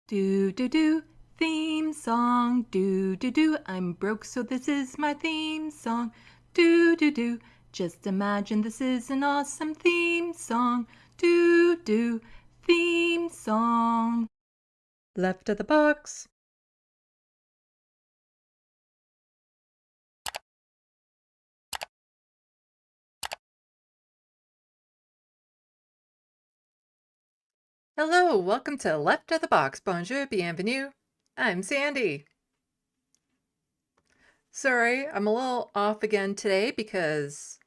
Do do do, theme song. Do do do, I'm broke, so this is my theme song. Do do do, just imagine this is an awesome theme song. Do do, theme song. Left of the box. Hello, welcome to Left of the Box. Bonjour, bienvenue. I'm Sandy. Sorry, I'm a little off again today because,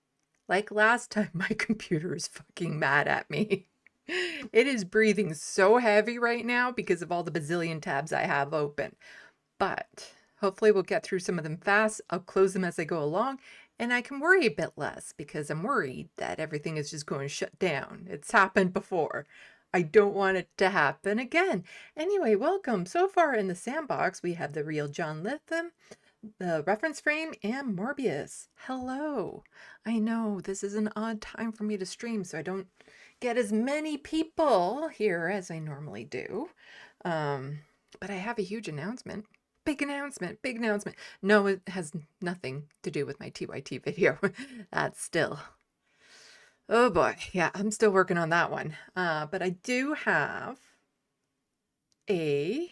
like last time, my computer is fucking mad at me. It is breathing so heavy right now because of all the bazillion tabs I have open. But hopefully we'll get through some of them fast. I'll close them as I go along, and I can worry a bit less because I'm worried that everything is just going to shut down. It's happened before. I don't want it to happen again. Anyway, welcome. So far in the SandBox, we have the real John Lytham, the reference frame, and Morbius. Hello. I know this is an odd time for me to stream, so I don't get as many people here as I normally do. But I have a huge announcement. Big announcement, big announcement. No, it has nothing to do with my TYT video. That's still... Oh boy, yeah, I'm still working on that one. But I do have an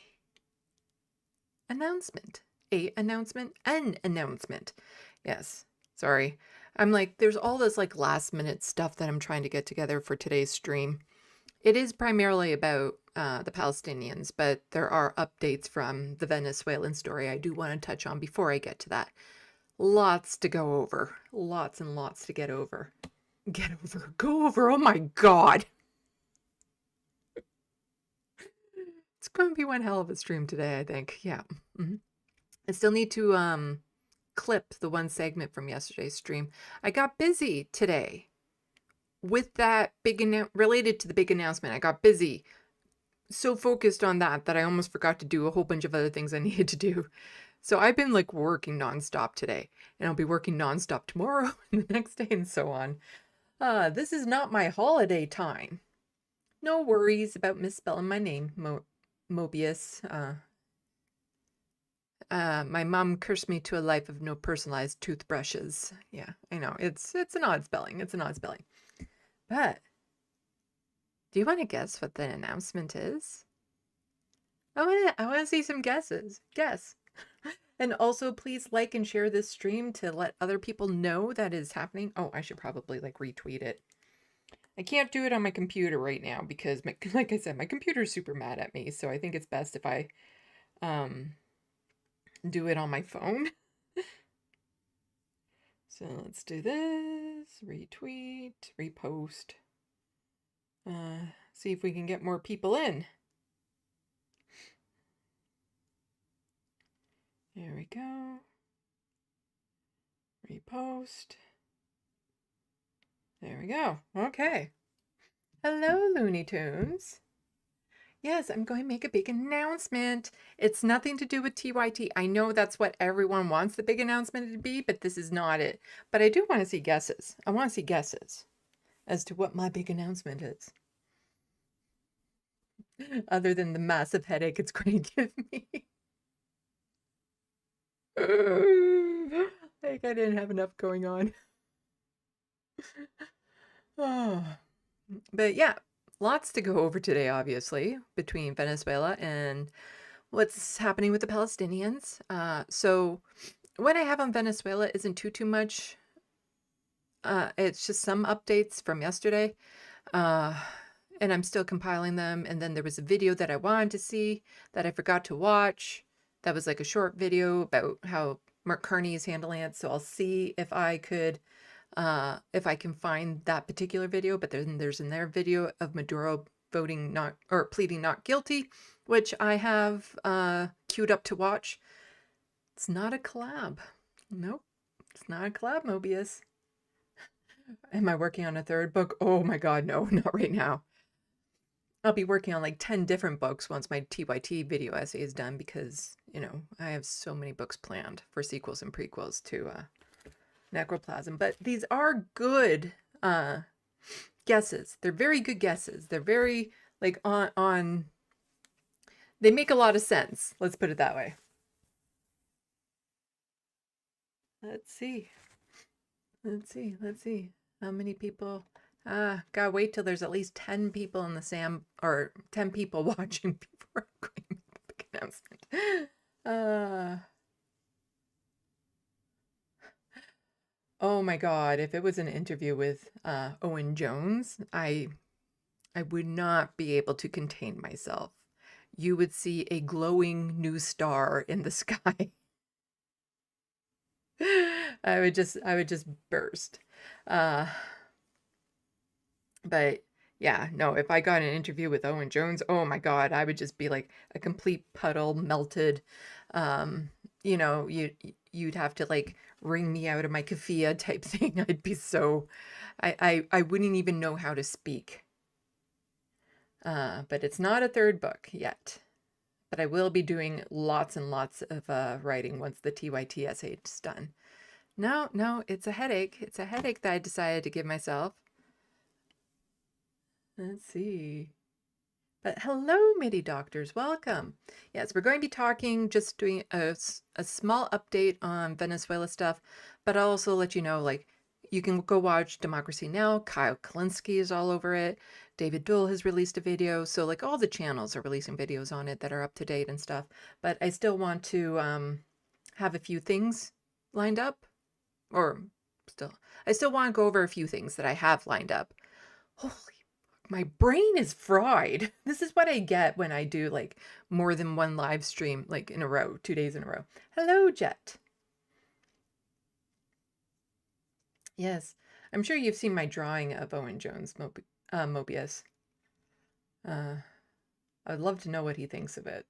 announcement. An announcement. Yes, sorry. I'm like, there's all this like last minute stuff that I'm trying to get together for today's stream. It is primarily about the Palestinians, but there are updates from the Venezuelan story I do want to touch on before I get to that. Lots to go over. Lots and lots to get over. Go over. Oh my God. It's going to be one hell of a stream today, I think. Yeah. I still need to clip the one segment from yesterday's stream. I got busy today with that related to the big announcement. I got busy, so focused on that I almost forgot to do a whole bunch of other things I needed to do. So I've been like working nonstop today, and I'll be working nonstop tomorrow and the next day and so on. This is not my holiday time. No worries about misspelling my name, Mobius. My mom cursed me to a life of no personalized toothbrushes. Yeah, I know. It's an odd spelling. It's an odd spelling. But do you want to guess what the announcement is? I want to see some guesses. Guess. And also, please like and share this stream to let other people know that is happening. Oh, I should probably like retweet it. I can't do it on my computer right now because, like I said, my computer is super mad at me. So I think it's best if I do it on my phone. So let's do this. Retweet, repost. See if we can get more people in. There we go. Repost. There we go. Okay. Hello, Looney Tunes. Yes, I'm going to make a big announcement. It's nothing to do with TYT. I know that's what everyone wants the big announcement to be, but this is not it. But I do want to see guesses. I want to see guesses as to what my big announcement is. Other than the massive headache it's going to give me. Like I didn't have enough going on. Oh. But yeah, lots to go over today, obviously, between Venezuela and what's happening with the Palestinians. So what I have on Venezuela isn't too much. It's just some updates from yesterday. And I'm still compiling them. And then there was a video that I wanted to see that I forgot to watch. That was like a short video about how Mark Carney is handling it. So I'll see if I can find that particular video. But then there's another video of Maduro pleading not guilty, which I have queued up to watch. It's not a collab. Nope, it's not a collab, Mobius. Am I working on a third book? Oh my God, no, not right now. I'll be working on like 10 different books once my TYT video essay is done because, you know, I have so many books planned for sequels and prequels to Necroplasm. But these are good guesses. They're very good guesses. They're very like on They make a lot of sense. Let's put it that way. Let's see. Let's see. How many people? Gotta wait till there's at least 10 people in the or 10 people watching before I'm going to make a big announcement. Oh my God, if it was an interview with Owen Jones, I would not be able to contain myself. You would see a glowing new star in the sky. I would just burst. But yeah, no, if I got an interview with Owen Jones, oh my God, I would just be like a complete puddle, melted. You know, you'd have to like wring me out of my keffiyeh type thing. I'd be so, I wouldn't even know how to speak. But it's not a third book yet. But I will be doing lots and lots of writing once the TYT essay is done. No, it's a headache. It's a headache that I decided to give myself. Let's see. But hello, MIDI doctors. Welcome. Yes, we're going to be talking, just doing a small update on Venezuela stuff, but I'll also let you know, like, you can go watch Democracy Now! Kyle Kalinske is all over it. David Dull has released a video. So, like, all the channels are releasing videos on it that are up to date and stuff. But I still want to have a few things lined up. I still want to go over a few things that I have lined up. Holy, my brain is fried. This is what I get when I do like more than one live stream, like in a row, 2 days in a row. Hello, Jet. Yes, I'm sure you've seen my drawing of Owen Jones Mobius. I'd love to know what he thinks of it.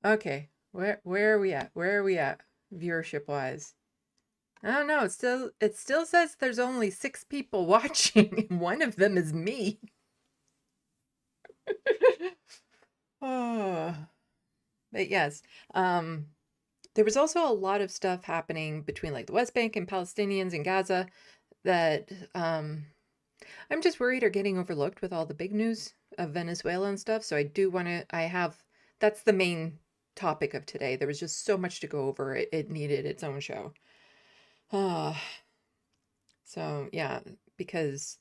Okay, where are we at? Where are we at, viewership wise? I don't know. It still says there's only 6 people watching, and one of them is me. Oh, but yes, there was also a lot of stuff happening between like the West Bank and Palestinians in Gaza that I'm just worried are getting overlooked with all the big news of Venezuela and stuff. So I do want to. That's the main topic of today. There was just so much to go over. It needed its own show. So yeah, because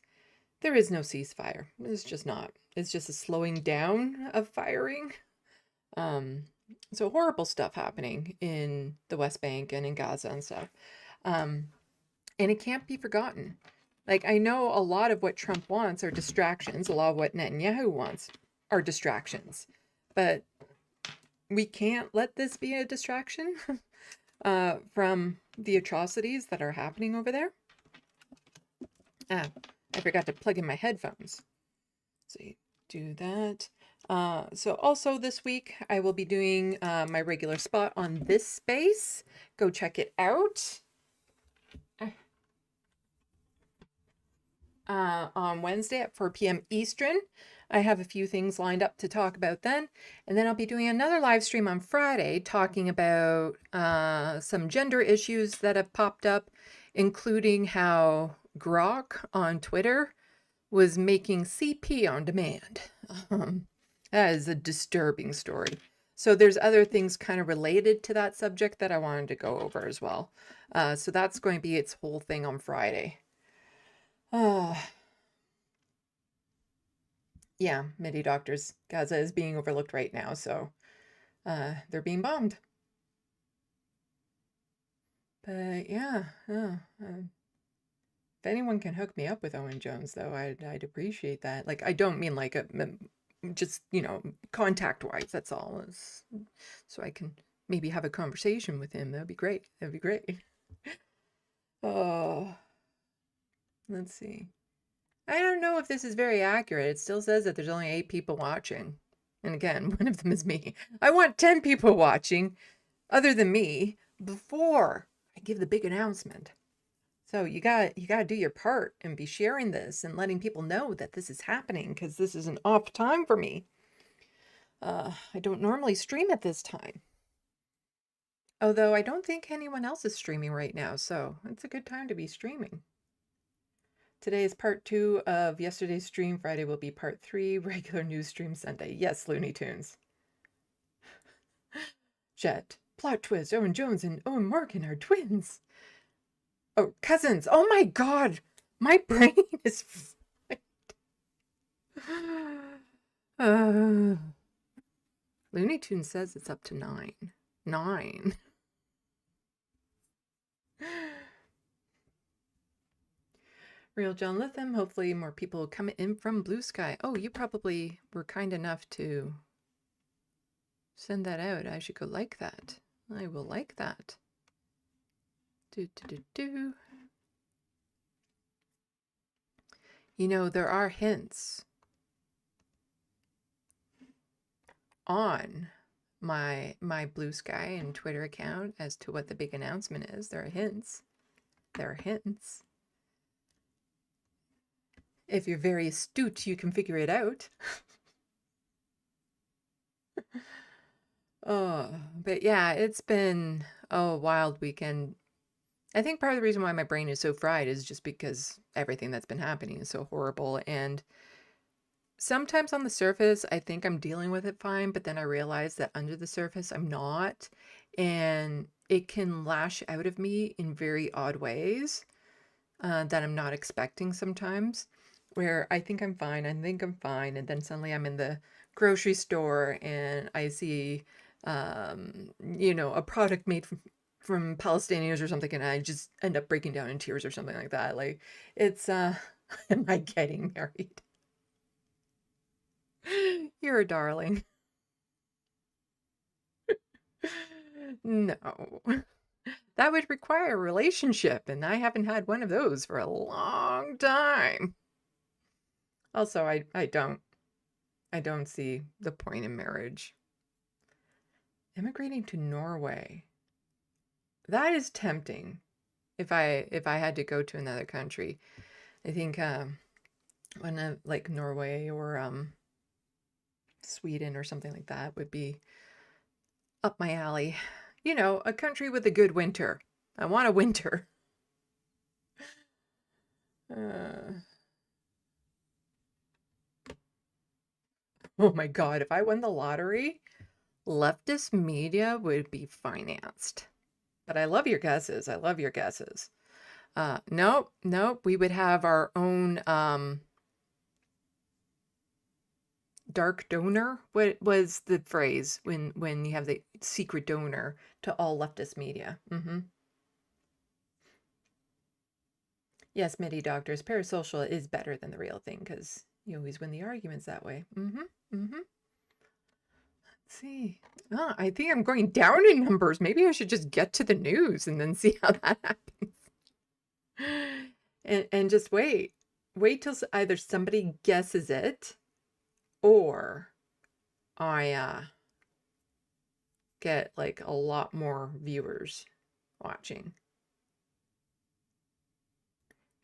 there is no ceasefire. It's just not. It's just a slowing down of firing. So horrible stuff happening in the West Bank and in Gaza and stuff. And it can't be forgotten. Like, I know a lot of what Trump wants are distractions. A lot of what Netanyahu wants are distractions. But we can't let this be a distraction from the atrocities that are happening over there. I forgot to plug in my headphones. So you do that. So also this week, I will be doing my regular spot on this space. Go check it out. On Wednesday at 4 p.m. Eastern. I have a few things lined up to talk about then. And then I'll be doing another live stream on Friday talking about some gender issues that have popped up, including how Grok on Twitter was making CP on demand. That is a disturbing story. So there's other things kind of related to that subject that I wanted to go over as well. So that's going to be its whole thing on Friday. Yeah, MIDI doctors. Gaza is being overlooked right now, so they're being bombed. But yeah, if anyone can hook me up with Owen Jones, though, I'd appreciate that. Like, I don't mean like just, you know, contact-wise, that's all. So I can maybe have a conversation with him. That'd be great. That'd be great. Oh, let's see. I don't know if this is very accurate. It still says that there's only 8 people watching. And again, one of them is me. I want 10 people watching, other than me, before I give the big announcement. So you gotta do your part and be sharing this and letting people know that this is happening, because this is an off time for me. I don't normally stream at this time. Although I don't think anyone else is streaming right now, so it's a good time to be streaming. Today is part 2 of yesterday's stream. Friday will be part 3, regular news stream Sunday. Yes, Looney Tunes. Jet, plot twist, Owen Jones and Owen Morgan are twins. Oh, cousins. Oh my god. My brain is Looney Tunes says it's up to 9. 9. Real John Litham. Hopefully more people come in from Blue Sky. Oh, you probably were kind enough to send that out. I should go like that. I will like that. Do. You know, there are hints on my Blue Sky and Twitter account as to what the big announcement is. There are hints. There are hints. If you're very astute, you can figure it out. Oh, but yeah, it's been a wild weekend. I think part of the reason why my brain is so fried is just because everything that's been happening is so horrible. And sometimes on the surface, I think I'm dealing with it fine, but then I realize that under the surface, I'm not. And it can lash out of me in very odd ways that I'm not expecting sometimes, where I think I'm fine, and then suddenly I'm in the grocery store and I see, you know, a product made from Palestinians or something, and I just end up breaking down in tears or something like that. Like, it's, am I getting married? You're a darling. No. That would require a relationship, and I haven't had one of those for a long time. Also, I don't see the point in marriage. Immigrating to Norway. That is tempting. If I had to go to another country. I think one like Norway or Sweden or something like that would be up my alley. You know, a country with a good winter. I want a winter. Oh my god, if I won the lottery, leftist media would be financed. But I love your guesses. I love your guesses. Nope. We would have our own dark donor. What was the phrase when you have the secret donor to all leftist media? Yes, MIDI doctors. Parasocial is better than the real thing because you always win the arguments that way. Let's see. Oh, I think I'm going down in numbers. Maybe I should just get to the news and then see how that happens. And just wait till either somebody guesses it or I get like a lot more viewers watching.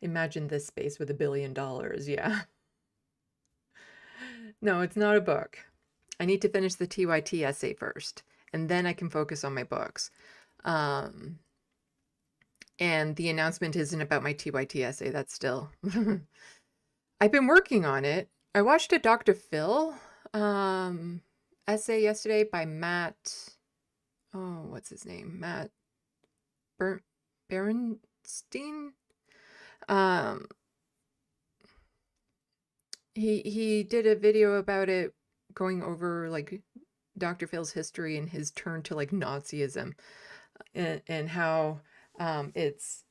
Imagine this space with $1 billion. Yeah. No, it's not a book. I need to finish the TYT essay first, and then I can focus on my books. And the announcement isn't about my TYT essay. That's still... I've been working on it. I watched a Dr. Phil essay yesterday by Matt... Oh, what's his name? Matt Berenstein? He did a video about it, going over like Dr. Phil's history and his turn to like Nazism, and how it's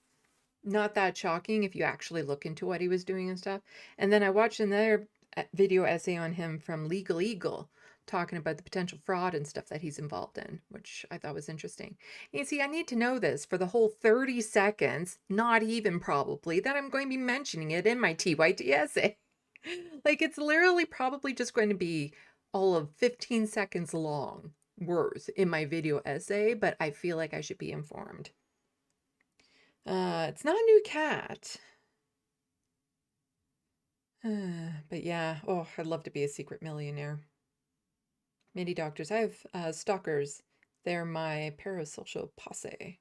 not that shocking if you actually look into what he was doing and stuff. And then I watched another video essay on him from Legal Eagle, talking about the potential fraud and stuff that he's involved in, which I thought was interesting. You see, I need to know this for the whole 30 seconds, not even probably, that I'm going to be mentioning it in my TYT essay. Like, it's literally probably just going to be all of 15 seconds long worth in my video essay, but I feel like I should be informed. It's not a new cat. But yeah, oh, I'd love to be a secret millionaire. MIDI doctors. I have stalkers. They're my parasocial posse.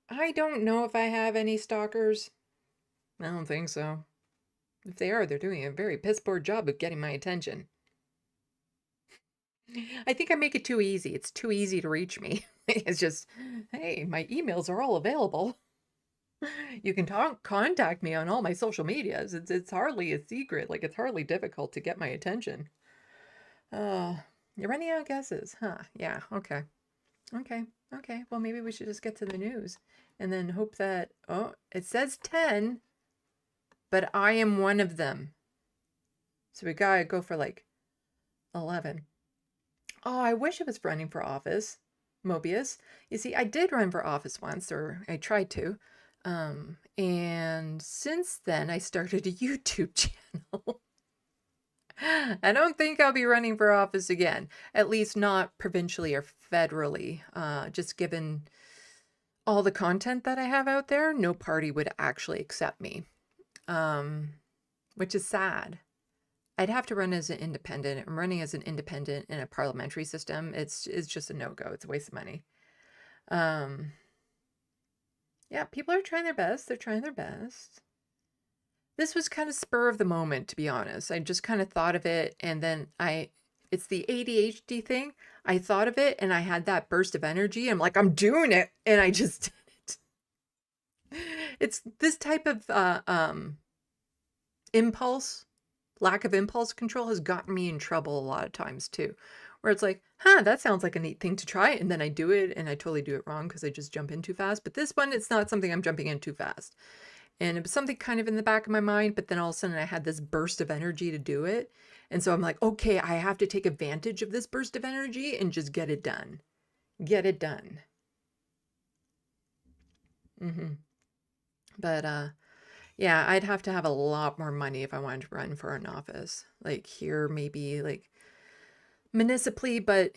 I don't know if I have any stalkers. I don't think so. If they are, they're doing a very piss poor job of getting my attention. I think I make it too easy. It's too easy to reach me. It's just, hey, my emails are all available. You can contact me on all my social medias. It's hardly a secret. Like, it's hardly difficult to get my attention. You're running out of guesses, huh? Yeah, okay. Okay, okay. Well, maybe we should just get to the news and then hope that, oh, it says 10, but I am one of them. So we gotta go for like 11. Oh, I wish I was running for office, Mobius. You see, I did run for office once, or I tried to. And since then, I started a YouTube channel. I don't think I'll be running for office again, at least not provincially or federally. Just given all the content that I have out there, no party would actually accept me, which is sad. I'd have to run as an independent. I'm running as an independent in a parliamentary system. It's just a no-go. It's a waste of money. Yeah, people are trying their best. They're trying their best. This was kind of spur of the moment, to be honest. I just kind of thought of it, and then it's the ADHD thing. I thought of it, and I had that burst of energy. I'm like, I'm doing it, and I just did it. It's this type of impulse. Lack of impulse control has gotten me in trouble a lot of times too, where it's like, that sounds like a neat thing to try. And then I do it and I totally do it wrong because I just jump in too fast. But this one, it's not something I'm jumping in too fast. And it was something kind of in the back of my mind, but then all of a sudden I had this burst of energy to do it. And so I'm like, okay, I have to take advantage of this burst of energy and just get it done. Get it done. But, yeah, I'd have to have a lot more money if I wanted to run for an office. Like here, maybe like municipally, but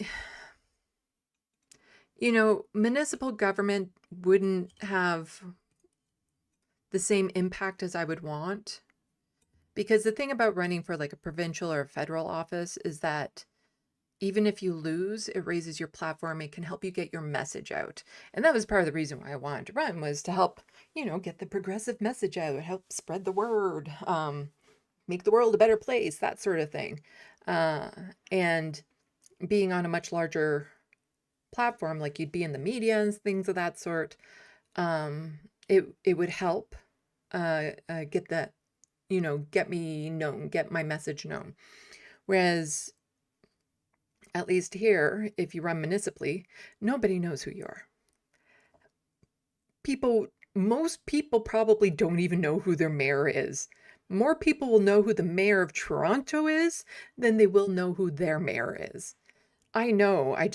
municipal government wouldn't have the same impact as I would want. Because the thing about running for like a provincial or a federal office is that even if you lose, it raises your platform. It can help you get your message out. And that was part of the reason why I wanted to run, was to help, get the progressive message out, help spread the word, make the world a better place, that sort of thing. And being on a much larger platform, like you'd be in the media and things of that sort, it would help get that, get me known, get my message known. Whereas at least here, if you run municipally, nobody knows who you are. Most people probably don't even know who their mayor is. More people will know who the mayor of Toronto is than they will know who their mayor is. I know, I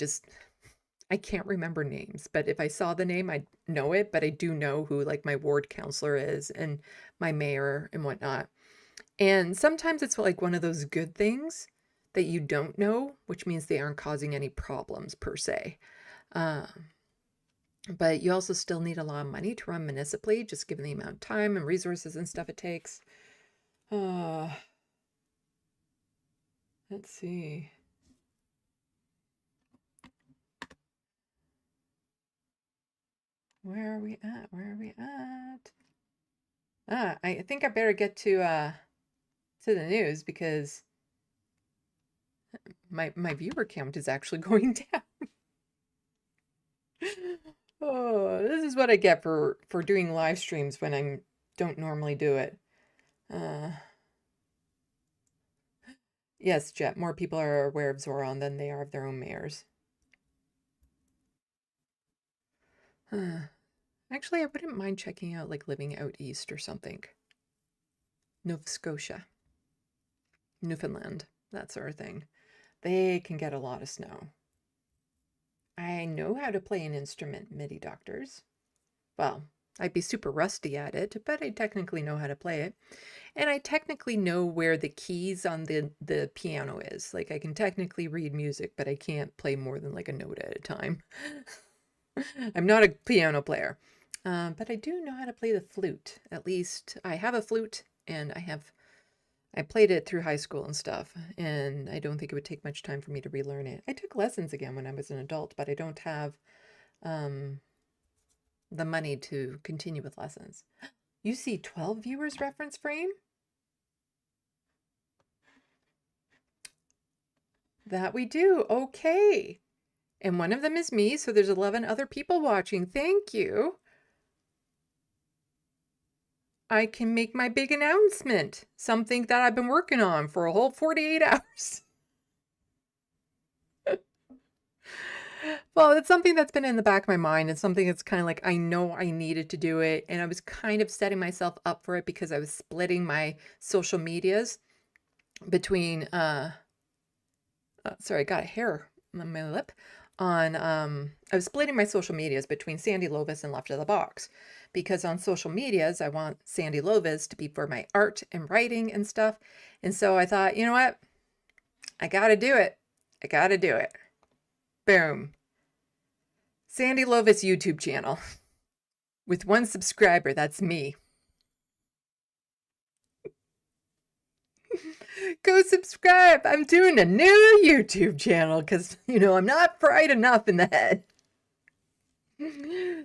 can't remember names, but if I saw the name, I'd know it, but I do know who like my ward councillor is and my mayor and whatnot. And sometimes it's like one of those good things that you don't know, which means they aren't causing any problems per se. But you also still need a lot of money to run municipally, just given the amount of time and resources and stuff it takes. Let's see. Where are we at? Where are we at? I think I better get to the news because my viewer count is actually going down. Oh, this is what I get for doing live streams when I don't normally do it. Yes, Jet, more people are aware of Zoran than they are of their own mayors. Actually, I wouldn't mind checking out like living out east or something. Nova Scotia, Newfoundland, that sort of thing. They can get a lot of snow. I know how to play an instrument, MIDI doctors. Well, I'd be super rusty at it, but I technically know how to play it. And I technically know where the keys on the piano is. Like I can technically read music, but I can't play more than like a note at a time. I'm not a piano player. But I do know how to play the flute. At least I have a flute and I played it through high school and stuff, and I don't think it would take much time for me to relearn it. I took lessons again when I was an adult, but I don't have the money to continue with lessons. You see 12 viewers reference frame? That we do. Okay. And one of them is me, so there's 11 other people watching. Thank you. I can make my big announcement. Something that I've been working on for a whole 48 hours. Well, it's something that's been in the back of my mind. It's something that's kind of like, I know I needed to do it. And I was kind of setting myself up for it because I was splitting my social medias between, sorry, I got a hair on my lip. I was splitting my social medias between Sandy Lovis and Left of the Box. Because on social medias, I want Sandy Lovis to be for my art and writing and stuff. And so I thought, you know what? I got to do it. I got to do it. Boom. Sandy Lovis YouTube channel with 1 subscriber. That's me. Go subscribe. I'm doing a new YouTube channel because, you know, I'm not fried enough in the head.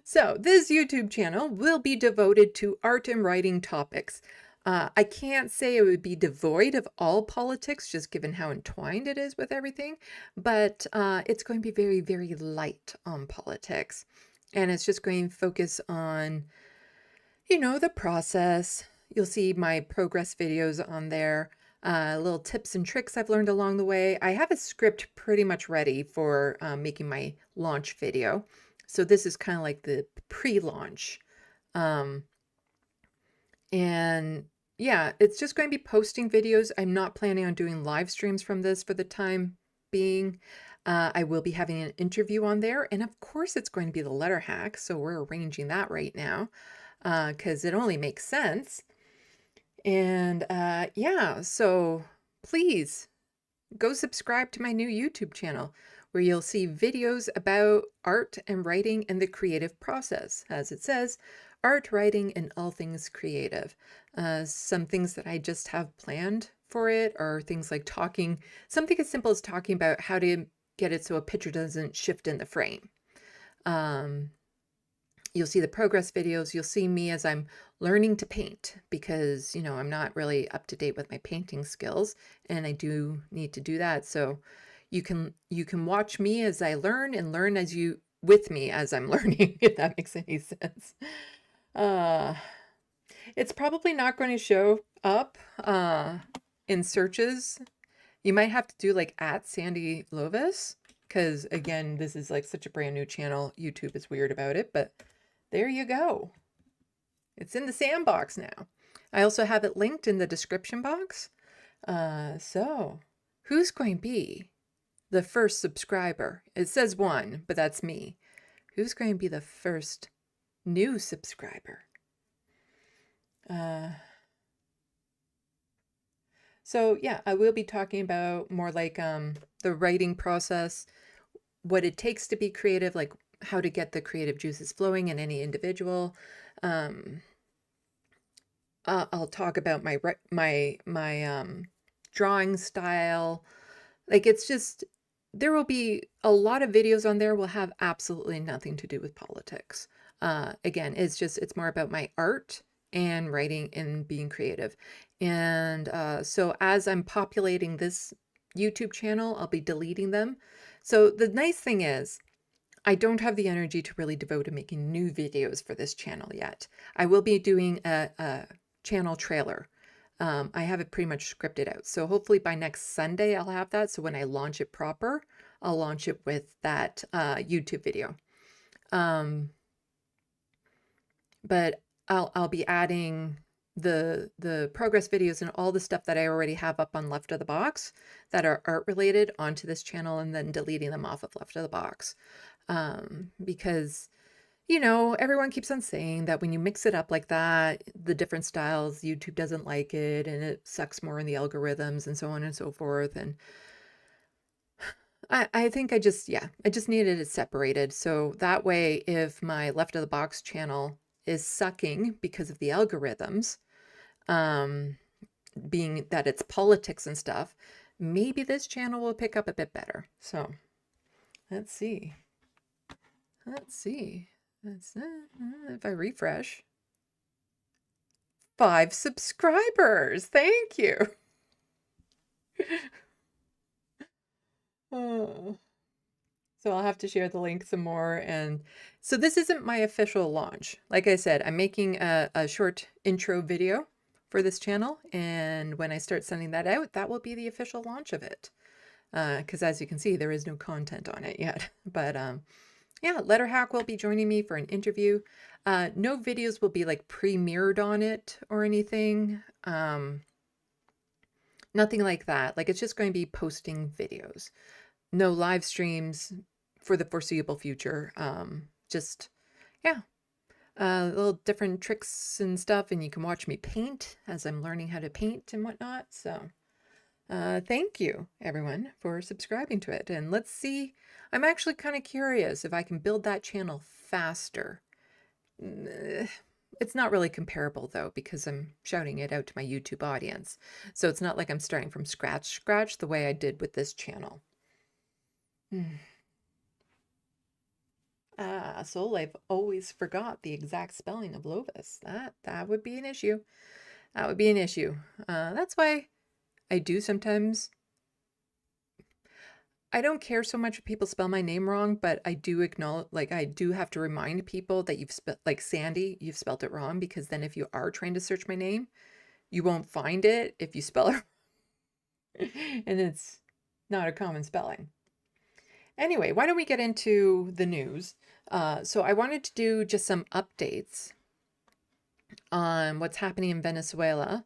So this YouTube channel will be devoted to art and writing topics. I can't say it would be devoid of all politics, just given how entwined it is with everything, but it's going to be very, very light on politics. And it's just going to focus on, you know, the process. You'll see my progress videos on there, little tips and tricks I've learned along the way. I have a script pretty much ready for making my launch video. So this is kind of like the pre-launch. And yeah, it's just going to be posting videos. I'm not planning on doing live streams from this for the time being. I will be having an interview on there. And of course, it's going to be the letter hack. So we're arranging that right now because it only makes sense. And yeah, so please go subscribe to my new YouTube channel where you'll see videos about art and writing and the creative process. As it says, art, writing, and all things creative. Some things that I just have planned for it are things like something as simple as talking about how to get it so a picture doesn't shift in the frame. You'll see the progress videos. You'll see me as I'm learning to paint because, you know, I'm not really up to date with my painting skills and I do need to do that. So you can watch me as I learn and learn with me as I'm learning, if that makes any sense. It's probably not going to show up in searches. You might have to do like @Sandy Lovis because again, this is like such a brand new channel. YouTube is weird about it, but there you go. It's in the SandBox now. I also have it linked in the description box. So who's going to be the first subscriber? It says 1, but that's me. Who's going to be the first new subscriber? So yeah, I will be talking about more like the writing process, what it takes to be creative, like how to get the creative juices flowing in any individual. I'll talk about my drawing style. Like it's just, there will be a lot of videos on there will have absolutely nothing to do with politics. Again, it's more about my art and writing and being creative. And so as I'm populating this YouTube channel, I'll be deleting them. So the nice thing is, I don't have the energy to really devote to making new videos for this channel yet. I will be doing a channel trailer. I have it pretty much scripted out. So hopefully by next Sunday, I'll have that. So when I launch it proper, I'll launch it with that YouTube video. But I'll be adding the progress videos and all the stuff that I already have up on Left of the Box that are art related onto this channel and then deleting them off of Left of the Box. Because, you know, everyone keeps on saying that when you mix it up like that, the different styles, YouTube doesn't like it and it sucks more in the algorithms and so on and so forth. And I think I just needed it separated. So that way, if my Left of the Box channel is sucking because of the algorithms, being that it's politics and stuff, maybe this channel will pick up a bit better. So let's see. If I refresh. 5 subscribers. Thank you. Oh. So I'll have to share the link some more. And so this isn't my official launch. Like I said, I'm making a short intro video for this channel. And when I start sending that out, that will be the official launch of it. Because as you can see, there is no content on it yet. But yeah, Letterhack will be joining me for an interview. No videos will be like premiered on it or anything. Nothing like that. Like it's just going to be posting videos. No live streams for the foreseeable future. Just, yeah, little different tricks and stuff. And you can watch me paint as I'm learning how to paint and whatnot. So thank you, everyone, for subscribing to it. And let's see. I'm actually kind of curious if I can build that channel faster. It's not really comparable, though, because I'm shouting it out to my YouTube audience. So it's not like I'm starting from scratch the way I did with this channel. Soul, I've always forgot the exact spelling of Lovis. That would be an issue. That would be an issue. That's why I do sometimes. I don't care so much if people spell my name wrong, but I do acknowledge, like, I do have to remind people that you've spelled, like Sandy, you've spelled it wrong, because then if you are trying to search my name, you won't find it if you spell it and it's not a common spelling. Anyway, why don't we get into the news? So I wanted to do just some updates on what's happening in Venezuela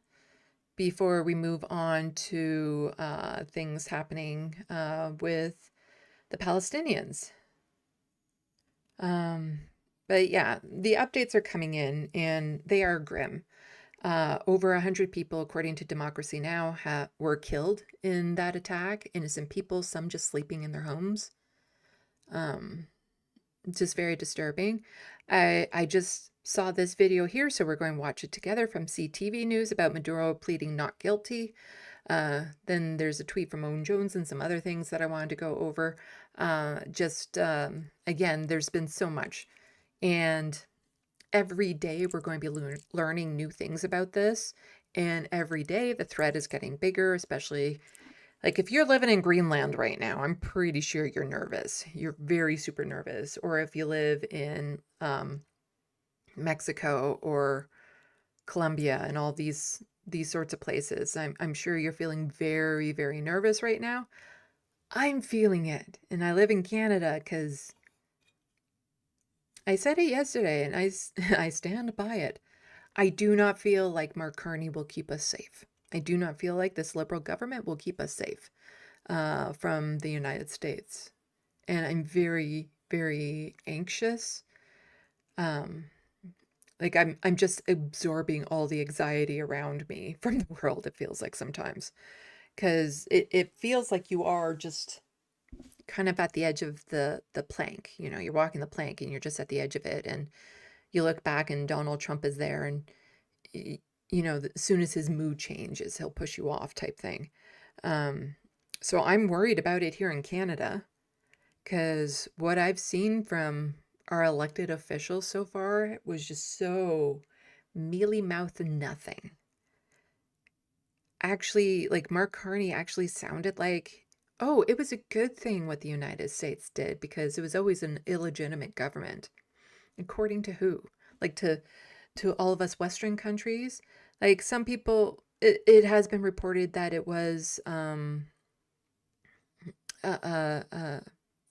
before we move on to things happening with the Palestinians. But yeah, the updates are coming in and they are grim. Over 100 people, according to Democracy Now!, were killed in that attack. Innocent people, some just sleeping in their homes. Just very disturbing. I just saw this video here, so we're going to watch it together from CTV News about Maduro pleading not guilty. Then there's a tweet from Owen Jones and some other things that I wanted to go over. Again, there's been so much. And every day we're going to be learning new things about this. And every day the threat is getting bigger, especially like if you're living in Greenland right now, I'm pretty sure you're nervous. You're very super nervous. Or if you live in Mexico or Colombia and all these sorts of places, I'm sure you're feeling very, very nervous right now. I'm feeling it. And I live in Canada because I said it yesterday and I stand by it. I do not feel like Mark Carney will keep us safe. I do not feel like this liberal government will keep us safe from the United States. And I'm very, very anxious. Like I'm just absorbing all the anxiety around me from the world, it feels like sometimes. Because it feels like you are just kind of at the edge of the plank. You know, you're walking the plank and you're just at the edge of it. And you look back and Donald Trump is there and you know, as soon as his mood changes, he'll push you off type thing. So I'm worried about it here in Canada because what I've seen from our elected officials so far was just so mealy-mouthed and nothing. Actually, like Mark Carney actually sounded like, oh, it was a good thing what the United States did because it was always an illegitimate government. According to who? Like to all of us Western countries? Like some people, it has been reported that it was a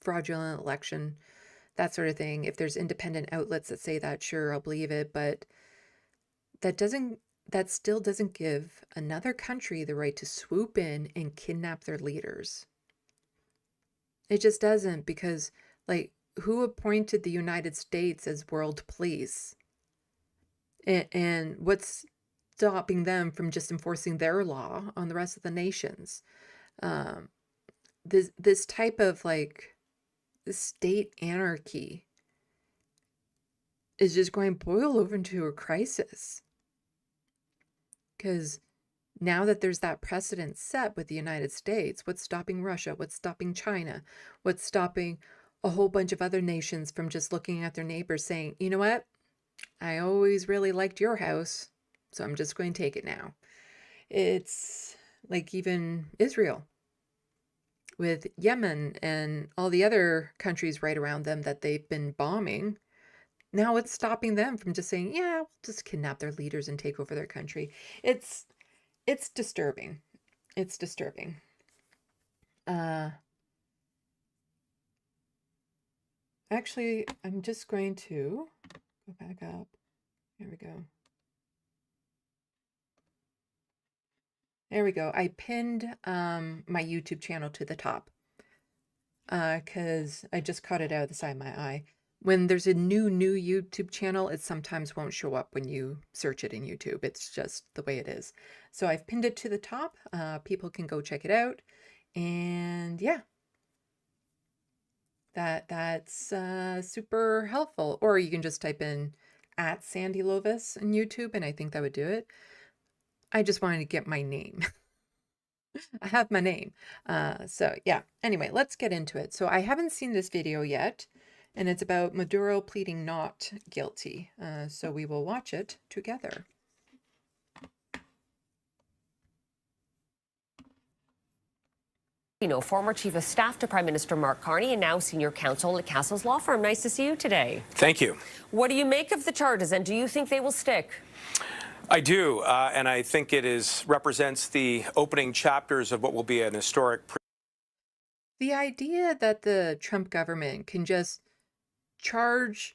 fraudulent election, that sort of thing. If there's independent outlets that say that, sure, I'll believe it. But that still doesn't give another country the right to swoop in and kidnap their leaders. It just doesn't, because like who appointed the United States as world police? And what's stopping them from just enforcing their law on the rest of the nations? This type of like state anarchy is just going to boil over into a crisis. Because now that there's that precedent set with the United States, what's stopping Russia? What's stopping China? What's stopping a whole bunch of other nations from just looking at their neighbors saying, you know what? I always really liked your house. so I'm just going to take it now. It's like even Israel with Yemen and all the other countries right around them that they've been bombing. Now it's stopping them from just saying, yeah, we'll just kidnap their leaders and take over their country. It's disturbing. It's disturbing. Actually, I'm just going to go back up. There we go. There we go. I pinned my YouTube channel to the top because I just caught it out of the side of my eye. When there's a new YouTube channel, it sometimes won't show up when you search it in YouTube. It's just the way it is. So I've pinned it to the top. People can go check it out. And yeah, that's super helpful. Or you can just type in @SandyLovis in YouTube, and I think that would do it. I just wanted to get my name. I have my name. So yeah, anyway, let's get into it. So I haven't seen this video yet, and it's about Maduro pleading not guilty. So we will watch it together. Former Chief of Staff to Prime Minister Mark Carney and now Senior Counsel at Castle's Law Firm. Nice to see you today. Thank you. What do you make of the charges, and do you think they will stick? I do, and I think it represents the opening chapters of what will be an historic. The idea that the Trump government can just charge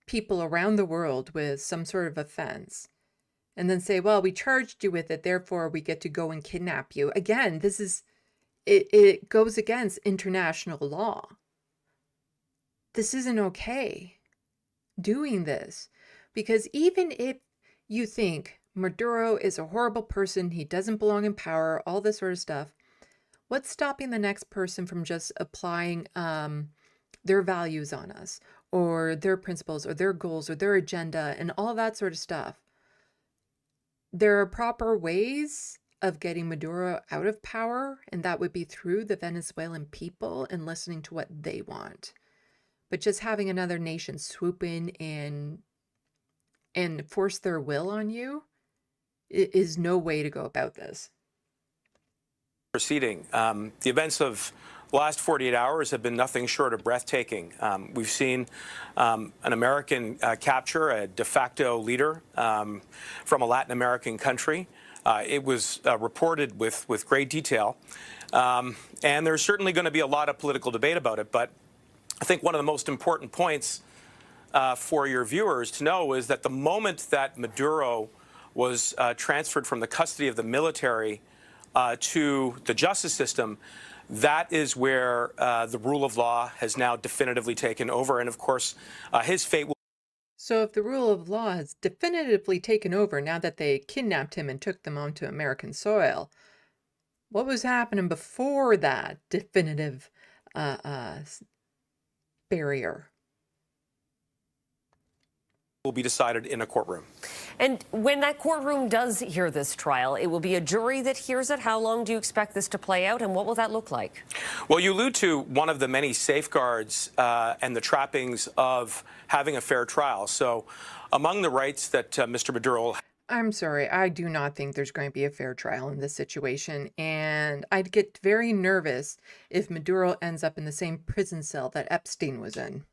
people around the world with some sort of offense and then say, well, we charged you with it, therefore we get to go and kidnap you. Again, this is... It goes against international law. This isn't okay doing this, because even if you think Maduro is a horrible person, he doesn't belong in power, all this sort of stuff, what's stopping the next person from just applying their values on us, or their principles, or their goals, or their agenda, and all that sort of stuff? There are proper ways of getting Maduro out of power, and that would be through the Venezuelan people and listening to what they want. But just having another nation swoop in and force their will on you is no way to go about this. Proceeding. The events of the last 48 hours have been nothing short of breathtaking. We've seen an American capture a de facto leader from a Latin American country. It was reported with great detail, and there's certainly going to be a lot of political debate about it. But I think one of the most important points for your viewers to know is that the moment that Maduro was transferred from the custody of the military to the justice system, that is where the rule of law has now definitively taken over. And of course, his fate will. So if the rule of law has definitively taken over now that they kidnapped him and took them onto American soil, what was happening before that definitive barrier? Will be decided in a courtroom. And when that courtroom does hear this trial, it will be a jury that hears it. How long do you expect this to play out, and what will that look like? Well, you allude to one of the many safeguards and the trappings of having a fair trial. So among the rights that Mr. Maduro... I'm sorry, I do not think there's going to be a fair trial in this situation, and I'd get very nervous if Maduro ends up in the same prison cell that Epstein was in.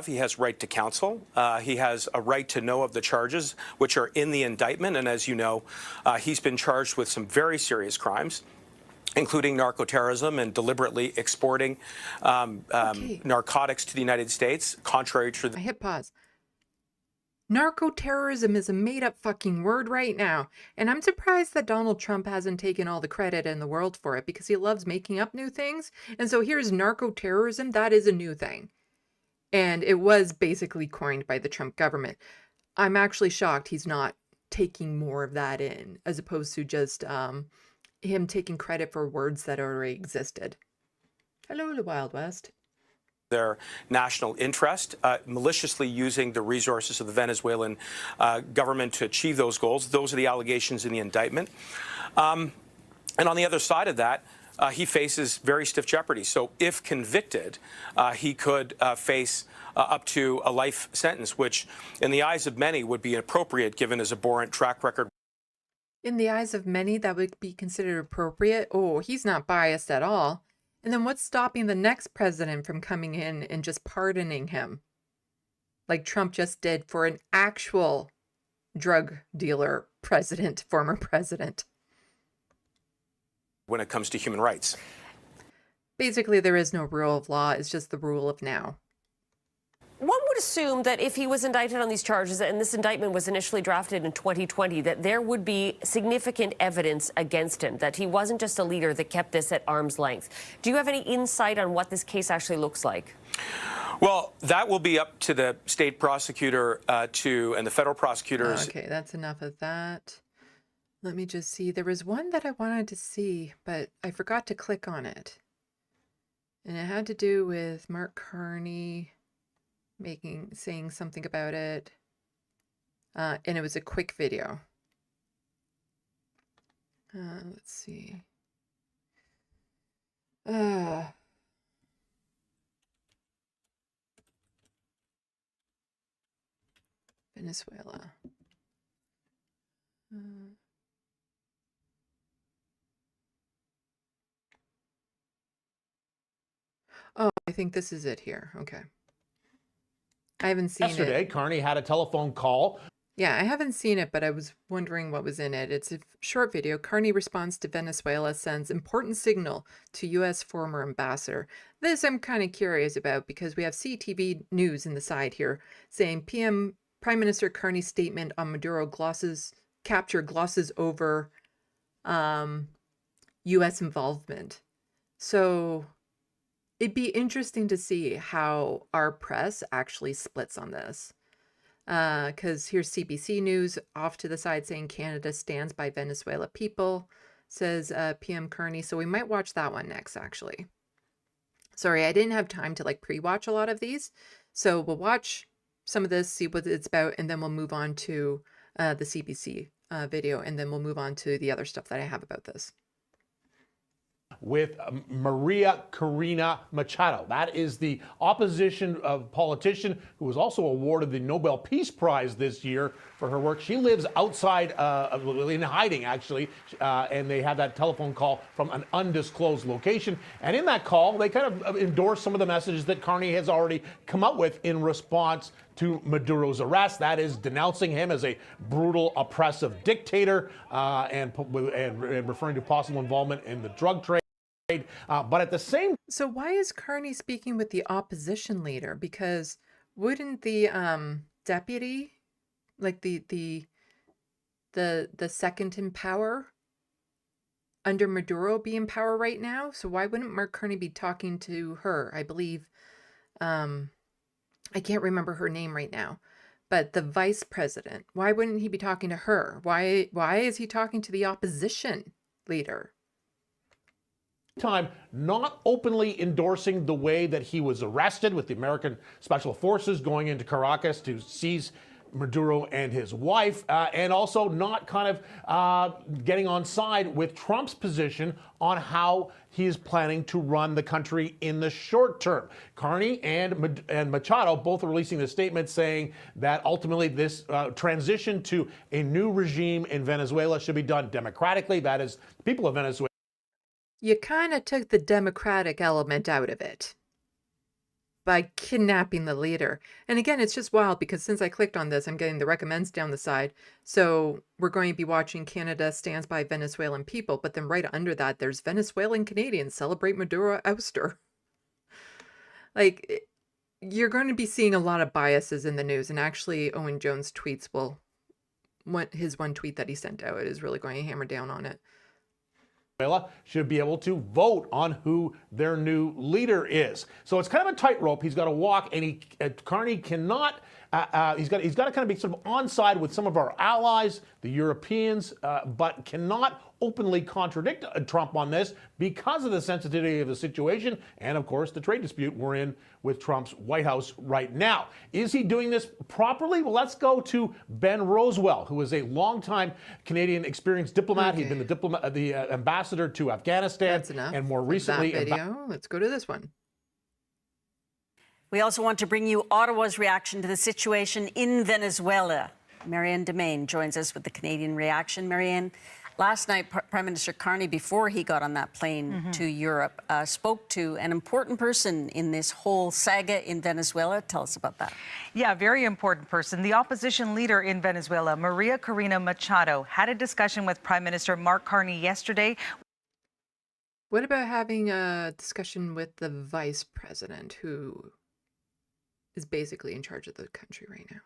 He has right to counsel. He has a right to know of the charges which are in the indictment. And as you know, he's been charged with some very serious crimes, including narcoterrorism and deliberately exporting narcotics to the United States, contrary to the... I hit pause. Narcoterrorism is a made-up fucking word right now. And I'm surprised that Donald Trump hasn't taken all the credit in the world for it, because he loves making up new things. And so here's narcoterrorism. That is a new thing. And it was basically coined by the Trump government. I'm actually shocked he's not taking more of that in, as opposed to just him taking credit for words that already existed. Hello, the Wild West. Their national interest, maliciously using the resources of the Venezuelan government to achieve those goals. Those are the allegations in the indictment. And on the other side of that, he faces very stiff jeopardy. So if convicted, he could face up to a life sentence, which in the eyes of many would be inappropriate given his abhorrent track record. In the eyes of many, that would be considered appropriate. Oh, he's not biased at all. And then what's stopping the next president from coming in and just pardoning him? Like Trump just did for an actual drug dealer president, former president. When it comes to human rights. Basically, there is no rule of law. It's just the rule of now. One would assume that if he was indicted on these charges, and this indictment was initially drafted in 2020, that there would be significant evidence against him, that he wasn't just a leader that kept this at arm's length. Do you have any insight on what this case actually looks like? Well, that will be up to the state prosecutor and the federal prosecutors. Okay, that's enough of that. Let me just see. There was one that I wanted to see, but I forgot to click on it. And it had to do with Mark Carney saying something about it. And it was a quick video. Let's see. Venezuela. Oh, I think this is it here. Okay. I haven't seen Yesterday, it. Carney had a telephone call. Yeah, I haven't seen it, but I was wondering what was in it. It's a short video. Carney responds to Venezuela, sends important signal to U.S. former ambassador. This I'm kind of curious about because we have CTV News in the side here saying Prime Minister Carney's statement on Maduro glosses over U.S. involvement. So it'd be interesting to see how our press actually splits on this. Because here's CBC News off to the side saying Canada stands by Venezuela people, says PM Carney. So we might watch that one next, actually. Sorry, I didn't have time to pre-watch a lot of these. So we'll watch some of this, see what it's about, and then we'll move on to the CBC video, and then we'll move on to the other stuff that I have about this. With Maria Corina Machado. That is the opposition politician who was also awarded the Nobel Peace Prize this year for her work. She lives outside, in hiding actually, and they had that telephone call from an undisclosed location. And in that call, they kind of endorsed some of the messages that Carney has already come up with in response to Maduro's arrest. That is denouncing him as a brutal, oppressive dictator and referring to possible involvement in the drug trade. But at the same So why is Carney speaking with the opposition leader? Because wouldn't the deputy, like the second in power under Maduro, be in power right now? So why wouldn't Mark Carney be talking to her? I believe I can't remember her name right now, but the vice president. Why wouldn't he be talking to her? Why is he talking to the opposition leader? time, not openly endorsing the way that he was arrested, with the American Special Forces going into Caracas to seize Maduro and his wife, and also not kind of getting on side with Trump's position on how he is planning to run the country in the short term. Carney and Machado both releasing a statement saying that ultimately this transition to a new regime in Venezuela should be done democratically. That is, the people of Venezuela. You kind of took the democratic element out of it by kidnapping the leader. And again, it's just wild because since I clicked on this, I'm getting the recommends down the side. So we're going to be watching Canada stands by Venezuelan people, but then right under that, there's Venezuelan Canadians celebrate Maduro ouster. Like, you're going to be seeing a lot of biases in the news. And actually, Owen Jones' tweets his one tweet that he sent out is really going to hammer down on it. Should be able to vote on who their new leader is. So it's kind of a tightrope he's got to walk, and Carney cannot He's got to kind of be sort of on side with some of our allies, the Europeans, but cannot openly contradict Trump on this because of the sensitivity of the situation and, of course, the trade dispute we're in with Trump's White House right now. Is he doing this properly? Well, let's go to Ben Rosewell, who is a longtime Canadian experienced diplomat. He's been the ambassador to Afghanistan. That's enough. And more recently, that video. Let's go to this one. We also want to bring you Ottawa's reaction to the situation in Venezuela. Marianne Demain joins us with the Canadian reaction. Marianne, last night, Prime Minister Carney, before he got on that plane to Europe, spoke to an important person in this whole saga in Venezuela. Tell us about that. Yeah, very important person. The opposition leader in Venezuela, Maria Corina Machado, had a discussion with Prime Minister Mark Carney yesterday. What about having a discussion with the vice president, who is basically in charge of the country right now?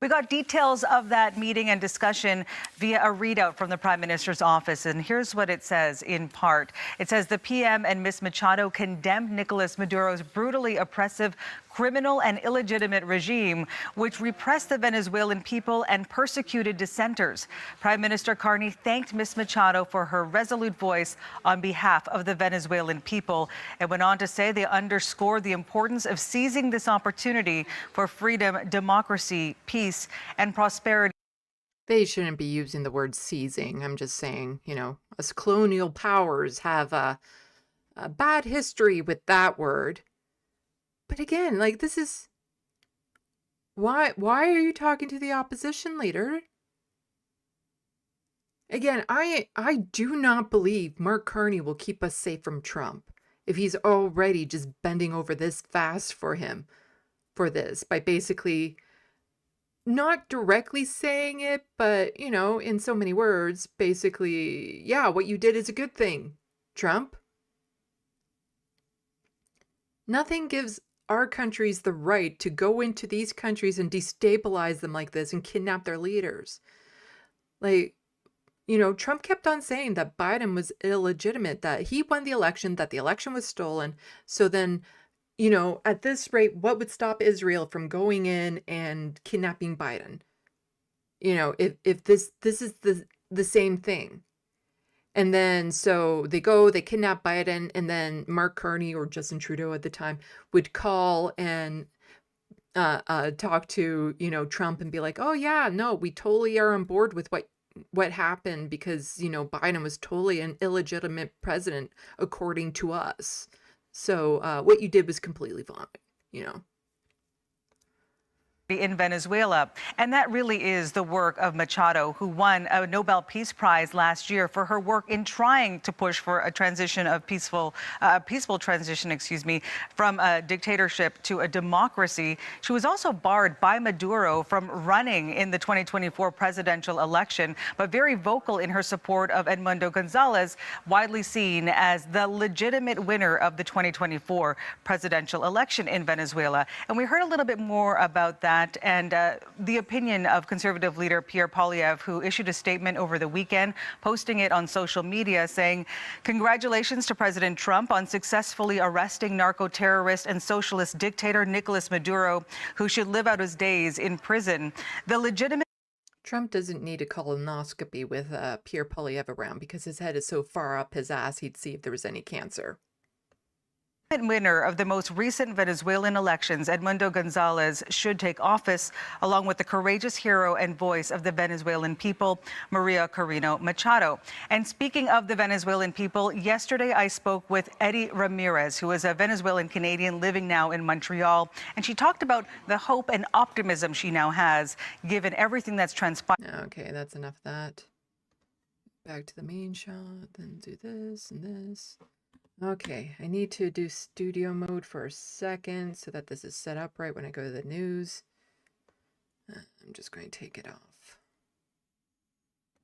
We got details of that meeting and discussion via a readout from the Prime Minister's office. And here's what it says in part. It says the PM and Ms. Machado condemned Nicolas Maduro's brutally oppressive, criminal and illegitimate regime, which repressed the Venezuelan people and persecuted dissenters. Prime Minister Carney thanked Ms. Machado for her resolute voice on behalf of the Venezuelan people and went on to say they underscored the importance of seizing this opportunity for freedom, democracy, peace, and prosperity. They shouldn't be using the word seizing. I'm just saying, you know, us colonial powers have a bad history with that word. But again, like, this is why are you talking to the opposition leader? Again, I do not believe Mark Carney will keep us safe from Trump if he's already just bending over this fast for him for this by basically not directly saying it, but, you know, in so many words, basically, yeah, what you did is a good thing, Trump. Nothing gives our countries the right to go into these countries and destabilize them like this and kidnap their leaders. Like, you know, Trump kept on saying that Biden was illegitimate, that he won the election, that the election was stolen. So then, you know, at this rate, what would stop Israel from going in and kidnapping Biden? You know, if this is the same thing. And then so they kidnap Biden, and then Mark Carney or Justin Trudeau at the time would call and talk to, you know, Trump and be like, oh yeah, no, we totally are on board with what happened because, you know, Biden was totally an illegitimate president according to us. So what you did was completely fine, you know. In Venezuela. And that really is the work of Machado, who won a Nobel Peace Prize last year for her work in trying to push for a transition of peaceful transition, from a dictatorship to a democracy. She was also barred by Maduro from running in the 2024 presidential election, but very vocal in her support of Edmundo Gonzalez, widely seen as the legitimate winner of the 2024 presidential election in Venezuela. And we heard a little bit more about that and the opinion of conservative leader Pierre Poilievre, who issued a statement over the weekend, posting it on social media, saying, congratulations to President Trump on successfully arresting narco-terrorist and socialist dictator Nicolas Maduro, who should live out his days in prison. The legitimate Trump doesn't need a colonoscopy with Pierre Poilievre around because his head is so far up his ass he'd see if there was any cancer. Winner of the most recent Venezuelan elections, Edmundo Gonzalez, should take office along with the courageous hero and voice of the Venezuelan people, Maria Corina Machado. And speaking of the Venezuelan people, yesterday I spoke with Eddie Ramirez, who is a Venezuelan Canadian living now in Montreal, and she talked about the hope and optimism she now has given everything that's transpired. Okay, that's enough of that. Back to the main shot, then do this and this. Okay, I need to do studio mode for a second so that this is set up right when I go to the news. I'm just going to take it off.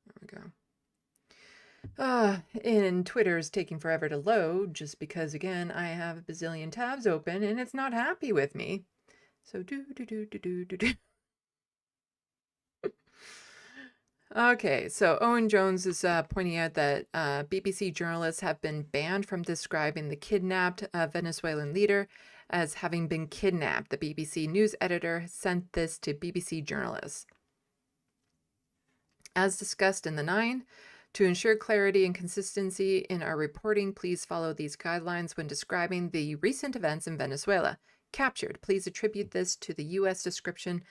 There we go. And Twitter is taking forever to load just because, again, I have a bazillion tabs open and it's not happy with me. So do. Okay, so Owen Jones is pointing out that BBC journalists have been banned from describing the kidnapped Venezuelan leader as having been kidnapped. The BBC News editor sent this to BBC journalists. As discussed in the 9, to ensure clarity and consistency in our reporting, please follow these guidelines when describing the recent events in Venezuela. Captured. Please attribute this to the U.S. description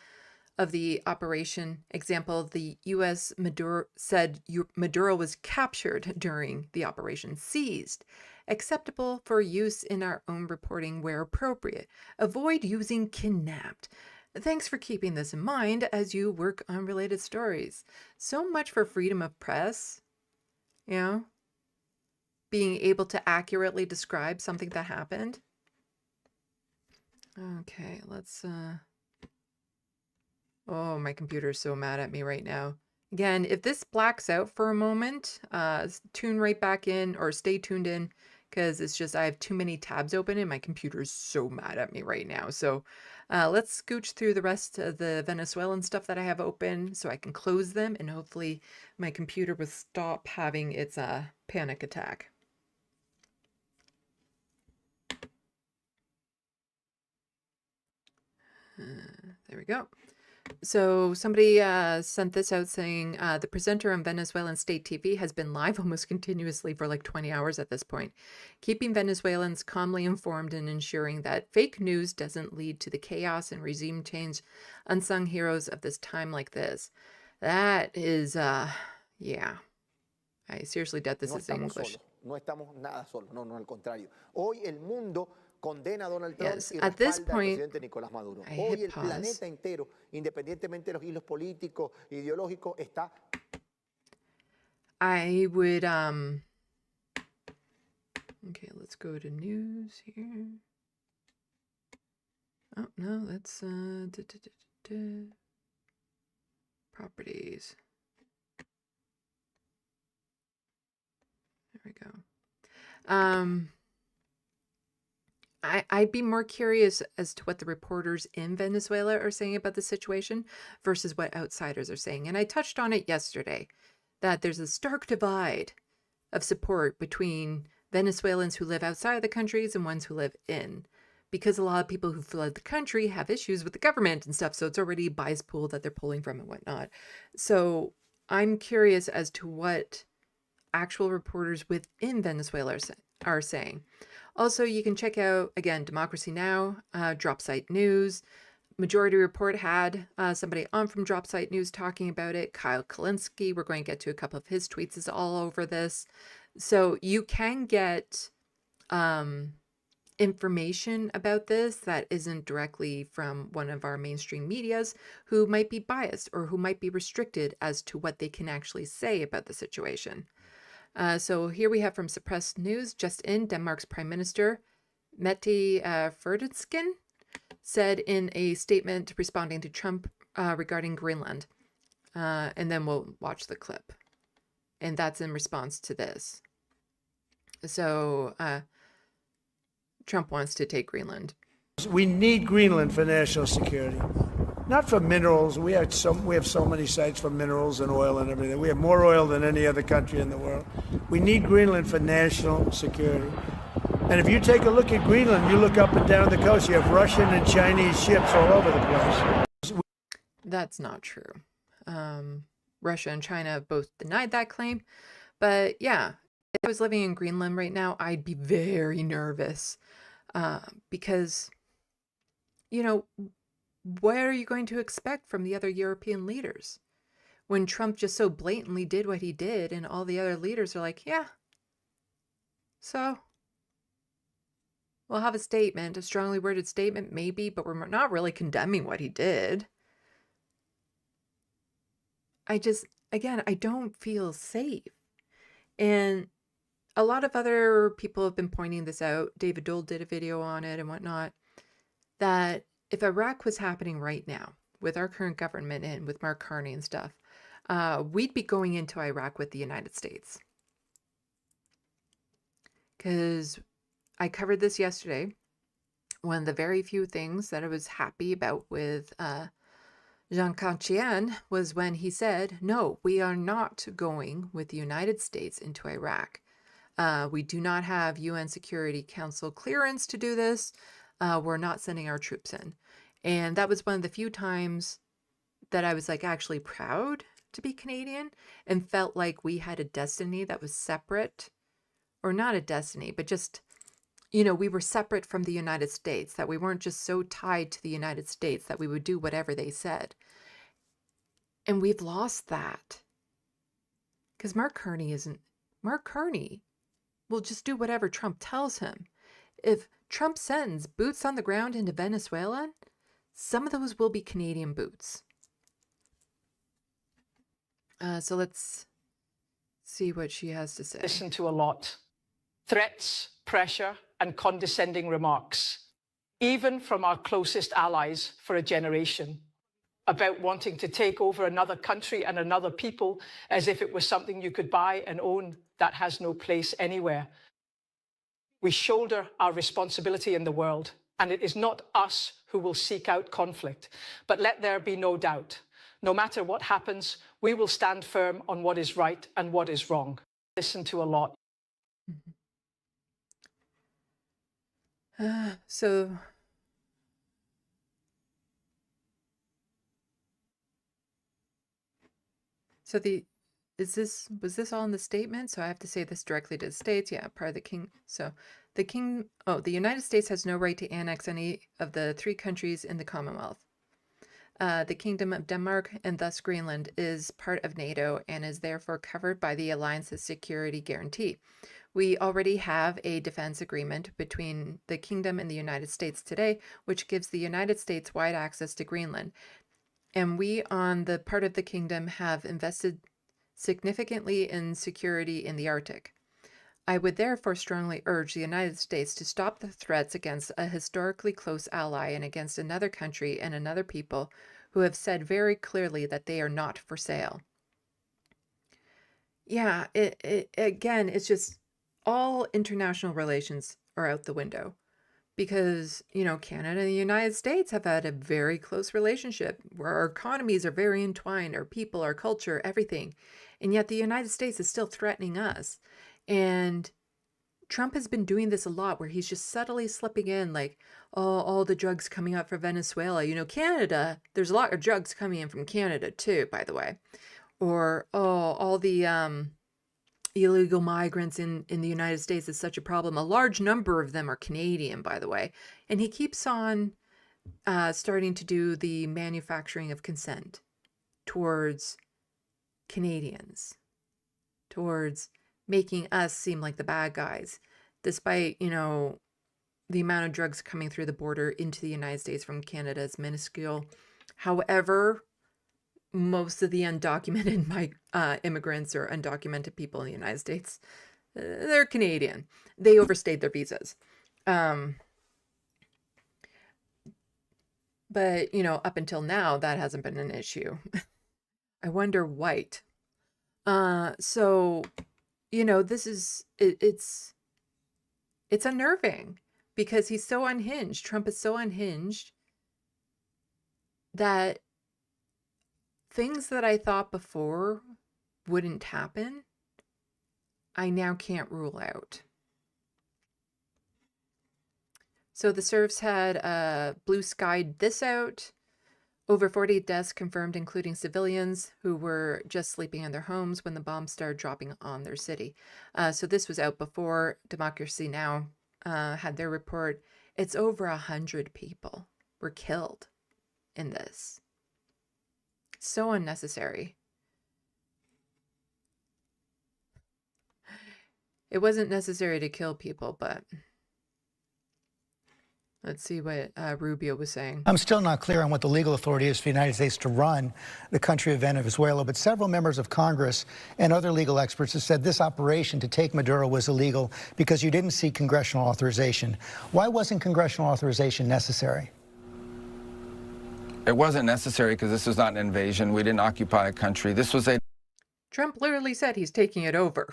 of the operation. Example, the U.S. said Maduro was captured during the operation. Seized. Acceptable for use in our own reporting where appropriate. Avoid using kidnapped. Thanks for keeping this in mind as you work on related stories. So much for freedom of press, you know, being able to accurately describe something that happened. Okay, let's, oh, my computer's so mad at me right now. Again, if this blacks out for a moment, tune right back in or stay tuned in, because it's just I have too many tabs open and my computer's so mad at me right now. So let's scooch through the rest of the Venezuelan stuff that I have open so I can close them, and hopefully my computer will stop having its panic attack. There we go. So somebody sent this out saying the presenter on Venezuelan state TV has been live almost continuously for like 20 hours at this point, keeping Venezuelans calmly informed and ensuring that fake news doesn't lead to the chaos and regime change, unsung heroes of this time like this. That is, yeah. I seriously doubt this is English. No estamos nada solos, no, al contrario. Hoy el mundo condena a Donald Trump y at this respalda al point, presidente Nicolás Maduro. Hoy el planeta entero, independientemente de los hilos políticos, ideológicos, está... I would, okay, let's go to news here. Oh, no, that's, properties. There we go. I'd be more curious as to what the reporters in Venezuela are saying about the situation versus what outsiders are saying. And I touched on it yesterday, that there's a stark divide of support between Venezuelans who live outside of the countries and ones who live in, because a lot of people who fled the country have issues with the government and stuff. So it's already a bias pool that they're pulling from and whatnot. So I'm curious as to what actual reporters within Venezuela are saying. Also, you can check out, again, Democracy Now!, Dropsite News. Majority Report had somebody on from Dropsite News talking about it. Kyle Kalinske, we're going to get to a couple of his tweets, is all over this. So you can get information about this that isn't directly from one of our mainstream medias who might be biased or who might be restricted as to what they can actually say about the situation. So here we have from Suppressed News, just in, Denmark's Prime Minister, Mette Frederiksen, said in a statement responding to Trump regarding Greenland. And then we'll watch the clip. And that's in response to this. So Trump wants to take Greenland. We need Greenland for national security. Not for minerals. We have so many sites for minerals and oil and everything. We have more oil than any other country in the world. We need Greenland for national security. And if you take a look at Greenland, you look up and down the coast, you have Russian and Chinese ships all over the place. That's not true. Russia and China have both denied that claim. But yeah, if I was living in Greenland right now, I'd be very nervous. Because, you know, what are you going to expect from the other European leaders when Trump just so blatantly did what he did and all the other leaders are like, yeah, so we'll have a statement, a strongly worded statement, maybe, but we're not really condemning what he did. I don't feel safe. And a lot of other people have been pointing this out. David Dole did a video on it and whatnot, that if Iraq was happening right now with our current government and with Mark Carney and stuff, we'd be going into Iraq with the United States. Because I covered this yesterday. One of the very few things that I was happy about with Jean Chrétien was when he said, no, we are not going with the United States into Iraq. We do not have UN Security Council clearance to do this. we're not sending our troops in. And that was one of the few times that I was like actually proud to be Canadian and felt like we had a destiny that was separate, or not a destiny, but just, you know, we were separate from the United States, that we weren't just so tied to the United States that we would do whatever they said. And we've lost that. Because Mark Carney will just do whatever Trump tells him. If Trump sends boots on the ground into Venezuela, some of those will be Canadian boots. So let's see what she has to say. Listen to a lot. Threats, pressure, and condescending remarks, even from our closest allies for a generation, about wanting to take over another country and another people as if it was something you could buy and own. That has no place anywhere. We shoulder our responsibility in the world, and it is not us who will seek out conflict. But let there be no doubt, no matter what happens, we will stand firm on what is right and what is wrong. Listen to a lot. So was this all in the statement? So I have to say this directly to the states. Yeah, part of the king. So the United States has no right to annex any of the 3 countries in the Commonwealth. The Kingdom of Denmark, and thus Greenland, is part of NATO and is therefore covered by the alliance's security guarantee. We already have a defense agreement between the Kingdom and the United States today, which gives the United States wide access to Greenland. And we, on the part of the Kingdom, have invested significantly in security in the Arctic. I would therefore strongly urge the United States to stop the threats against a historically close ally and against another country and another people who have said very clearly that they are not for sale. Yeah, again, it's just all international relations are out the window because, you know, Canada and the United States have had a very close relationship where our economies are very entwined, our people, our culture, everything. And yet the United States is still threatening us. And Trump has been doing this a lot where he's just subtly slipping in like, oh, all the drugs coming out for Venezuela. You know, Canada, there's a lot of drugs coming in from Canada too, by the way. Or, oh, all the illegal migrants in the United States is such a problem. A large number of them are Canadian, by the way. And he keeps on starting to do the manufacturing of consent towards Canadians, towards making us seem like the bad guys, despite, you know, the amount of drugs coming through the border into the United States from Canada is minuscule. However, most of the undocumented immigrants or undocumented people in the United States, they're Canadian. They overstayed their visas. But, you know, up until now, that hasn't been an issue. I wonder white. So, you know, this is, it's unnerving because he's so unhinged. Trump is so unhinged that things that I thought before wouldn't happen, I now can't rule out. So the serfs had blue skied this out. Over 40 deaths confirmed, including civilians who were just sleeping in their homes when the bombs started dropping on their city. So this was out before Democracy Now! Had their report. It's over 100 people were killed in this. So unnecessary. It wasn't necessary to kill people, but let's see what Rubio was saying. I'm still not clear on what the legal authority is for the United States to run the country of Venezuela, but several members of Congress and other legal experts have said this operation to take Maduro was illegal because you didn't seek congressional authorization. Why wasn't congressional authorization necessary? It wasn't necessary because this was not an invasion. We didn't occupy a country. This was an Trump literally said he's taking it over.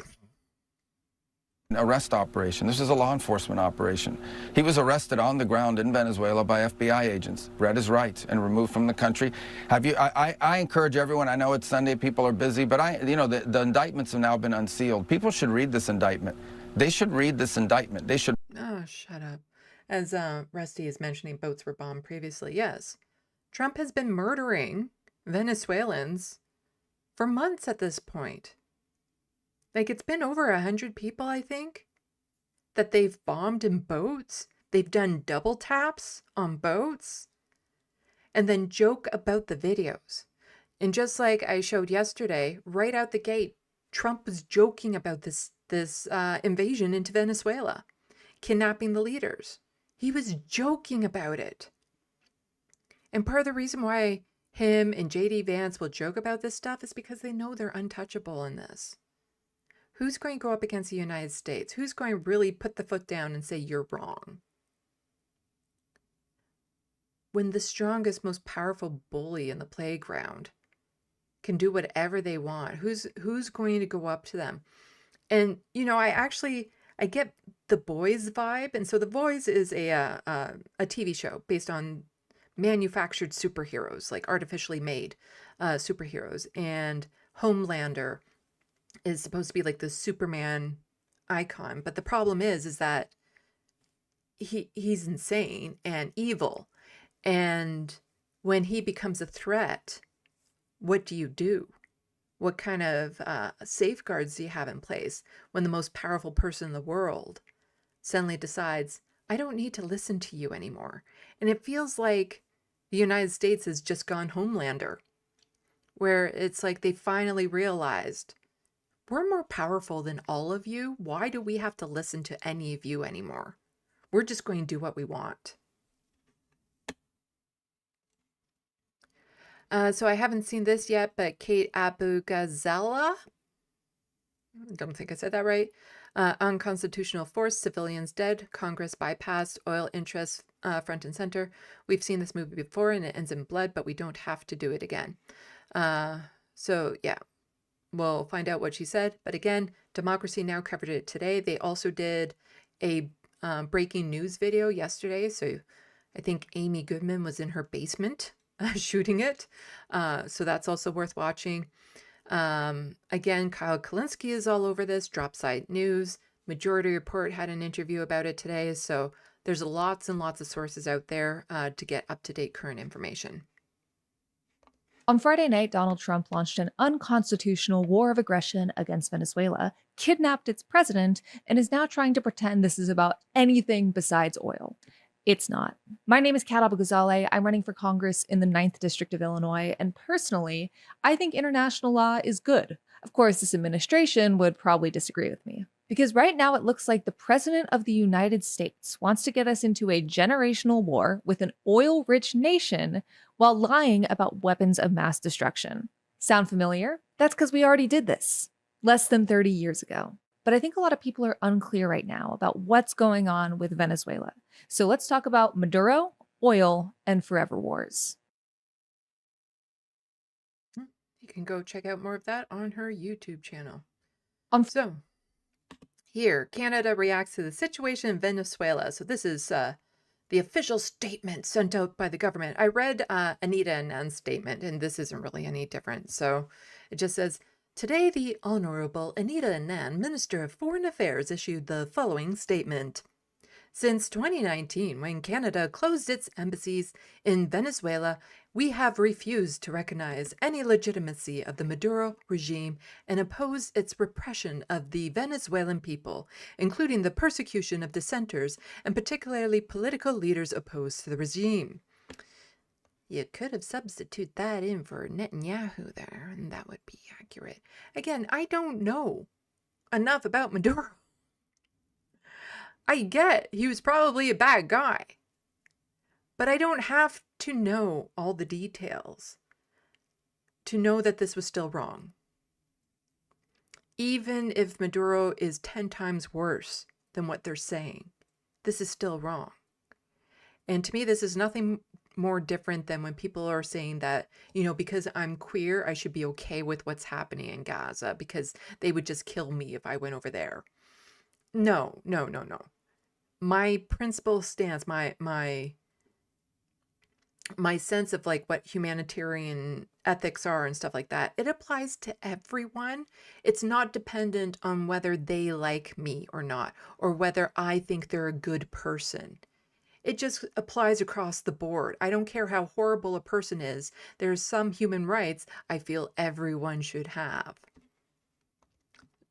Arrest operation. This is a law enforcement operation. He was arrested on the ground in Venezuela by FBI agents, read his rights, and removed from the country. I encourage everyone, I know it's Sunday, people are busy, but the indictments have now been unsealed. People should read this indictment. They should read this indictment. They should. Oh, shut up. As Rusty is mentioning, boats were bombed previously. Yes, Trump has been murdering Venezuelans for months at this point. Like, it's been over 100 people, I think, that they've bombed in boats. They've done double taps on boats and then joke about the videos. And just like I showed yesterday, right out the gate, Trump was joking about this invasion into Venezuela, kidnapping the leaders. He was joking about it. And part of the reason why him and J.D. Vance will joke about this stuff is because they know they're untouchable in this. Who's going to go up against the United States? Who's going to really put the foot down and say you're wrong? When the strongest, most powerful bully in the playground can do whatever they want, who's going to go up to them? And, you know, I get The Boys vibe. And so The Boys is a TV show based on manufactured superheroes, like artificially made superheroes. And Homelander is supposed to be like the Superman icon. But the problem is that he's insane and evil. And when he becomes a threat, what do? What kind of safeguards do you have in place when the most powerful person in the world suddenly decides, I don't need to listen to you anymore? And it feels like the United States has just gone Homelander, where it's like they finally realized, we're more powerful than all of you. Why do we have to listen to any of you anymore? We're just going to do what we want. So I haven't seen this yet, but Kate Abu-Ghazala, I don't think I said that right. Unconstitutional force, civilians dead, Congress bypassed, oil interests front and center. We've seen this movie before and it ends in blood, but we don't have to do it again. So yeah, we'll find out what she said. But again, Democracy Now! Covered it today. They also did a breaking news video yesterday. So I think Amy Goodman was in her basement shooting it. So that's also worth watching. Again, Kyle Kulinski is all over this. Dropside News. Majority Report had an interview about it today. So there's lots and lots of sources out there to get up-to-date current information. On Friday night, Donald Trump launched an unconstitutional war of aggression against Venezuela, kidnapped its president, and is now trying to pretend this is about anything besides oil. It's not. My name is Kat Abu-Ghazaleh. I'm running for Congress in the 9th District of Illinois, and personally, I think international law is good. Of course, this administration would probably disagree with me. Because right now it looks like the President of the United States wants to get us into a generational war with an oil-rich nation while lying about weapons of mass destruction. Sound familiar? That's because we already did this less than 30 years ago. But I think a lot of people are unclear right now about what's going on with Venezuela. So let's talk about Maduro, oil, and forever wars. You can go check out more of that on her YouTube channel. So here, Canada reacts to the situation in Venezuela. So this is the official statement sent out by the government. I read Anita Annan's statement, and this isn't really any different. So it just says, today the Honorable Anita Annan, Minister of Foreign Affairs, issued the following statement. Since 2019, when Canada closed its embassies in Venezuela, we have refused to recognize any legitimacy of the Maduro regime and opposed its repression of the Venezuelan people, including the persecution of dissenters and particularly political leaders opposed to the regime. You could have substituted that in for Netanyahu there, and that would be accurate. Again, I don't know enough about Maduro. I get he was probably a bad guy, but I don't have to know all the details to know that this was still wrong. Even if Maduro is 10 times worse than what they're saying, this is still wrong. And to me, this is nothing more different than when people are saying that, you know, because I'm queer, I should be okay with what's happening in Gaza because they would just kill me if I went over there. No. My principal stance, my sense of like what humanitarian ethics are and stuff like that, it applies to everyone. It's not dependent on whether they like me or not, or whether I think they're a good person. It just applies across the board. I don't care how horrible a person is. There's some human rights I feel everyone should have.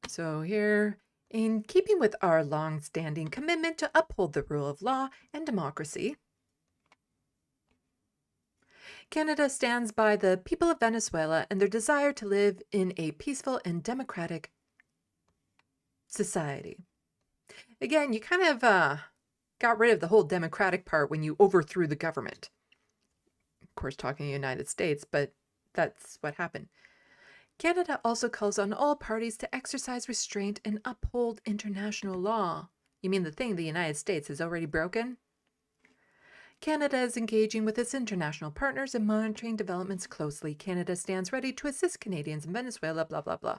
So here, in keeping with our long-standing commitment to uphold the rule of law and democracy, Canada stands by the people of Venezuela and their desire to live in a peaceful and democratic society. Again, you kind of got rid of the whole democratic part when you overthrew the government. Of course, talking the United States, but that's what happened. Canada also calls on all parties to exercise restraint and uphold international law. You mean the thing the United States has already broken? Canada is engaging with its international partners and monitoring developments closely. Canada stands ready to assist Canadians in Venezuela, blah, blah, blah.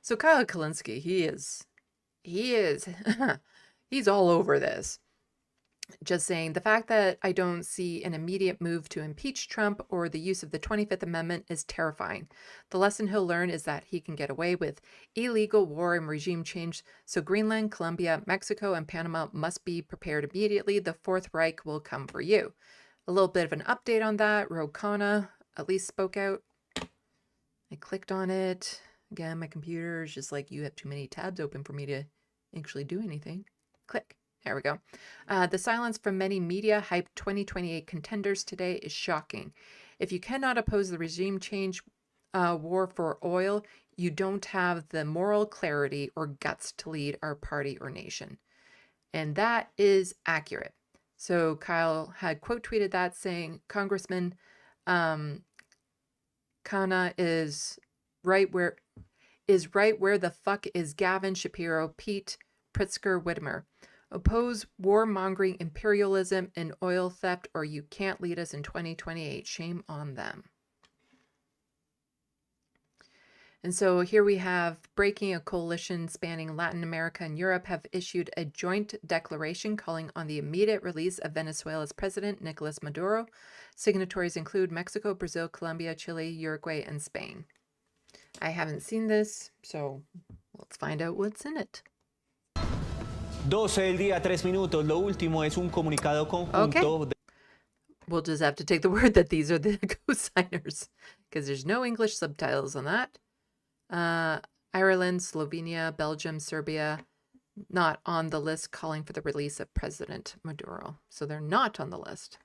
So Kyle Kulinski, he's all over this. Just saying, the fact that I don't see an immediate move to impeach Trump or the use of the 25th Amendment is terrifying. The lesson he'll learn is that he can get away with illegal war and regime change, so Greenland, Colombia, Mexico, and Panama must be prepared immediately. The Fourth Reich will come for you. A little bit of an update on that. Ro Khanna at least spoke out. I clicked on it. Again, my computer is just like, you have too many tabs open for me to actually do anything. Click. There we go. The silence from many media hyped 2028 contenders today is shocking. If you cannot oppose the regime change war for oil, you don't have the moral clarity or guts to lead our party or nation. And that is accurate. So Kyle had quote tweeted that saying, Congressman Khanna is right where the fuck is Gavin Shapiro, Pete Pritzker Whitmer. Oppose warmongering imperialism and oil theft, or you can't lead us in 2028. Shame on them. And so here we have breaking. A coalition spanning Latin America and Europe have issued a joint declaration calling on the immediate release of Venezuela's president, Nicolas Maduro. Signatories include Mexico, Brazil, Colombia, Chile, Uruguay, and Spain. I haven't seen this, so let's find out what's in it. 12 del día, 3 minutos. Lo último es un comunicado conjunto. Okay. We'll just have to take the word that these are the co-signers because there's no English subtitles on that. Ireland, Slovenia, Belgium, Serbia, not on the list calling for the release of President Maduro. So they're not on the list.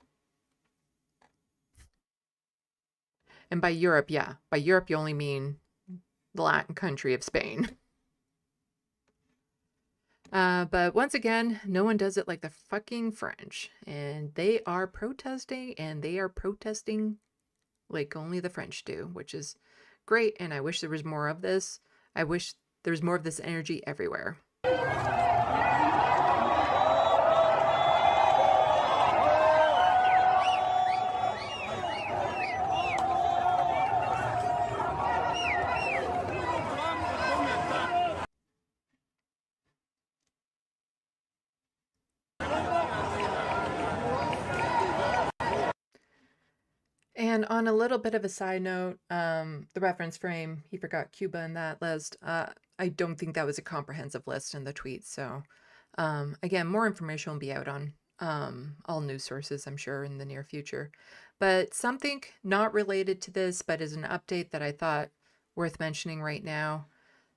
And by Europe, yeah. By Europe, you only mean the Latin country of Spain. But once again, no one does it like the fucking French. And they are protesting, and they are protesting like only the French do, which is great. And I wish there was more of this. I wish there was more of this energy everywhere. And on a little bit of a side note, the reference frame, he forgot Cuba in that list. I don't think that was a comprehensive list in the tweet. So again, more information will be out on all news sources, I'm sure, in the near future. But something not related to this, but is an update that I thought worth mentioning right now.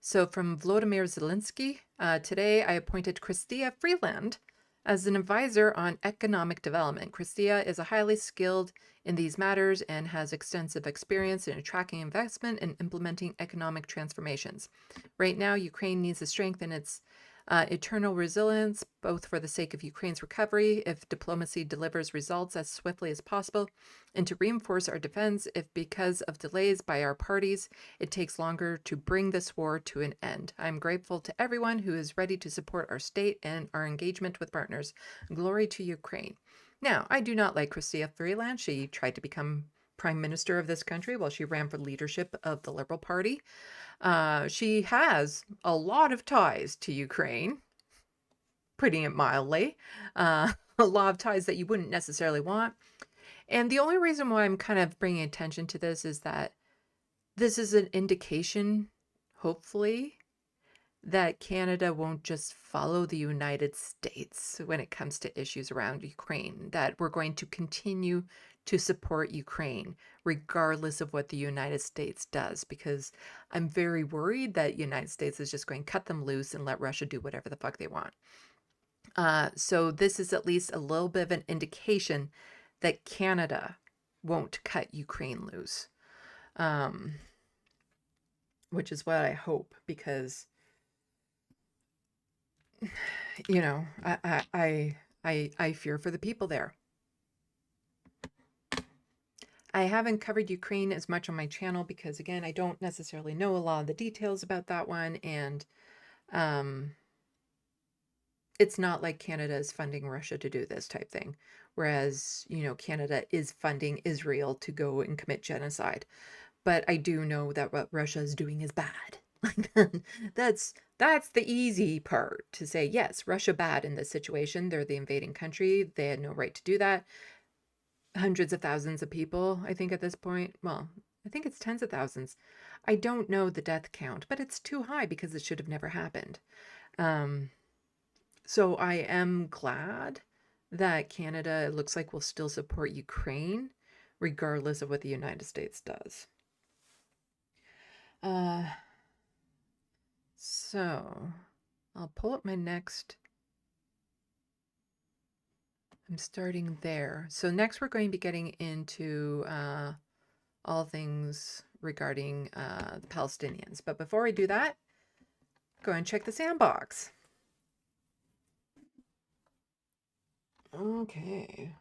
So from Volodymyr Zelensky, today I appointed Chrystia Freeland as an advisor on economic development. Chrystia is a highly skilled in these matters and has extensive experience in attracting investment and implementing economic transformations. Right now, Ukraine needs to strengthen its eternal resilience, both for the sake of Ukraine's recovery, if diplomacy delivers results as swiftly as possible, and to reinforce our defense if, because of delays by our parties, it takes longer to bring this war to an end. I'm grateful to everyone who is ready to support our state and our engagement with partners. Glory to Ukraine. Now, I do not like Chrystia Freeland. She tried to become prime minister of this country while she ran for leadership of the Liberal Party. She has a lot of ties to Ukraine, putting it mildly, a lot of ties that you wouldn't necessarily want. And the only reason why I'm kind of bringing attention to this is that this is an indication, hopefully, that Canada won't just follow the United States when it comes to issues around Ukraine, that we're going to continue to support Ukraine regardless of what the United States does, because I'm very worried that the United States is just going to cut them loose and let Russia do whatever the fuck they want. So this is at least a little bit of an indication that Canada won't cut Ukraine loose, which is what I hope, because you know, I fear for the people there. I haven't covered Ukraine as much on my channel because, again, I don't necessarily know a lot of the details about that one, and it's not like Canada is funding Russia to do this type thing, whereas, you know, Canada is funding Israel to go and commit genocide. But I do know that what Russia is doing is bad. That's the easy part, to say, yes, Russia bad in this situation. They're the invading country. They had no right to do that. Hundreds of thousands of people, I think, at this point. Well, I think it's tens of thousands. I don't know the death count, but it's too high because it should have never happened. So I am glad that Canada, it looks like, will still support Ukraine regardless of what the United States does. So I'll pull up my next. I'm starting there. So next we're going to be getting into all things regarding the Palestinians. But before we do that, go and check the SandBox. Okay.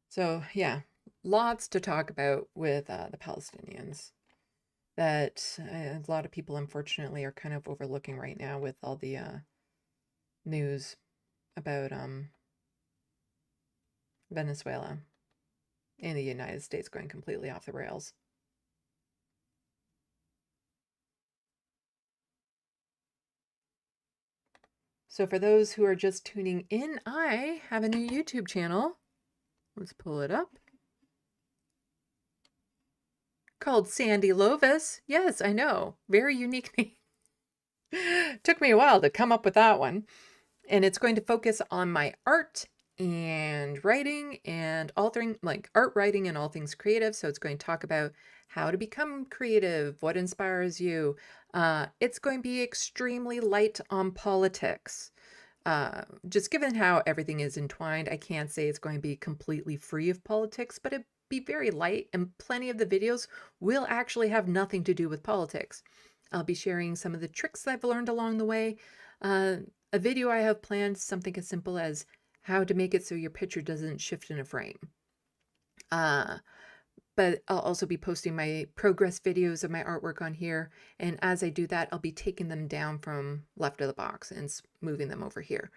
So yeah, lots to talk about with the Palestinians that a lot of people, unfortunately, are kind of overlooking right now with all the news about Venezuela and the United States going completely off the rails. So for those who are just tuning in, I have a new YouTube channel. Let's pull it up. Called Sandy Lovis. Yes, I know. Very unique name. Took me a while to come up with that one. And it's going to focus on my art and writing and authoring, like art, writing, and all things creative. So it's going to talk about how to become creative, what inspires you. It's going to be extremely light on politics. Just given how everything is entwined, I can't say it's going to be completely free of politics, but it'd be very light, and plenty of the videos will actually have nothing to do with politics. I'll be sharing some of the tricks I've learned along the way. A video I have planned, something as simple as how to make it so your picture doesn't shift in a frame. But I'll also be posting my progress videos of my artwork on here. And as I do that, I'll be taking them down from Left of the Box and moving them over here.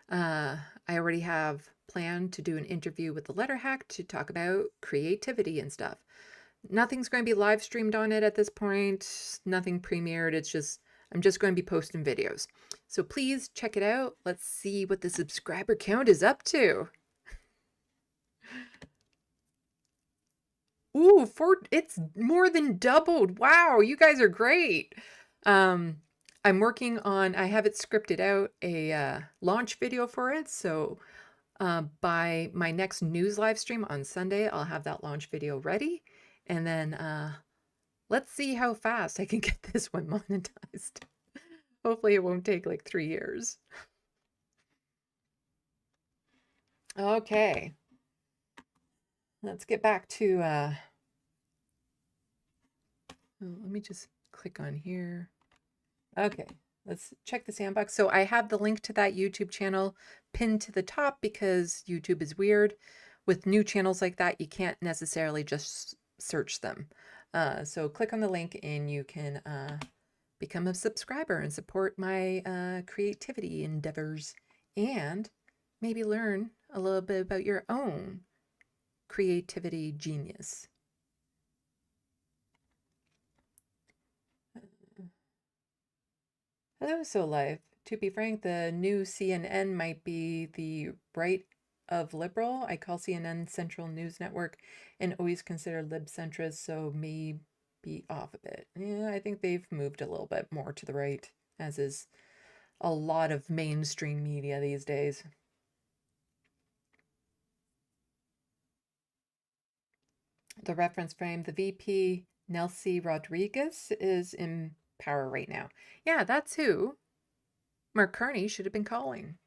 I already have planned to do an interview with the Letter Hack to talk about creativity and stuff. Nothing's going to be live streamed on it at this point. Nothing premiered. It's just, I'm just going to be posting videos. So please check it out. Let's see what the subscriber count is up to. Ooh, it's more than doubled. Wow, you guys are great. I'm working on, I have it scripted out, a launch video for it. So by my next news live stream on Sunday, I'll have that launch video ready. And then let's see how fast I can get this one monetized. Hopefully it won't take like 3 years. Okay. Let's get back to, let me just click on here. Okay, let's check the SandBox. So I have the link to that YouTube channel pinned to the top because YouTube is weird. With new channels like that, you can't necessarily just search them. So click on the link and you can become a subscriber and support my creativity endeavors and maybe learn a little bit about your own creativity genius. Hello, So Life. To be frank, the new CNN might be the right of liberal. I call CNN Central News Network and always consider lib-centrist, so may be off a bit. Yeah, I think they've moved a little bit more to the right, as is a lot of mainstream media these days. The reference frame, the VP, Nelcy Rodriguez, is in power right now. Yeah, that's who Mark Carney should have been calling.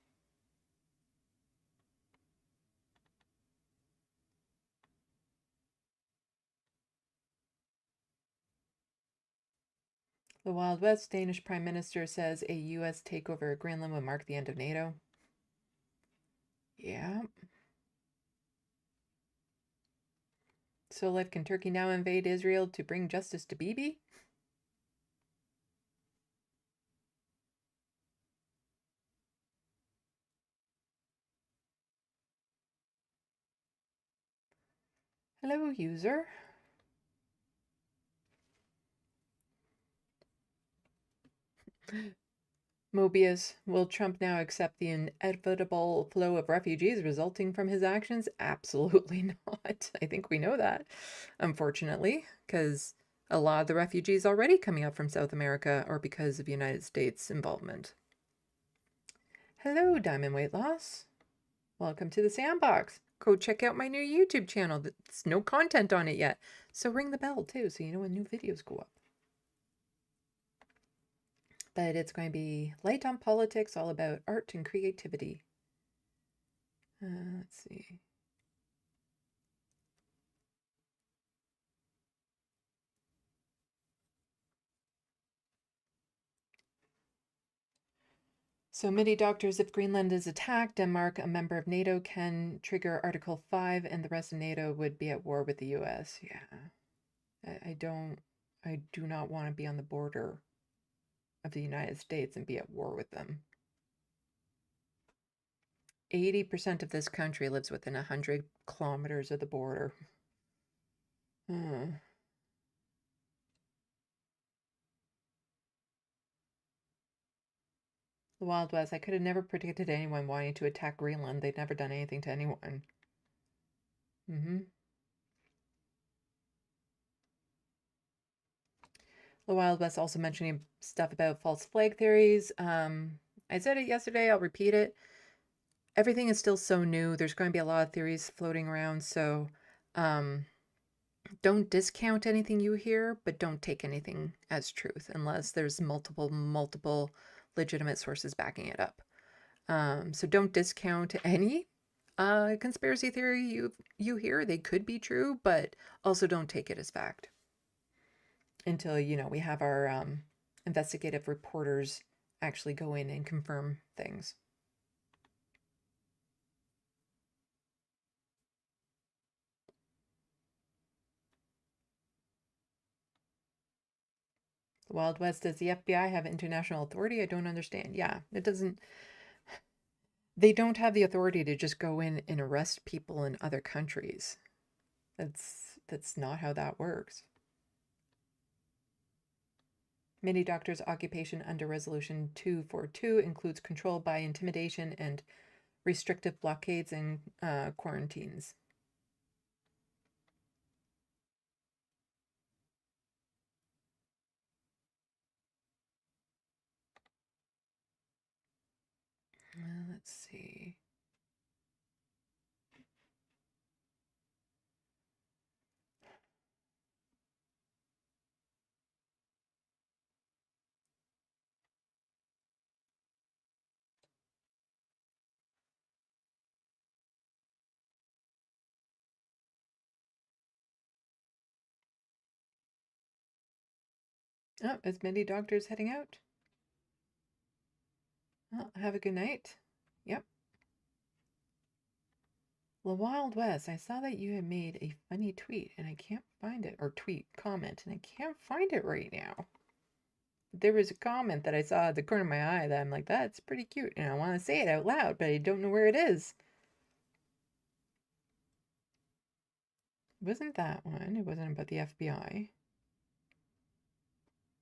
The Wild West, Danish Prime Minister says a U.S. takeover of Greenland will mark the end of NATO. Yeah. So, like, can Turkey now invade Israel to bring justice to Bibi? Hello, user. Mobius, will Trump now accept the inevitable flow of refugees resulting from his actions? Absolutely not. I think we know that, unfortunately, because a lot of the refugees already coming up from South America are because of United States involvement. Hello, Diamond Weight Loss. Welcome to the SandBox. Go check out my new YouTube channel. There's no content on it yet. So ring the bell too, so you know when new videos go up. But it's going to be light on politics, all about art and creativity. Let's see. So, MIDI doctors, if Greenland is attacked, Denmark, a member of NATO, can trigger Article 5 and the rest of NATO would be at war with the US. Yeah. I do not want to be on the border of the United States and be at war with them. 80% of this country lives within 100 kilometers of the border. The Wild West. I could have never predicted anyone wanting to attack Greenland. They'd never done anything to anyone. The Wild West also mentioning stuff about false flag theories. I said it yesterday. I'll repeat it. Everything is still so new. There's going to be a lot of theories floating around. So don't discount anything you hear, but don't take anything as truth unless there's multiple legitimate sources backing it up. So don't discount any conspiracy theory you hear. They could be true, but also don't take it as fact until, you know, we have our investigative reporters actually go in and confirm things. The Wild West, does the FBI have international authority? I don't understand. Yeah, it doesn't. They don't have the authority to just go in and arrest people in other countries. That's not how that works. Many doctors' occupation under Resolution 242 includes control by intimidation and restrictive blockades and quarantines. Let's see. Oh, is many doctors heading out? Well, have a good night. Yep. The Wild West, I saw that you had made a funny tweet and I can't find it, or comment, and I can't find it right now. There was a comment that I saw at the corner of my eye that I'm like, that's pretty cute, and I want to say it out loud, but I don't know where it is. It wasn't that one. It wasn't about the FBI.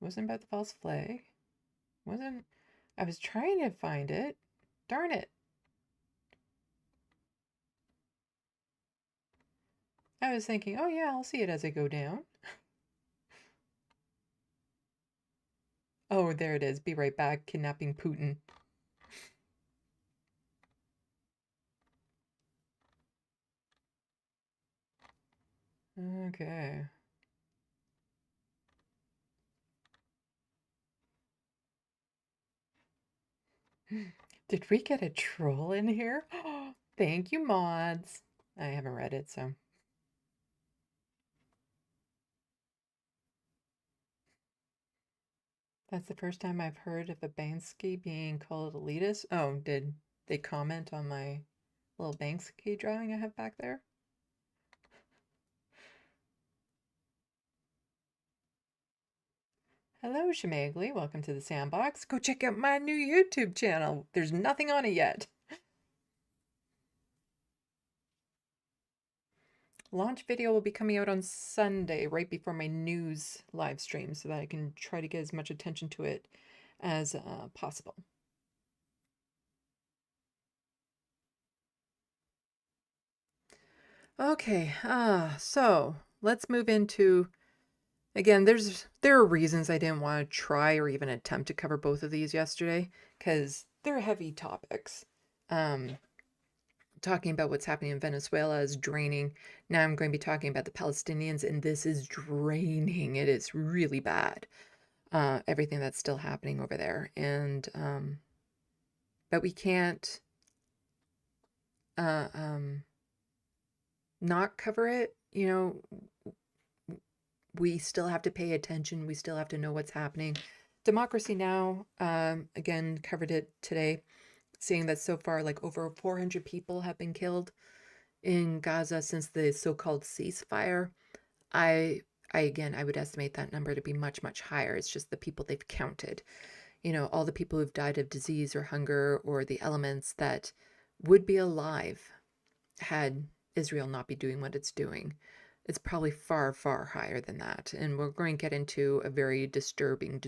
It wasn't about the false flag. It wasn't. I was trying to find it. Darn it. I was thinking, oh yeah, I'll see it as I go down. Oh, there it is. Be right back. Kidnapping Putin. Okay. Did we get a troll in here? Thank you, mods. I haven't read it, so. That's the first time I've heard of a Banksy being called elitist. Oh, did they comment on my little Banksy drawing I have back there? Hello, Shemagli. Welcome to the SandBox. Go check out my new YouTube channel. There's nothing on it yet. Launch video will be coming out on Sunday, right before my news live stream, so that I can try to get as much attention to it as possible. Okay, so let's move into, again, there are reasons I didn't want to try or even attempt to cover both of these yesterday, because they're heavy topics. Talking about what's happening in Venezuela is draining. Now I'm going to be talking about the Palestinians, and this is draining. It is really bad, everything that's still happening over there. And, but we can't not cover it. You know, we still have to pay attention. We still have to know what's happening. Democracy Now! Again, covered it today, saying that so far, like, over 400 people have been killed in Gaza since the so-called ceasefire. Again, I would estimate that number to be much, much higher. It's just the people they've counted. You know, all the people who've died of disease or hunger or the elements that would be alive had Israel not be doing what it's doing. It's probably far, far higher than that. And we're going to get into a very disturbing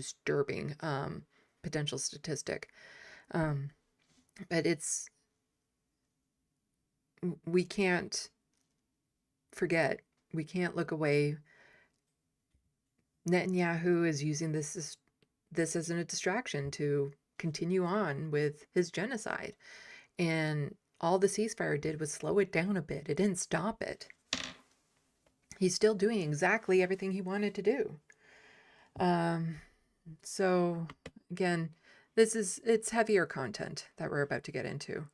potential statistic. But we can't forget, we can't look away. Netanyahu is using this as a distraction to continue on with his genocide. And all the ceasefire did was slow it down a bit. It didn't stop it. He's still doing exactly everything he wanted to do. So again, it's heavier content that we're about to get into.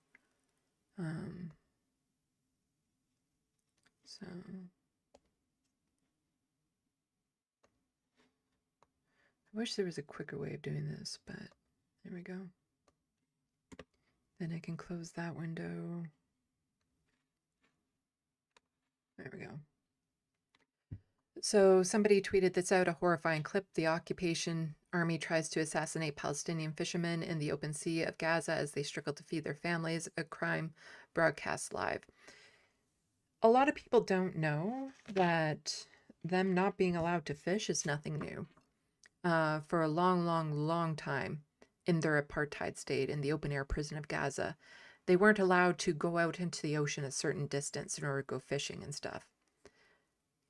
So I wish there was a quicker way of doing this, but there we go. Then I can close that window. There we go. So somebody tweeted this out, a horrifying clip. The occupation army tries to assassinate Palestinian fishermen in the open sea of Gaza as they struggle to feed their families. A crime broadcast live. A lot of people don't know that them not being allowed to fish is nothing new. For a long, long, long time in their apartheid state in the open-air prison of Gaza, they weren't allowed to go out into the ocean a certain distance in order to go fishing and stuff.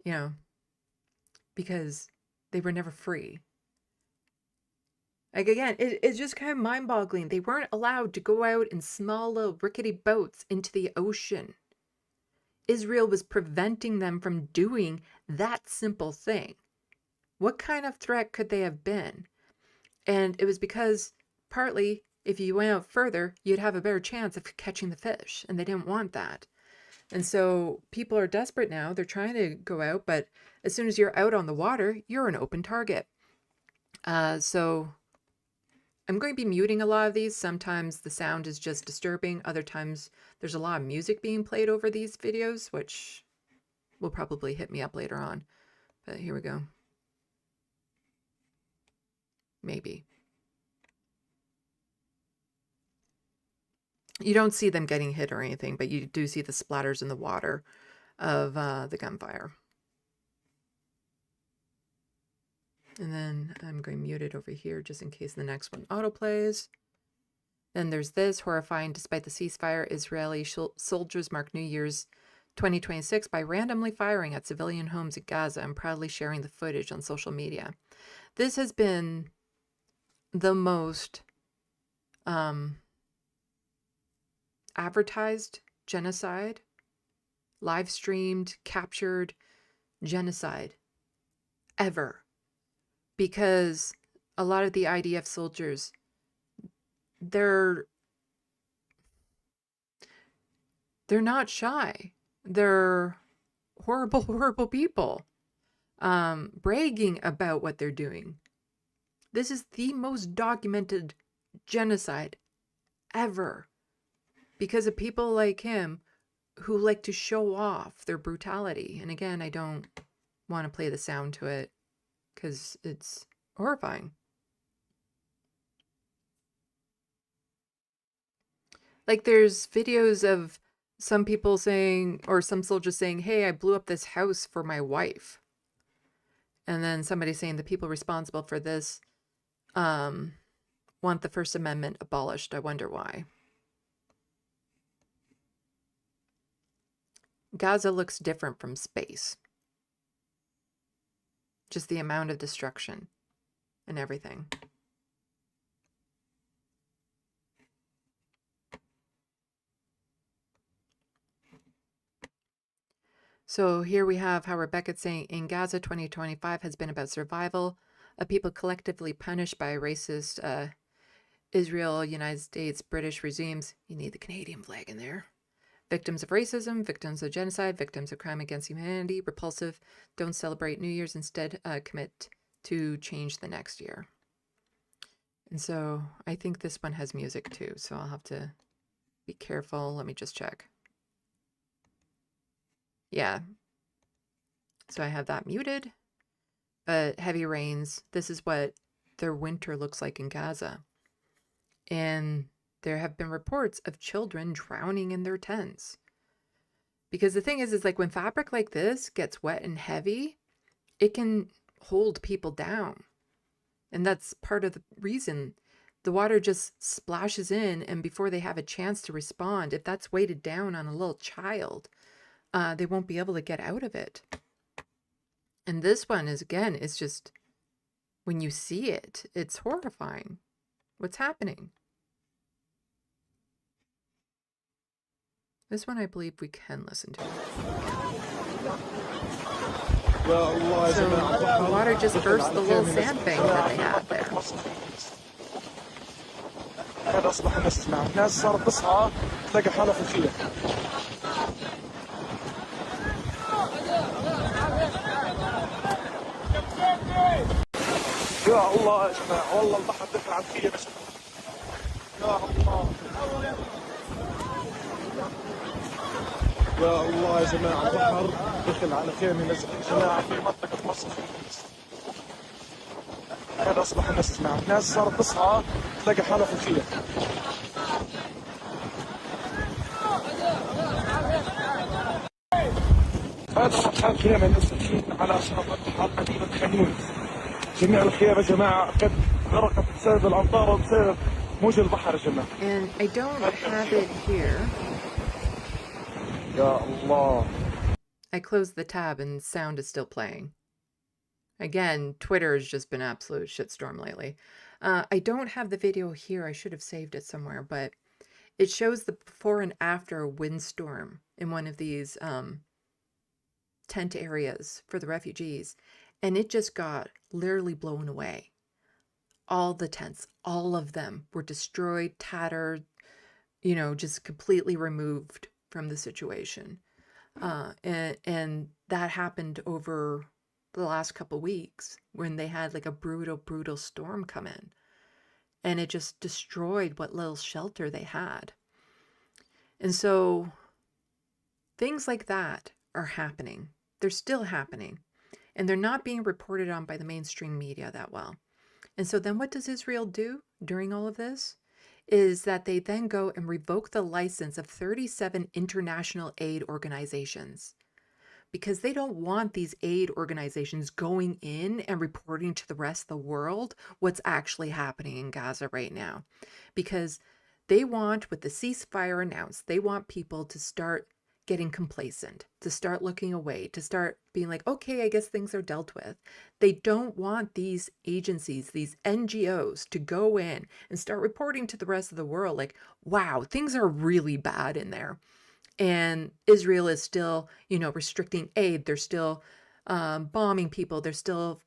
You know, because they were never free. Like, again, it's just kind of mind-boggling. They weren't allowed to go out in small little rickety boats into the ocean. Israel was preventing them from doing that simple thing. What kind of threat could they have been? And it was because, partly, if you went out further, you'd have a better chance of catching the fish, and they didn't want that. And so people are desperate now. They're trying to go out, but as soon as you're out on the water, you're an open target. So I'm going to be muting a lot of these. Sometimes the sound is just disturbing. Other times there's a lot of music being played over these videos, which will probably hit me up later on. But here we go. Maybe. You don't see them getting hit or anything, but you do see the splatters in the water of the gunfire. And then I'm going to mute it over here just in case the next one autoplays. Then there's this, horrifying. Despite the ceasefire, Israeli soldiers mark New Year's 2026 by randomly firing at civilian homes in Gaza and proudly sharing the footage on social media. This has been the most advertised genocide, live streamed, captured, genocide ever, because a lot of the IDF soldiers, they're not shy. They're horrible, horrible people, bragging about what they're doing. This is the most documented genocide ever because of people like him who like to show off their brutality. And again, I don't want to play the sound to it because it's horrifying. Like, there's videos of some people saying, or some soldiers saying, hey, I blew up this house for my wife. And then somebody saying the people responsible for this want the First Amendment abolished. I wonder why. Gaza looks different from space. Just the amount of destruction and everything. So here we have how Rebecca's saying, in Gaza, 2025 has been about survival, a people collectively punished by racist Israel, United States, British regimes. You need the Canadian flag in there. Victims of racism, victims of genocide, victims of crime against humanity, repulsive, don't celebrate New Year's, instead commit to change the next year. And so I think this one has music too, so I'll have to be careful. Let me just check. Yeah. So I have that muted. But heavy rains, this is what their winter looks like in Gaza. And there have been reports of children drowning in their tents. Because the thing is like when fabric like this gets wet and heavy, it can hold people down. And that's part of the reason. The water just splashes in, and before they have a chance to respond, if that's weighted down on a little child, they won't be able to get out of it. And this one is, again, it's just, when you see it, it's horrifying. What's happening? This one I believe we can listen to. So the water just burst the little sandbank that they had there. هذا أصبح نسمع ناس صارت تصحى تلاقي حالها في الخير. يا الله يا جماعة والله البحر دخل على الخير. يا الله يا الله يا جماعة البحر دخل على خيمة نزل يا جماعة في منطقة مصر. هذا أصبح نسمع ناس صارت تصحى تلاقي حالها في الخير. هذا مكان خيمة نزل على شاطئ بحر مدينة خانون. جميع الخيام يا جماعة قد غرقت بسبب الأمطار وبسبب موج البحر يا جماعة. And I don't have it here. يا الله. I closed the tab and sound is still playing. Again, Twitter has just been an absolute shitstorm lately. I don't have the video here. I should have saved it somewhere, but it shows the before and after windstorm in one of these tent areas for the refugees. And it just got literally blown away. All the tents, all of them were destroyed, tattered, you know, just completely removed from the situation. And that happened over the last couple weeks when they had like a brutal storm come in. And it just destroyed what little shelter they had. And so things like that are happening. They're still happening. And they're not being reported on by the mainstream media that well. And so then what does Israel do during all of this? Is that they then go and revoke the license of 37 international aid organizations. Because they don't want these aid organizations going in and reporting to the rest of the world what's actually happening in Gaza right now. Because they want, with the ceasefire announced, they want people to start getting complacent, to start looking away, to start being like, okay, I guess things are dealt with. They don't want these agencies, these NGOs, to go in and start reporting to the rest of the world like, wow, things are really bad in there. And Israel is still, you know, restricting aid. They're still bombing people. They're still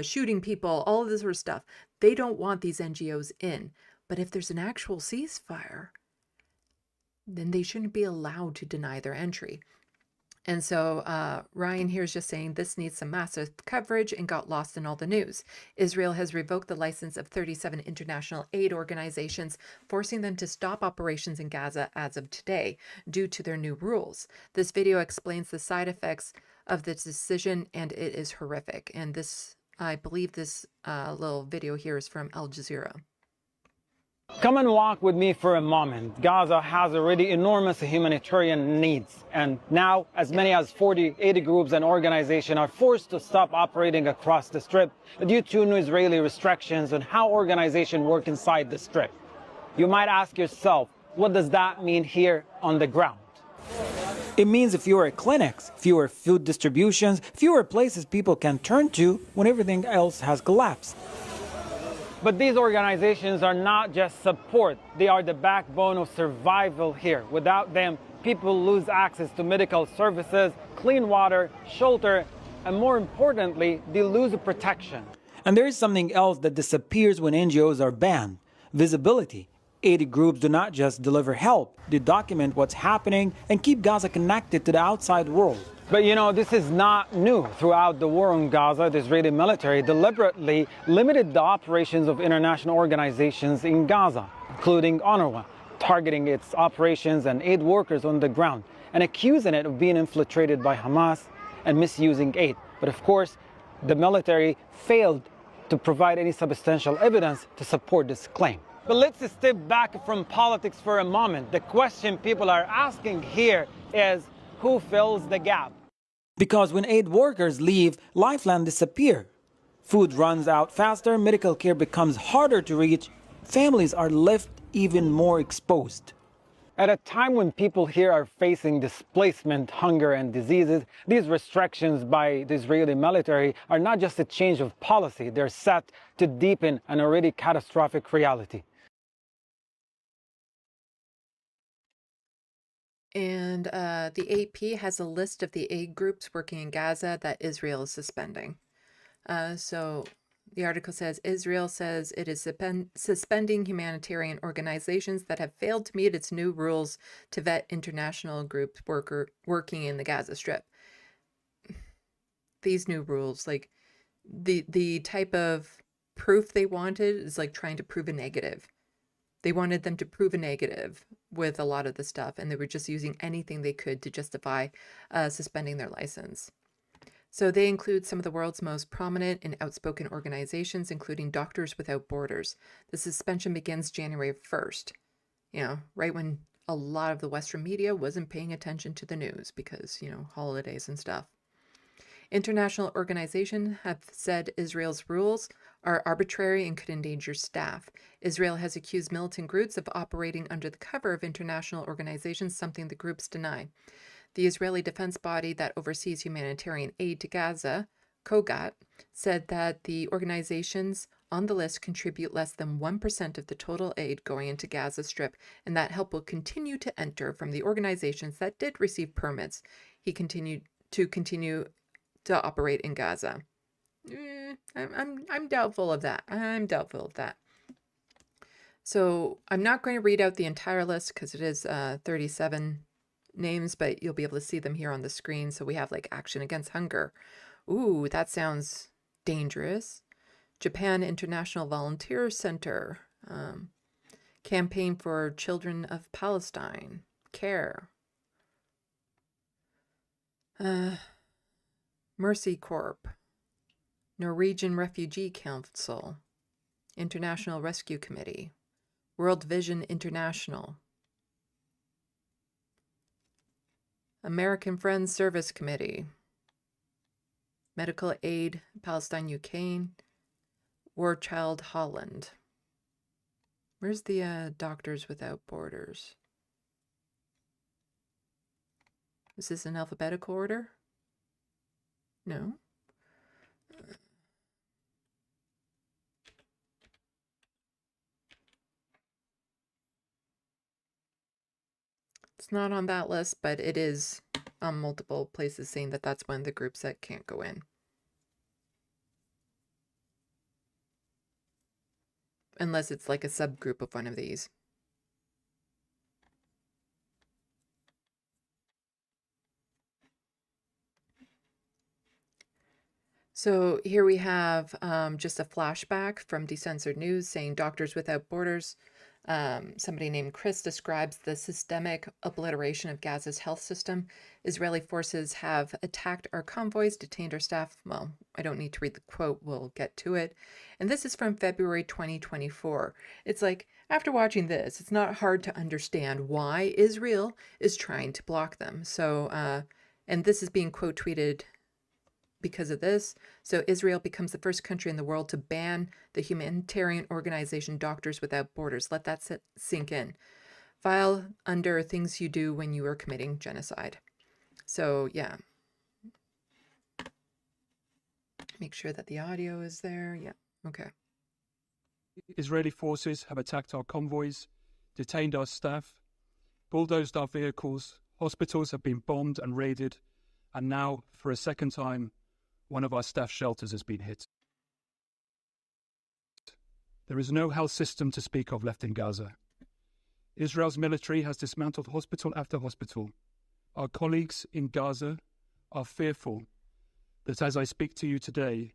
shooting people, all of this sort of stuff. They don't want these NGOs in. But if there's an actual ceasefire, then they shouldn't be allowed to deny their entry. And so Ryan here is just saying this needs some massive coverage and got lost in all the news. Israel has revoked the license of 37 international aid organizations, forcing them to stop operations in Gaza as of today due to their new rules. This video explains the side effects of this decision, and it is horrific. And this, I believe this little video here is from Al Jazeera. Come and walk with me for a moment. Gaza has already enormous humanitarian needs, and now as many as 40 aid groups and organizations are forced to stop operating across the Strip due to new Israeli restrictions on how organizations work inside the Strip. You might ask yourself, what does that mean here on the ground? It means fewer clinics, fewer food distributions, fewer places people can turn to when everything else has collapsed. But these organizations are not just support, they are the backbone of survival here. Without them, people lose access to medical services, clean water, shelter, and more importantly, they lose protection. And there is something else that disappears when NGOs are banned: visibility. Aid groups do not just deliver help, they document what's happening and keep Gaza connected to the outside world. But you know, this is not new. Throughout the war on Gaza, the Israeli military deliberately limited the operations of international organizations in Gaza, including UNRWA, targeting its operations and aid workers on the ground, and accusing it of being infiltrated by Hamas and misusing aid. But of course, the military failed to provide any substantial evidence to support this claim. But let's step back from politics for a moment. The question people are asking here is, who fills the gap? Because when aid workers leave, lifelines disappear. Food runs out faster, medical care becomes harder to reach, families are left even more exposed. At a time when people here are facing displacement, hunger, and diseases, these restrictions by the Israeli military are not just a change of policy, they're set to deepen an already catastrophic reality. And the AP has a list of the aid groups working in Gaza that Israel is suspending. So the article says, Israel says it is suspending humanitarian organizations that have failed to meet its new rules to vet international groups working in the Gaza Strip. These new rules, like the type of proof they wanted is like trying to prove a negative. They wanted them to prove a negative with a lot of the stuff, and they were just using anything they could to justify suspending their license. So they include some of the world's most prominent and outspoken organizations, including Doctors Without Borders. The suspension begins January 1st, right when a lot of the Western media wasn't paying attention to the news because, holidays and stuff. International organizations have said Israel's rules are arbitrary and could endanger staff. Israel has accused militant groups of operating under the cover of international organizations, something the groups deny. The Israeli defense body that oversees humanitarian aid to Gaza, Kogat, said that the organizations on the list contribute less than 1% of the total aid going into Gaza Strip, and that help will continue to enter from the organizations that did receive permits. He continued to operate in Gaza. I'm doubtful of that. So I'm not going to read out the entire list because it is 37 names, but you'll be able to see them here on the screen. So we have like Action Against Hunger. Ooh, that sounds dangerous. Japan International Volunteer Center. Campaign for Children of Palestine. CARE. Mercy Corp. Norwegian Refugee Council, International Rescue Committee, World Vision International, American Friends Service Committee, Medical Aid Palestine Ukraine, War Child Holland. Where's the Doctors Without Borders? Is this in alphabetical order? No. It's not on that list, but it is multiple places saying that that's one of the groups that can't go in. Unless it's like a subgroup of one of these. So here we have just a flashback from Decensored News saying Doctors Without Borders. Somebody named Chris describes the systemic obliteration of Gaza's health system. Israeli forces have attacked our convoys, detained our staff. Well, I don't need to read the quote. We'll get to it. And this is from February 2024. It's like, after watching this, it's not hard to understand why Israel is trying to block them. So, and this is being quote tweeted because of this. So Israel becomes the first country in the world to ban the humanitarian organization Doctors Without Borders. Let that sink in. File under things you do when you are committing genocide. So yeah. Make sure that the audio is there. Yeah. Okay. Israeli forces have attacked our convoys, detained our staff, bulldozed our vehicles, hospitals have been bombed and raided, and now, for a second time, one of our staff shelters has been hit. There is no health system to speak of left in Gaza. Israel's military has dismantled hospital after hospital. Our colleagues in Gaza are fearful that as I speak to you today,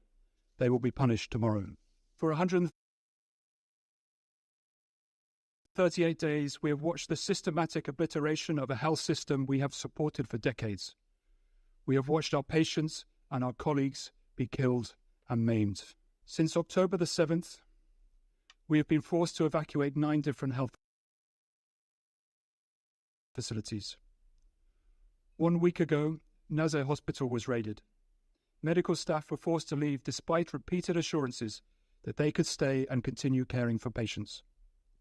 they will be punished tomorrow. For 138 days, we have watched the systematic obliteration of a health system we have supported for decades. We have watched our patients and our colleagues be killed and maimed. Since October the 7th, we have been forced to evacuate 9 different health facilities. 1 week ago, Nazar Hospital was raided. Medical staff were forced to leave despite repeated assurances that they could stay and continue caring for patients.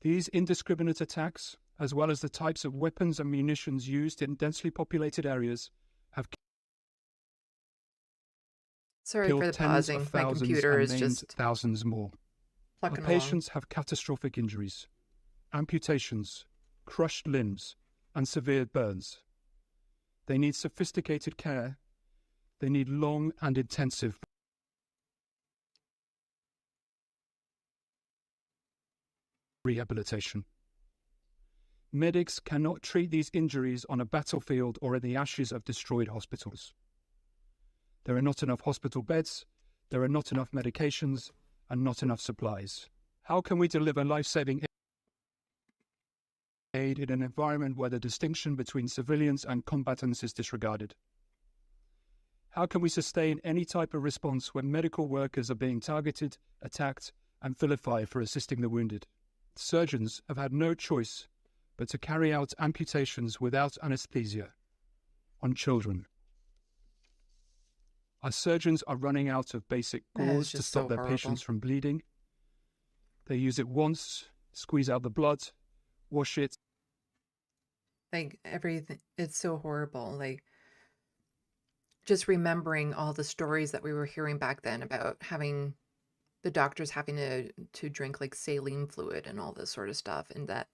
These indiscriminate attacks, as well as the types of weapons and munitions used in densely populated areas, have Sorry for the pausing. My computer is just thousands more. Our plucking patients have catastrophic injuries, amputations, crushed limbs, and severe burns. They need sophisticated care. They need long and intensive rehabilitation. Medics cannot treat these injuries on a battlefield or in the ashes of destroyed hospitals. There are not enough hospital beds, there are not enough medications, and not enough supplies. How can we deliver life-saving aid in an environment where the distinction between civilians and combatants is disregarded? How can we sustain any type of response when medical workers are being targeted, attacked, and vilified for assisting the wounded? Surgeons have had no choice but to carry out amputations without anesthesia on children. Our surgeons are running out of basic gauze to stop their patients from bleeding. They use it once, squeeze out the blood, wash it. like everything. It's so horrible. Like just remembering all the stories that we were hearing back then about having the doctors having to drink like saline fluid and all this sort of stuff, and that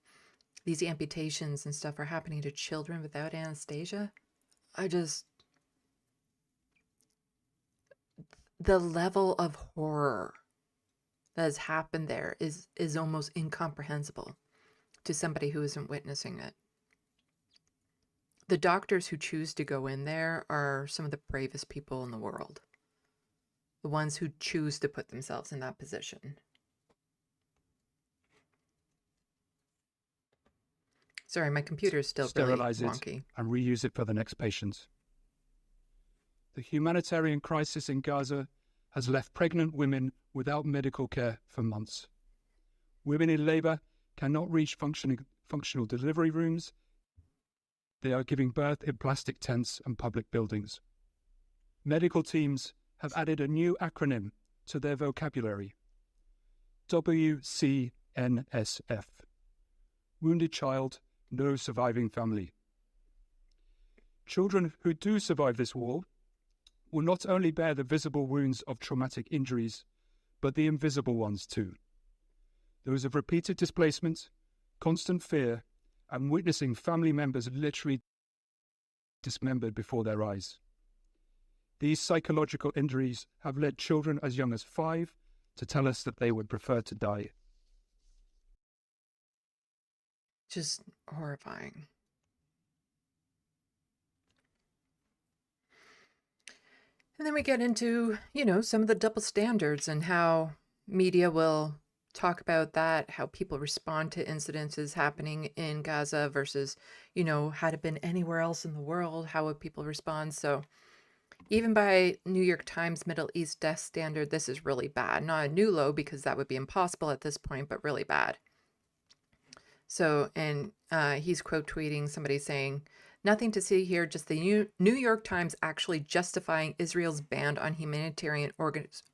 these amputations and stuff are happening to children without anesthesia. The level of horror that has happened there is almost incomprehensible to somebody who isn't witnessing it. The doctors who choose to go in there are some of the bravest people in the world. The ones who choose to put themselves in that position. Sorry, my computer is still really Sterilize wonky. it and reuse it for the next patient. The humanitarian crisis in Gaza has left pregnant women without medical care for months. Women in labor cannot reach functional delivery rooms. They are giving birth in plastic tents and public buildings. Medical teams have added a new acronym to their vocabulary: WCNSF. Wounded child, no surviving family. Children who do survive this war will not only bear the visible wounds of traumatic injuries, but the invisible ones too. Those of repeated displacement, constant fear, and witnessing family members literally dismembered before their eyes. These psychological injuries have led children as young as 5 to tell us that they would prefer to die. Just horrifying. And then we get into, some of the double standards and how media will talk about that, how people respond to incidences happening in Gaza versus, had it been anywhere else in the world, how would people respond? So even by New York Times Middle East death standard, this is really bad. Not a new low because that would be impossible at this point, but really bad. So, and he's quote tweeting somebody saying, "Nothing to see here, just the New York Times actually justifying Israel's ban on humanitarian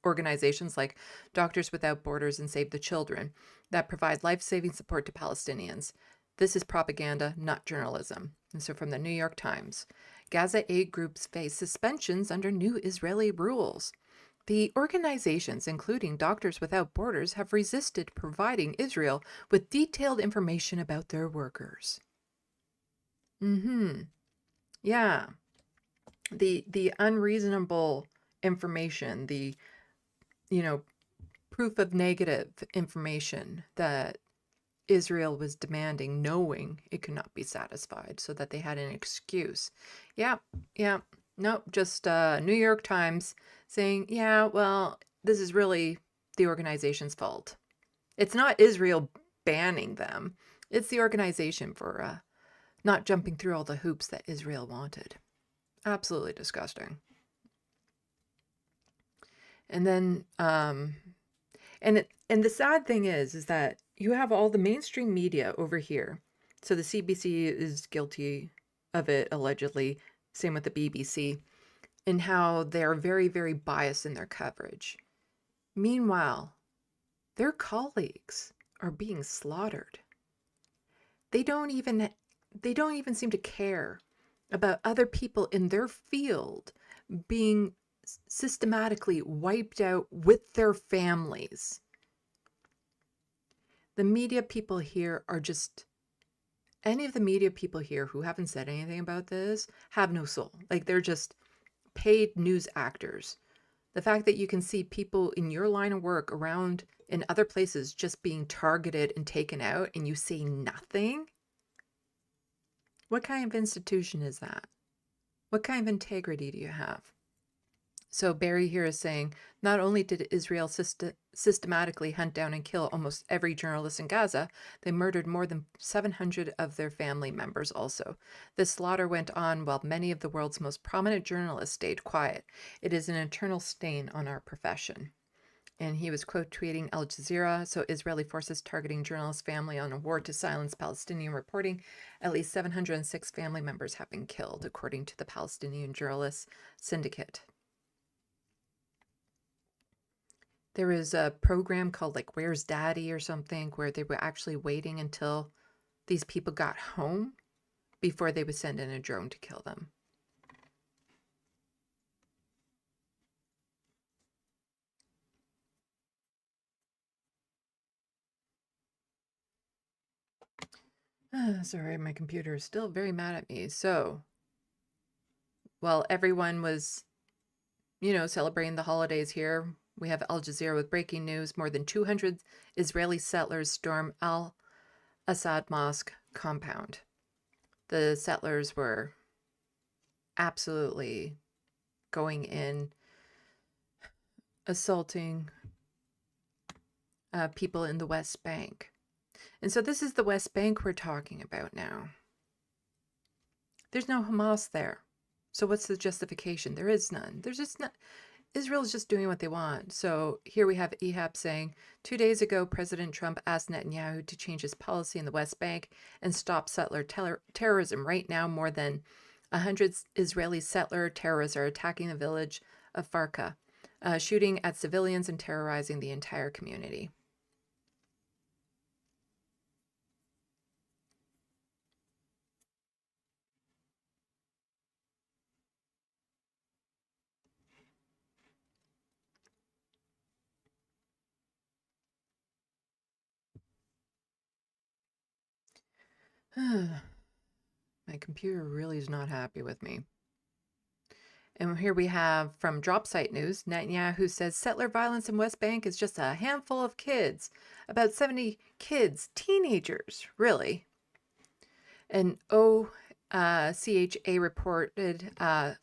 organizations like Doctors Without Borders and Save the Children that provide life-saving support to Palestinians. This is propaganda, not journalism." And so from the New York Times, Gaza aid groups face suspensions under new Israeli rules. The organizations, including Doctors Without Borders, have resisted providing Israel with detailed information about their workers. Yeah. The unreasonable information, the, proof of negative information that Israel was demanding, knowing it could not be satisfied, so that they had an excuse. Yeah. Nope, just New York Times saying, yeah, well, this is really the organization's fault. It's not Israel banning them. It's the organization for not jumping through all the hoops that Israel wanted. Absolutely disgusting. And then, and the sad thing is that you have all the mainstream media over here. So the CBC is guilty of it, allegedly. Same with the BBC. And how they're very, very biased in their coverage. Meanwhile, their colleagues are being slaughtered. They don't even seem to care about other people in their field being systematically wiped out with their families. The media people here are just, any of the media people here who haven't said anything about this have no soul. Like, they're just paid news actors. The fact that you can see people in your line of work around in other places just being targeted and taken out and you say nothing. What kind of institution is that? What kind of integrity do you have? So Barry here is saying, not only did Israel systematically hunt down and kill almost every journalist in Gaza, they murdered more than 700 of their family members also. This slaughter went on while many of the world's most prominent journalists stayed quiet. It is an eternal stain on our profession. And he was quote tweeting Al Jazeera, so Israeli forces targeting journalists' family on a war to silence Palestinian reporting. At least 706 family members have been killed, according to the Palestinian Journalists Syndicate. There was a program called like Where's Daddy or something where they were actually waiting until these people got home before they would send in a drone to kill them. Sorry, my computer is still very mad at me. So, while everyone was, celebrating the holidays here, we have Al Jazeera with breaking news. More than 200 Israeli settlers storm Al-Assad Mosque compound. The settlers were absolutely going in, assaulting people in the West Bank. And so this is the West Bank we're talking about now. There's no Hamas there. So what's the justification? There is none. There's just not. Israel's just doing what they want. So here we have Ehab saying, 2 days ago, President Trump asked Netanyahu to change his policy in the West Bank and stop settler terrorism. Right now, more than 100 Israeli settler terrorists are attacking the village of Farka, shooting at civilians and terrorizing the entire community. My computer really is not happy with me. And here we have from Dropsite News, Netanyahu says settler violence in West Bank is just a handful of kids. About 70 kids, teenagers, really. And OCHA reported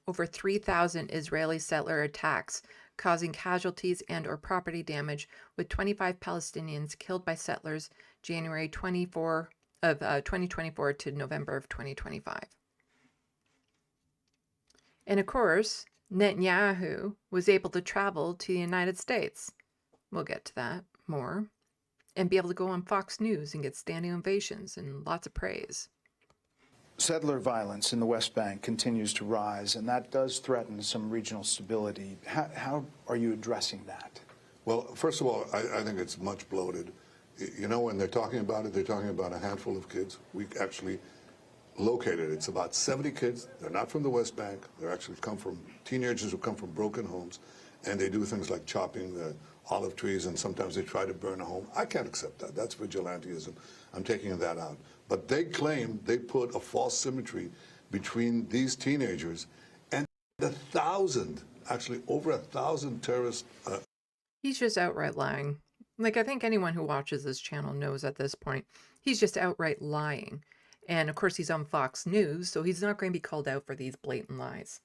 over 3,000 Israeli settler attacks, causing casualties and or property damage, with 25 Palestinians killed by settlers January 2024 to November of 2025. And of course, Netanyahu was able to travel to the United States. We'll get to that more. And be able to go on Fox News and get standing ovations and lots of praise. Settler violence in the West Bank continues to rise, and that does threaten some regional stability. How are you addressing that? Well, first of all, I think it's much bloated. You know, when they're talking about it, they're talking about a handful of kids. We actually located. It's about 70 kids. They're not from the West Bank. They're actually teenagers who come from broken homes, and they do things like chopping the olive trees, and sometimes they try to burn a home. I can't accept that. That's vigilantism. I'm taking that out. But they claim they put a false symmetry between these teenagers and 1,000, actually over 1,000 terrorists. He's just outright lying. Like, I think anyone who watches this channel knows at this point, he's just outright lying. And of course, he's on Fox News, so he's not going to be called out for these blatant lies.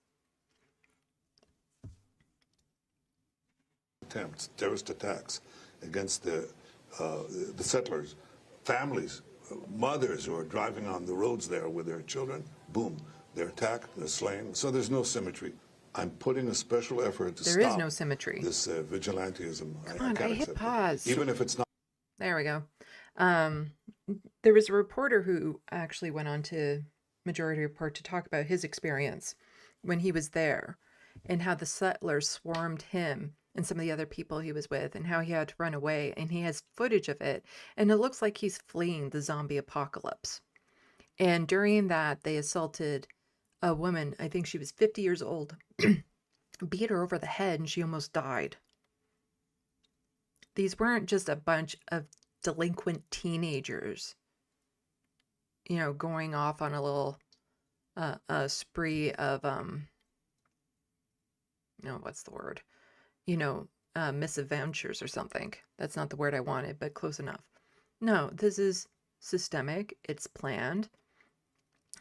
Attempts, terrorist attacks against the settlers, families, mothers who are driving on the roads there with their children. Boom, they're attacked, they're slain. So there's no symmetry. I'm putting a special effort to stop. There is no symmetry. This vigilantism. Come on, I hit pause. Even if it's not. There we go. There was a reporter who actually went on to Majority Report to talk about his experience when he was there and how the settlers swarmed him and some of the other people he was with and how he had to run away, and he has footage of it, and it looks like he's fleeing the zombie apocalypse. And during that, they assaulted a woman, I think she was 50 years old, beat her over the head, and she almost died. These weren't just a bunch of delinquent teenagers, you know, going off on a little spree of what's the word? Misadventures or something. That's not the word I wanted, but close enough. No, this is systemic. It's planned.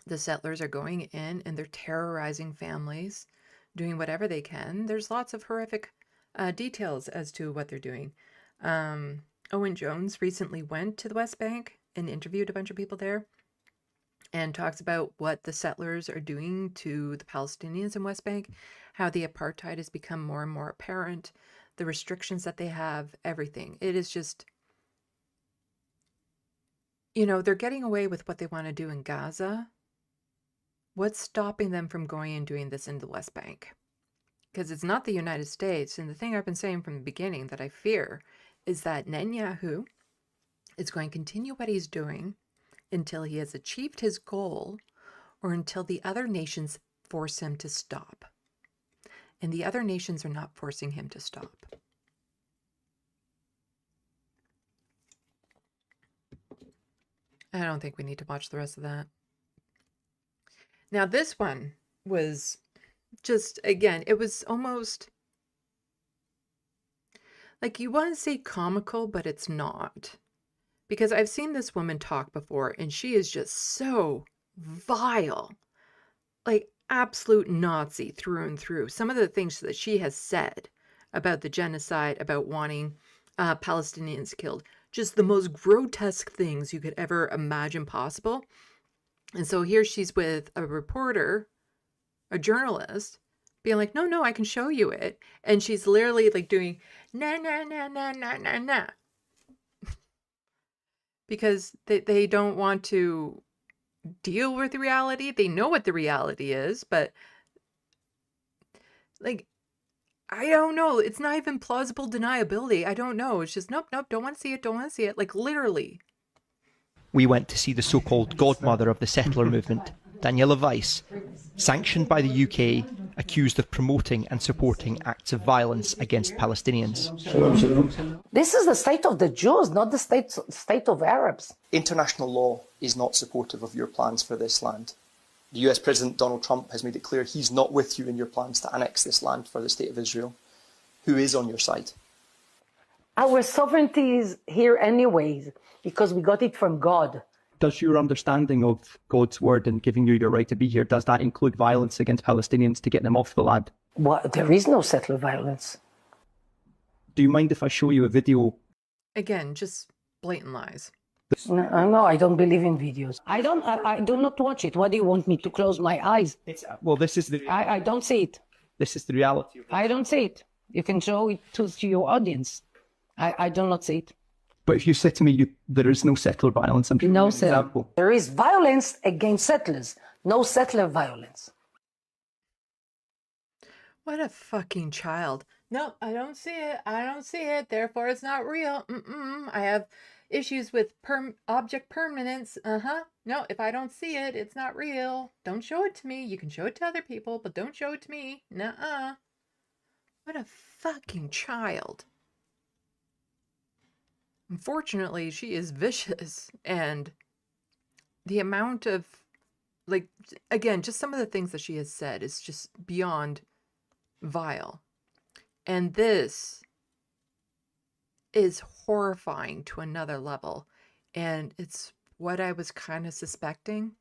The settlers are going in and they're terrorizing families, doing whatever they can. There's lots of horrific details as to what they're doing. Owen Jones recently went to the West Bank and interviewed a bunch of people there and talks about what the settlers are doing to the Palestinians in West Bank, how the apartheid has become more and more apparent, the restrictions that they have, everything. It is just, they're getting away with what they want to do in Gaza. What's stopping them from going and doing this in the West Bank? Because it's not the United States. And the thing I've been saying from the beginning that I fear is that Netanyahu is going to continue what he's doing until he has achieved his goal or until the other nations force him to stop. And the other nations are not forcing him to stop. I don't think we need to watch the rest of that. Now, this one was just, again, it was almost like you want to say comical, but it's not. Because I've seen this woman talk before, and she is just so vile. Like, absolute Nazi through and through. Some of the things that she has said about the genocide, about wanting Palestinians killed, just the most grotesque things you could ever imagine possible. And so here she's with a reporter, a journalist, being like, no, I can show you it. And she's literally like doing, nah. Because they don't want to deal with the reality. They know what the reality is, but like, I don't know. It's not even plausible deniability. I don't know. It's just, nope, don't want to see it, like literally. We went to see the so-called godmother of the settler movement, Daniela Weiss, sanctioned by the UK, accused of promoting and supporting acts of violence against Palestinians. This is the state of the Jews, not the state of Arabs. International law is not supportive of your plans for this land. The US President Donald Trump has made it clear he's not with you in your plans to annex this land for the State of Israel. Who is on your side? Our sovereignty is here anyways, because we got it from God. Does your understanding of God's word and giving you your right to be here, does that include violence against Palestinians to get them off the land? What? There is no settler violence. Do you mind if I show you a video? Again, just blatant lies. No, I don't believe in videos. I do not watch it. What do you want me to close my eyes? Well, this is the... I don't see it. This is the reality. I don't see it. You can show it to your audience. I do not see it. But if you say to me there is no settler violence, I'm sure No, an sir. example. There is violence against settlers. No settler violence. What a fucking child. No, I don't see it. I don't see it. Therefore, it's not real. I have issues with object permanence. No, if I don't see it, it's not real. Don't show it to me. You can show it to other people, but don't show it to me. Nuh-uh. What a fucking child. Unfortunately, she is vicious, and the amount of, like, again, just some of the things that she has said is just beyond vile. And this is horrifying to another level, and it's what I was kind of suspecting.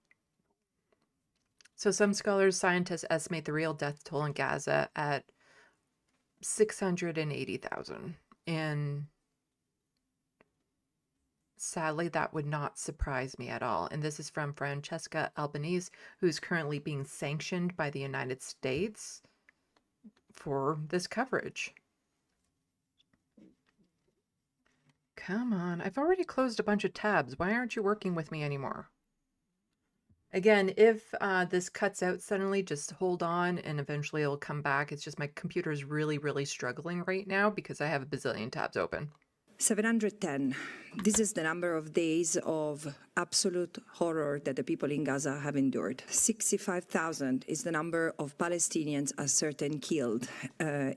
So some scholars, scientists estimate the real death toll in Gaza at 680,000, and sadly, that would not surprise me at all. And this is from Francesca Albanese, who's currently being sanctioned by the United States for this coverage. Come on. I've already closed a bunch of tabs. Why aren't you working with me anymore? Again, if this cuts out suddenly, just hold on and eventually it'll come back. It's just my computer is really, really struggling right now because I have a bazillion tabs open. 710. This is the number of days of absolute horror that the people in Gaza have endured. 65,000 is the number of Palestinians ascertained killed,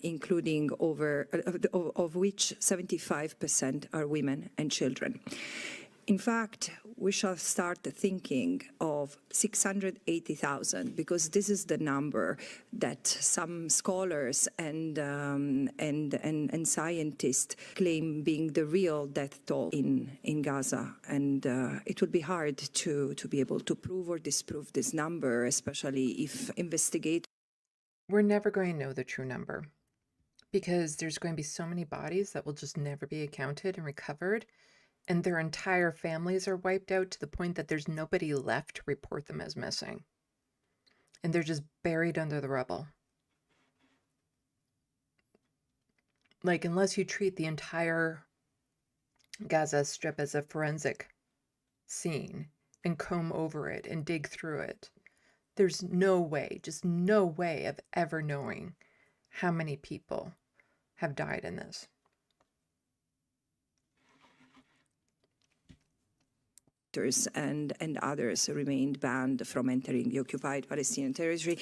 including of which 75% are women and children. In fact, we shall start thinking of 680,000 because this is the number that some scholars and scientists claim being the real death toll in Gaza. And it would be hard to be able to prove or disprove this number, especially if investigators... We're never going to know the true number because there's going to be so many bodies that will just never be accounted and recovered. And their entire families are wiped out to the point that there's nobody left to report them as missing. And they're just buried under the rubble. Like, unless you treat the entire Gaza Strip as a forensic scene and comb over it and dig through it, there's no way, just no way of ever knowing how many people have died in this. and others remained banned from entering the occupied Palestinian territory,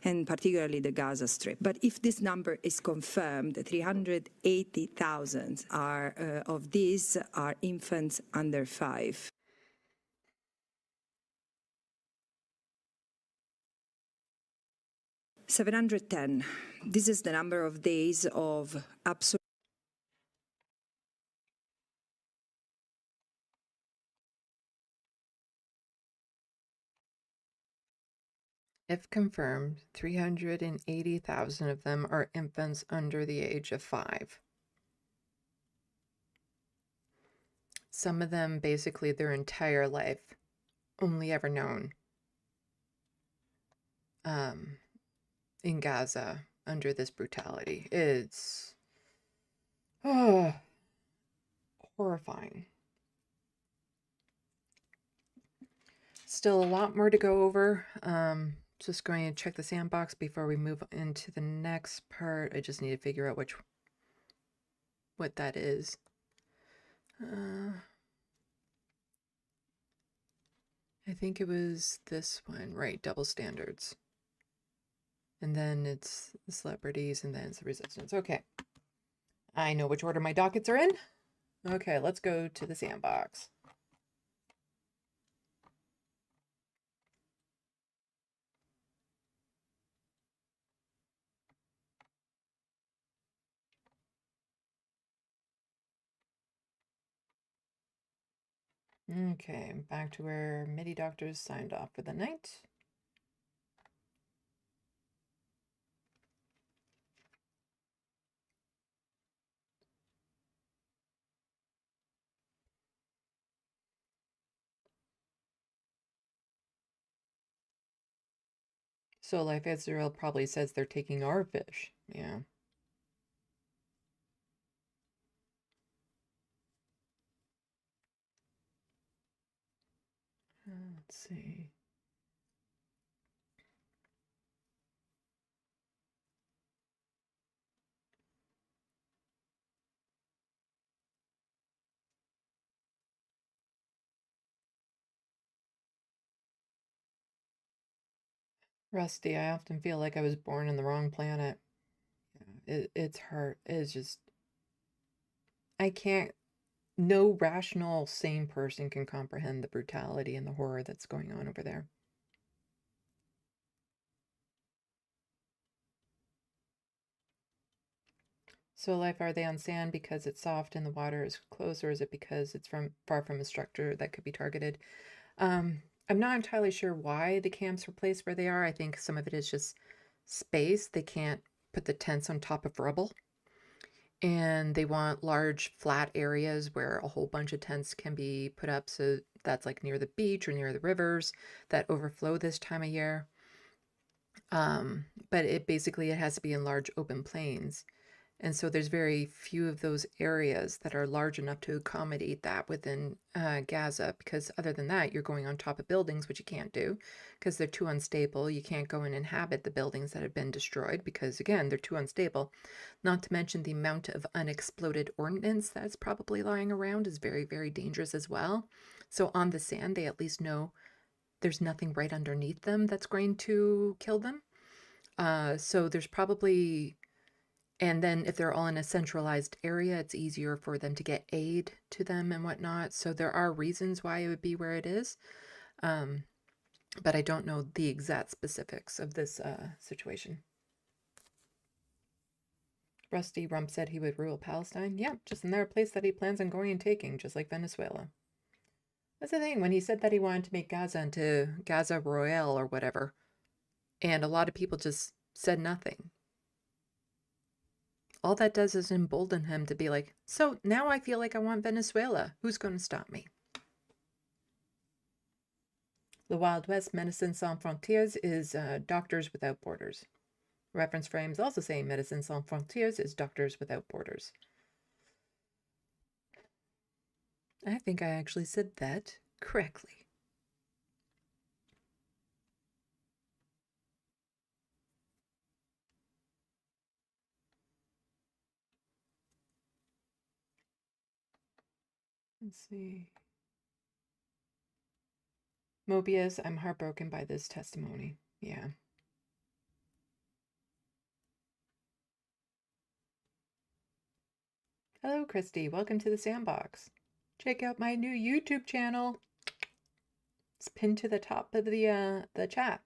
and particularly the Gaza Strip. But if this number is confirmed, 380,000 of these are infants under 5. $710. This is the number of days of absolute. If confirmed, 380,000 of them are infants under the age of 5. Some of them, basically their entire life, only ever known in Gaza under this brutality. It's horrifying. Still a lot more to go over. Just going to check the sandbox before we move into the next part. I just need to figure out what that is. I think it was this one, right? Double standards. And then it's the celebrities, and then it's the resistance. Okay. I know which order my dockets are in. Okay, let's go to the sandbox. Okay, back to where MIDI doctors signed off for the night. So Life Israel probably says they're taking our fish. Yeah. Let's see. Rusty, I often feel like I was born on the wrong planet. It's hard. It's just, I can't, no rational, sane person can comprehend the brutality and the horror that's going on over there. So Life, are they on sand because it's soft and the water is close, or is it because it's far from a structure that could be targeted? I'm not entirely sure why the camps were placed where they are. I think some of it is just space. They can't put the tents on top of rubble. And they want large flat areas where a whole bunch of tents can be put up. So that's like near the beach or near the rivers that overflow this time of year. But it has to be in large open plains. And so there's very few of those areas that are large enough to accommodate that within Gaza, because other than that, you're going on top of buildings, which you can't do because they're too unstable. You can't go and inhabit the buildings that have been destroyed because, again, they're too unstable. Not to mention the amount of unexploded ordnance that's probably lying around is very, very dangerous as well. So on the sand, they at least know there's nothing right underneath them that's going to kill them. So there's probably... And then if they're all in a centralized area, it's easier for them to get aid to them and whatnot. So there are reasons why it would be where it is. But I don't know the exact specifics of this situation. Rusty Rump said he would rule Palestine. Yeah, just in their place that he plans on going and taking, just like Venezuela. That's the thing. When he said that he wanted to make Gaza into Gaza Royale or whatever, and a lot of people just said nothing. All that does is embolden him to be like, so now I feel like I want Venezuela. Who's going to stop me? The Wild West, Medicine Sans Frontières is Doctors Without Borders. Reference frames also saying Medicine Sans Frontières is Doctors Without Borders. I think I actually said that correctly. Let's see. Mobius, I'm heartbroken by this testimony. Yeah. Hello, Christy. Welcome to the SandBox. Check out my new YouTube channel. It's pinned to the top of the chat.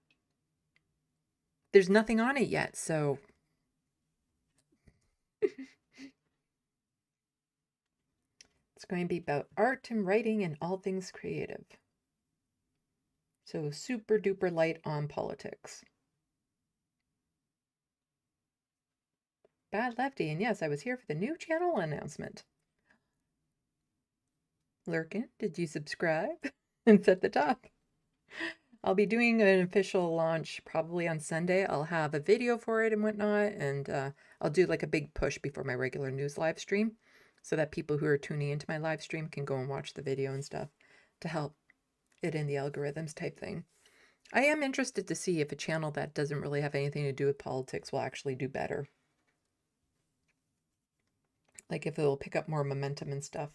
There's nothing on it yet, so... It's going to be about art and writing and all things creative. So super duper light on politics. Bad Lefty, and yes, I was here for the new channel announcement. Lurkin, did you subscribe? It's at the top. I'll be doing an official launch probably on Sunday. I'll have a video for it and whatnot, and I'll do like a big push before my regular news live stream so that people who are tuning into my live stream can go and watch the video and stuff to help it in the algorithms type thing. I am interested to see if a channel that doesn't really have anything to do with politics will actually do better. Like if it will pick up more momentum and stuff.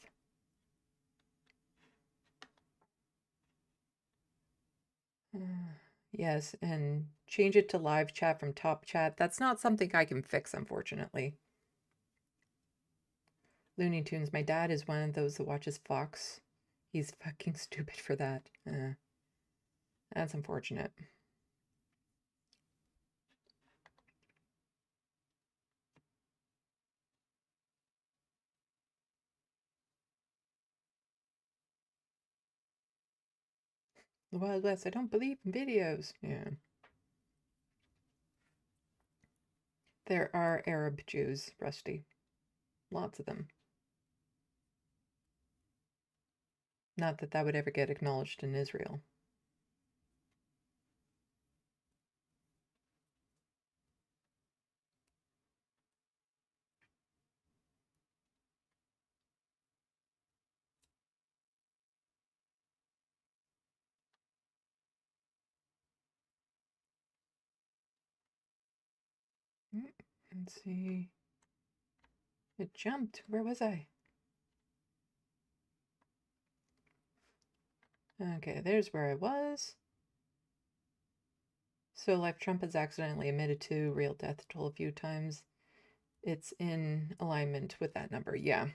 Yes, and change it to live chat from top chat. That's not something I can fix, unfortunately. Looney Tunes, my dad is one of those that watches Fox. He's fucking stupid for that. That's unfortunate. The Wild West. I don't believe in videos. Yeah. There are Arab Jews, Rusty. Lots of them. Not that that would ever get acknowledged in Israel. Let's see. It jumped. Where was I? Okay, there's where I was. So Life Trump has accidentally admitted to real death toll a few times. It's in alignment with that number, yeah.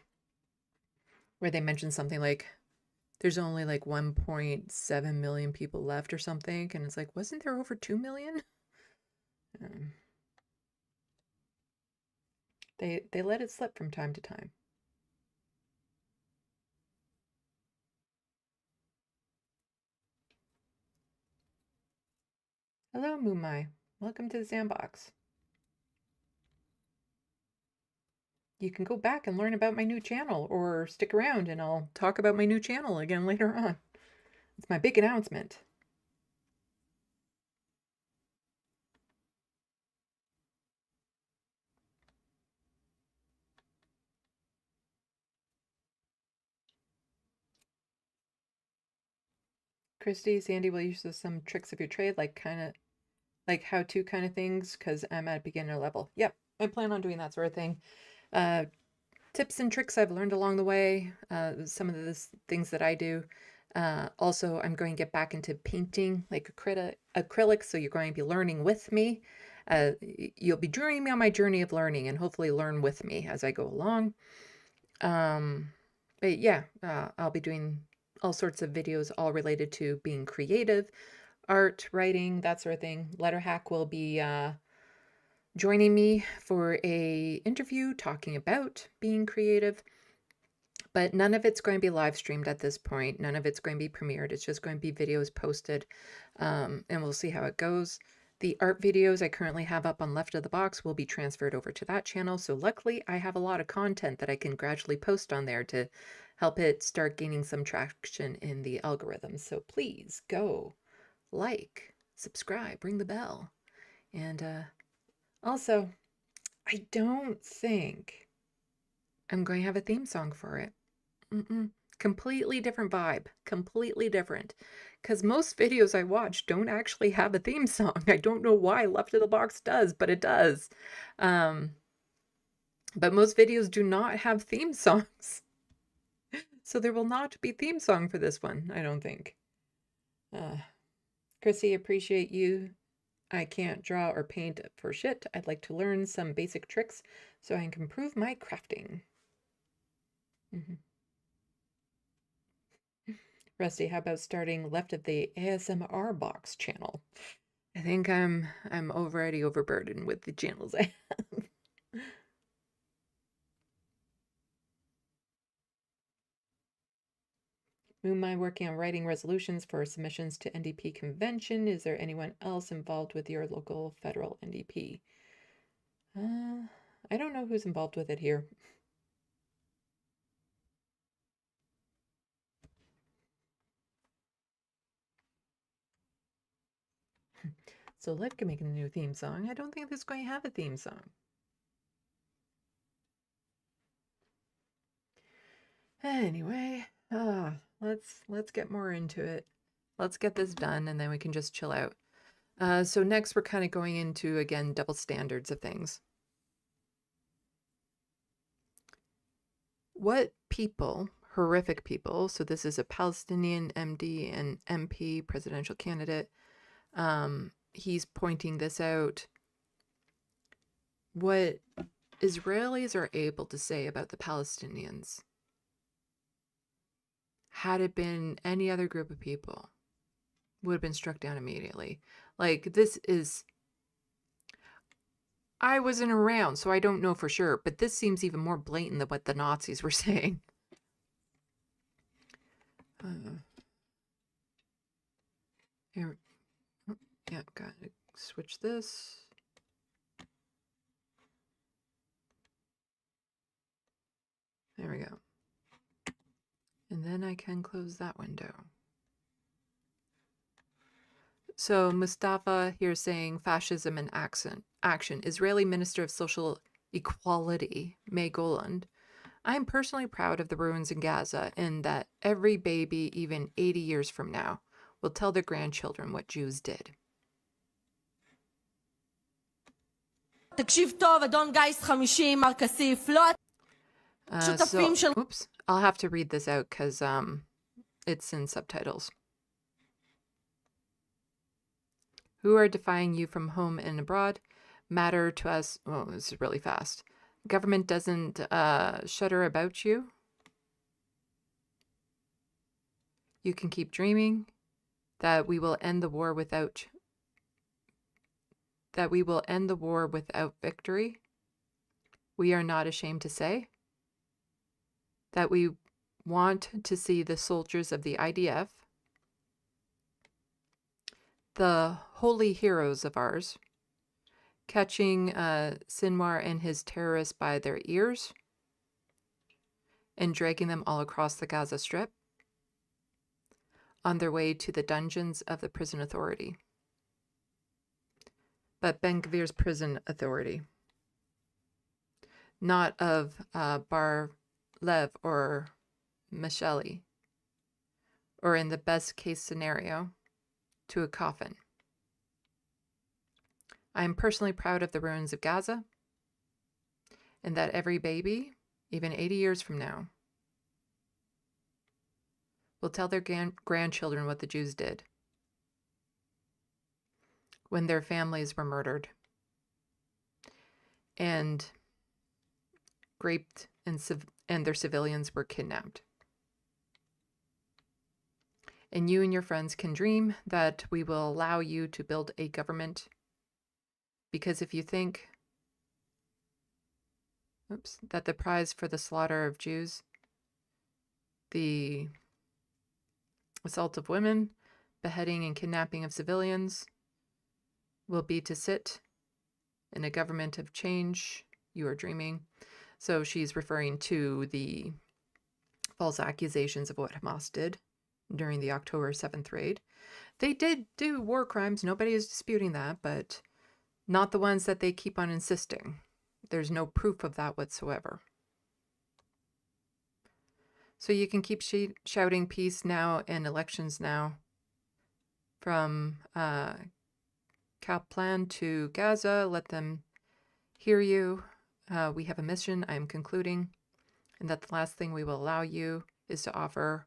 Where they mentioned something like there's only like 1.7 million people left or something, and it's like, wasn't there over 2 million? They let it slip from time to time. Hello, Mumai. Welcome to the SandBox. You can go back and learn about my new channel, or stick around and I'll talk about my new channel again later on. It's my big announcement. Christy, Sandy will use some tricks of your trade, like how-to kind of things, because I'm at beginner level. Yep, I plan on doing that sort of thing. Tips and tricks I've learned along the way, some of the things that I do. Also, I'm going to get back into painting, like acrylic, so you're going to be learning with me. You'll be joining me on my journey of learning and hopefully learn with me as I go along. But yeah, I'll be doing all sorts of videos all related to being creative, art, writing, that sort of thing. Letterhack will be joining me for a interview talking about being creative, but none of it's going to be live streamed at this point. None of it's going to be premiered. It's just going to be videos posted, and we'll see how it goes. The art videos I currently have up on LeftoftheBox will be transferred over to that channel, so luckily I have a lot of content that I can gradually post on there to help it start gaining some traction in the algorithms. So please go like, subscribe, ring the bell. And also, I don't think I'm going to have a theme song for it. Completely different vibe. Completely different. Because most videos I watch don't actually have a theme song. I don't know why Left of the Box does, but it does. But most videos do not have theme songs. So there will not be theme song for this one, I don't think. Chrissy, appreciate you. I can't draw or paint for shit. I'd like to learn some basic tricks so I can improve my crafting. Rusty, how about starting Left of the ASMR Box channel? I think I'm already overburdened with the channels I have. Moonmine working on writing resolutions for submissions to NDP convention. Is there anyone else involved with your local federal NDP? I don't know who's involved with it here. So Liv can make a new theme song. I don't think this is going to have a theme song. Anyway, let's get more into it. Let's get this done and then we can just chill out. So next we're kind of going into, again, double standards of things. What people, horrific people, so this is a Palestinian MD and MP presidential candidate, he's pointing this out. What Israelis are able to say about the Palestinians, had it been any other group of people, would have been struck down immediately. Like, this is... I wasn't around, so I don't know for sure, but this seems even more blatant than what the Nazis were saying. Here, yeah, got to switch this. There we go. And then I can close that window. So Mustafa here saying fascism in action. Israeli Minister of Social Equality, May Goland. I am personally proud of the ruins in Gaza and that every baby, even 80 years from now, will tell their grandchildren what Jews did. Oops, I'll have to read this out because it's in subtitles. Who are defying you from home and abroad matter to us. Oh, this is really fast. Government doesn't shudder about you. You can keep dreaming that we will end the war without victory. We are not ashamed to say that we want to see the soldiers of the IDF, the holy heroes of ours, catching Sinwar and his terrorists by their ears and dragging them all across the Gaza Strip on their way to the dungeons of the prison authority. But Ben Gvir's prison authority, not of Bar Lev or Misheli, or in the best case scenario, to a coffin. I am personally proud of the ruins of Gaza and that every baby, even 80 years from now, will tell their grandchildren what the Jews did when their families were murdered and raped and their civilians were kidnapped. And you and your friends can dream that we will allow you to build a government, because if you think that the prize for the slaughter of Jews, the assault of women, beheading and kidnapping of civilians, will be to sit in a government of change, you are dreaming. So she's referring to the false accusations of what Hamas did during the October 7th raid. They did do war crimes. Nobody is disputing that, but not the ones that they keep on insisting. There's no proof of that whatsoever. So you can keep shouting peace now and elections now from Kaplan to Gaza. Let them hear you. We have a mission. I am concluding. And that the last thing we will allow you is to offer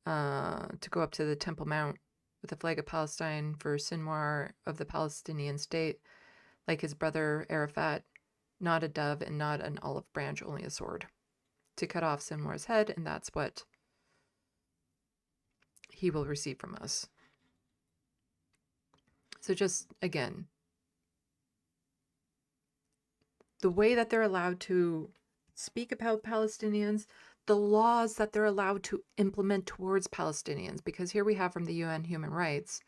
to go up to the Temple Mount with the flag of Palestine for Sinwar of the Palestinian state, like his brother Arafat, not a dove and not an olive branch, only a sword, to cut off Sinwar's head, and that's what he will receive from us. So just, again, the way that they're allowed to speak about Palestinians, the laws that they're allowed to implement towards Palestinians, because here we have from the UN Human Rights,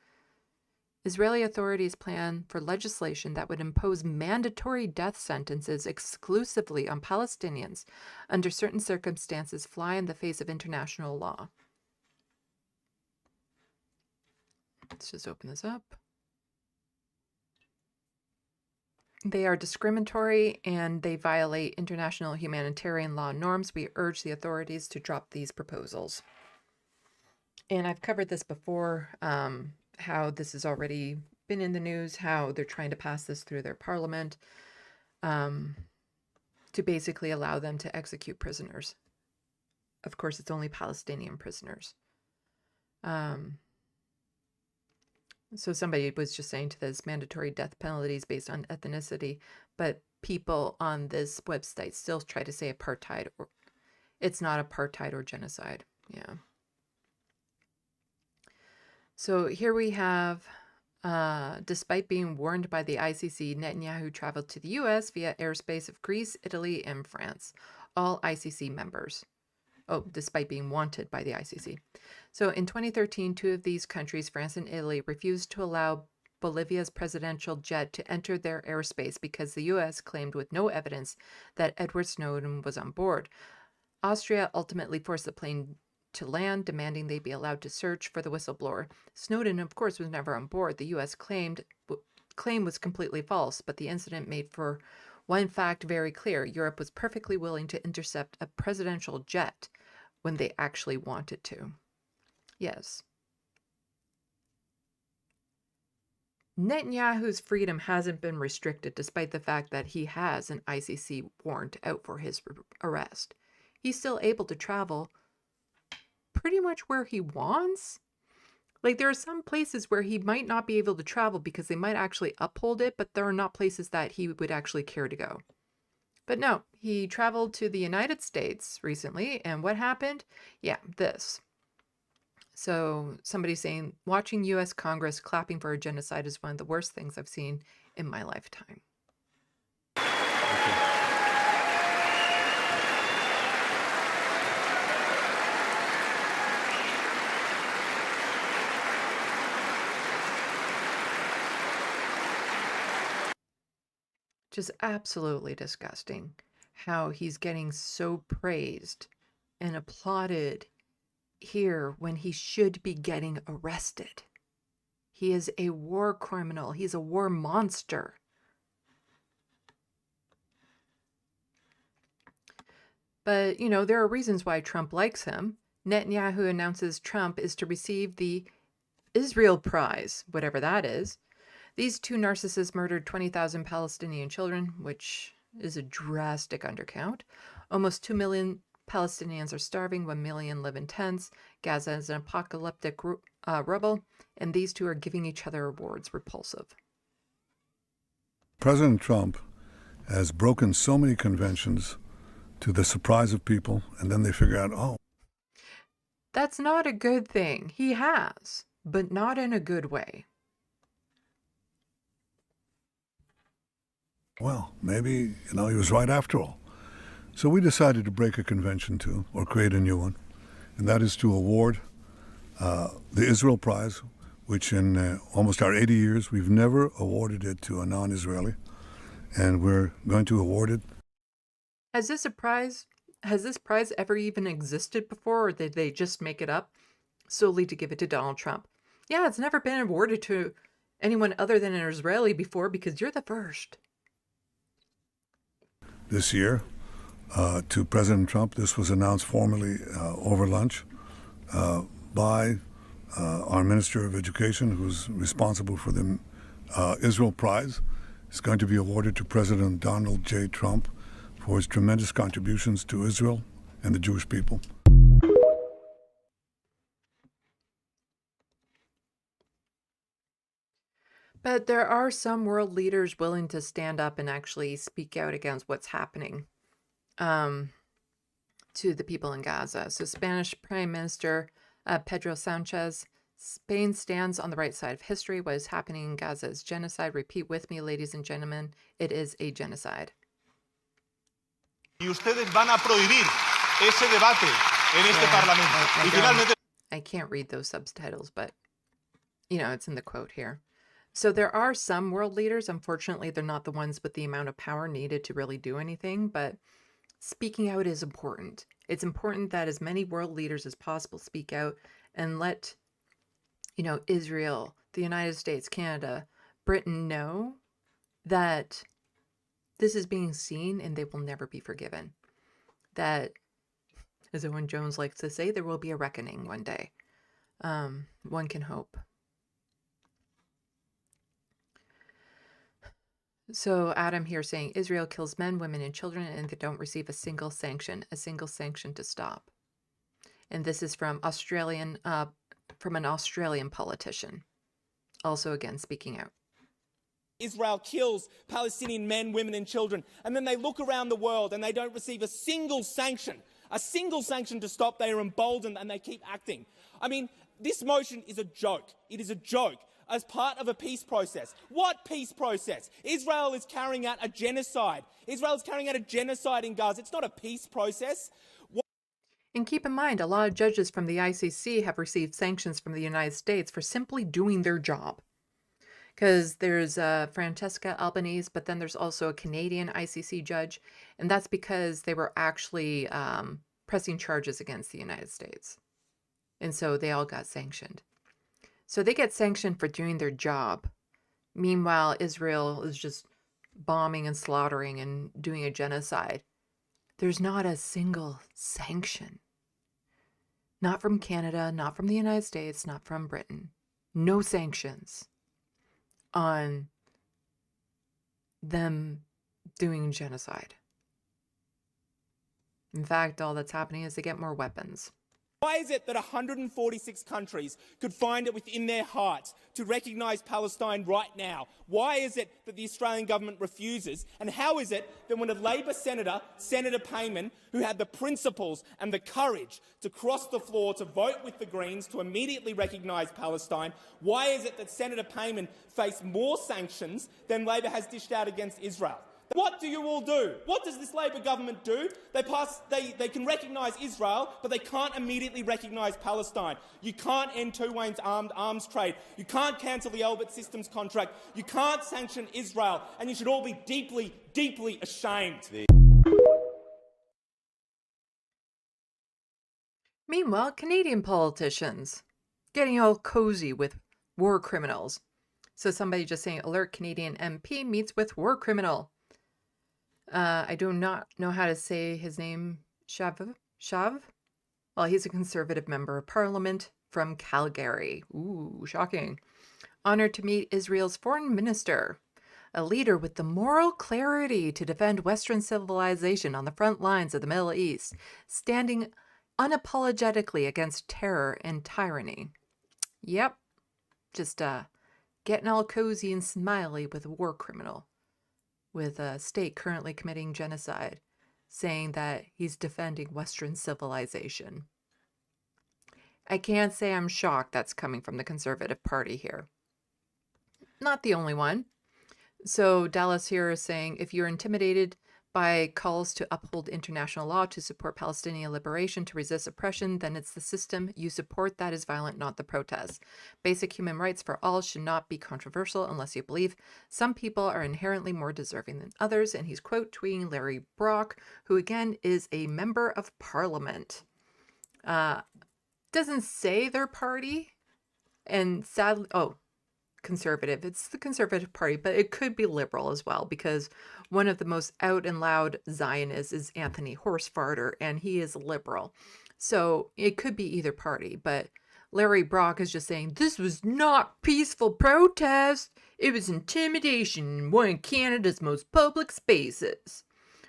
Israeli authorities plan for legislation that would impose mandatory death sentences exclusively on Palestinians under certain circumstances fly in the face of international law. Let's just open this up. They are discriminatory and they violate international humanitarian law norms. We urge the authorities to drop these proposals. And I've covered this before, how this has already been in the news, how they're trying to pass this through their parliament to basically allow them to execute prisoners. Of course, it's only Palestinian prisoners. So somebody was just saying to this, mandatory death penalties based on ethnicity, but people on this website still try to say apartheid, or it's not apartheid or genocide. Yeah. So here we have, despite being warned by the ICC, Netanyahu traveled to the U.S. via airspace of Greece, Italy, and France, all ICC members. despite being wanted by the ICC. So in 2013, two of these countries, France and Italy, refused to allow Bolivia's presidential jet to enter their airspace because the U.S. claimed with no evidence that Edward Snowden was on board. Austria ultimately forced the plane to land, demanding they be allowed to search for the whistleblower. Snowden, of course, was never on board. The U.S. claim was completely false, but the incident made for one fact very clear. Europe was perfectly willing to intercept a presidential jet when they actually wanted to. Yes. Netanyahu's freedom hasn't been restricted despite the fact that he has an ICC warrant out for his arrest. He's still able to travel pretty much where he wants. Like, there are some places where he might not be able to travel because they might actually uphold it, but there are not places that he would actually care to go. But no, he traveled to the United States recently, and what happened? Yeah, this. So somebody saying, watching U.S. Congress clapping for a genocide is one of the worst things I've seen in my lifetime. Just absolutely disgusting how he's getting so praised and applauded here when he should be getting arrested. He is a war criminal. He's a war monster. But, you know, there are reasons why Trump likes him. Netanyahu announces Trump is to receive the Israel Prize, whatever that is. These two narcissists murdered 20,000 Palestinian children, which is a drastic undercount. Almost 2 million Palestinians are starving, 1 million live in tents. Gaza is an apocalyptic rubble, and these two are giving each other awards. Repulsive. President Trump has broken so many conventions to the surprise of people, and then they figure out, oh. That's not a good thing. He has, but not in a good way. Well, maybe, he was right after all. So we decided to break a convention too, or create a new one, and that is to award the Israel Prize, which in almost our 80 years, we've never awarded it to a non-Israeli, and we're going to award it. Has this prize ever even existed before, or did they just make it up solely to give it to Donald Trump? Yeah, it's never been awarded to anyone other than an Israeli before because you're the first. This year, to President Trump, this was announced formally over lunch by our Minister of Education, who's responsible for the Israel Prize. It's going to be awarded to President Donald J. Trump for his tremendous contributions to Israel and the Jewish people. But there are some world leaders willing to stand up and actually speak out against what's happening to the people in Gaza. So Spanish Prime Minister Pedro Sanchez, Spain stands on the right side of history. What is happening in Gaza is genocide. Repeat with me, ladies and gentlemen, it is a genocide. Y ustedes van a prohibir ese debate en este Parlamento. Y finalmente... I can't read those subtitles, but, it's in the quote here. So there are some world leaders. Unfortunately, they're not the ones with the amount of power needed to really do anything, but speaking out is important. It's important that as many world leaders as possible speak out and let, Israel, the United States, Canada, Britain know that this is being seen and they will never be forgiven. That, as Owen Jones likes to say, there will be a reckoning one day. One can hope. So Adam here saying Israel kills men, women, and children, and they don't receive a single sanction to stop. And this is from an Australian politician, also again speaking out. Israel kills Palestinian men, women, and children, and then they look around the world and they don't receive a single sanction to stop. They are emboldened and they keep acting. I mean, this motion is a joke. It is a joke. As part of a peace process. What peace process? Israel is carrying out a genocide. Israel is carrying out a genocide in Gaza. It's not a peace process. And keep in mind, a lot of judges from the ICC have received sanctions from the United States for simply doing their job. Because there's Francesca Albanese, but then there's also a Canadian ICC judge, and that's because they were actually pressing charges against the United States. And so they all got sanctioned. So they get sanctioned for doing their job. Meanwhile, Israel is just bombing and slaughtering and doing a genocide. There's not a single sanction. Not from Canada, not from the United States, not from Britain. No sanctions on them doing genocide. In fact, all that's happening is they get more weapons. Why is it that 146 countries could find it within their hearts to recognise Palestine right now? Why is it that the Australian government refuses? And how is it that when a Labor senator, Senator Payman, who had the principles and the courage to cross the floor to vote with the Greens to immediately recognise Palestine, why is it that Senator Payman faced more sanctions than Labor has dished out against Israel? What do you all do? What does this Labor government do? They can recognise Israel, but they can't immediately recognise Palestine. You can't end Tuwain's arms trade. You can't cancel the Elbit Systems contract. You can't sanction Israel. And you should all be deeply, deeply ashamed. Meanwhile, Canadian politicians getting all cozy with war criminals. So somebody just saying, alert Canadian MP meets with war criminal. I do not know how to say his name. Shav? Well, he's a Conservative member of Parliament from Calgary. Ooh, shocking. Honored to meet Israel's foreign minister, a leader with the moral clarity to defend Western civilization on the front lines of the Middle East, standing unapologetically against terror and tyranny. Yep, just getting all cozy and smiley with a war criminal, with a state currently committing genocide, saying that he's defending Western civilization. I can't say I'm shocked that's coming from the Conservative Party here. Not the only one. So Dallas here is saying, if you're intimidated by calls to uphold international law to support Palestinian liberation, to resist oppression, then it's the system you support that is violent, not the protests. Basic human rights for all should not be controversial unless you believe some people are inherently more deserving than others. And he's quote tweeting Larry Brock, who again is a member of parliament. Doesn't say their party, and sadly, Conservative. It's the Conservative Party, but it could be liberal as well, because one of the most out and loud Zionists is Anthony Horsefarter, and he is liberal. So it could be either party, but Larry Brock is just saying, this was not peaceful protest. It was intimidation in one of Canada's most public spaces.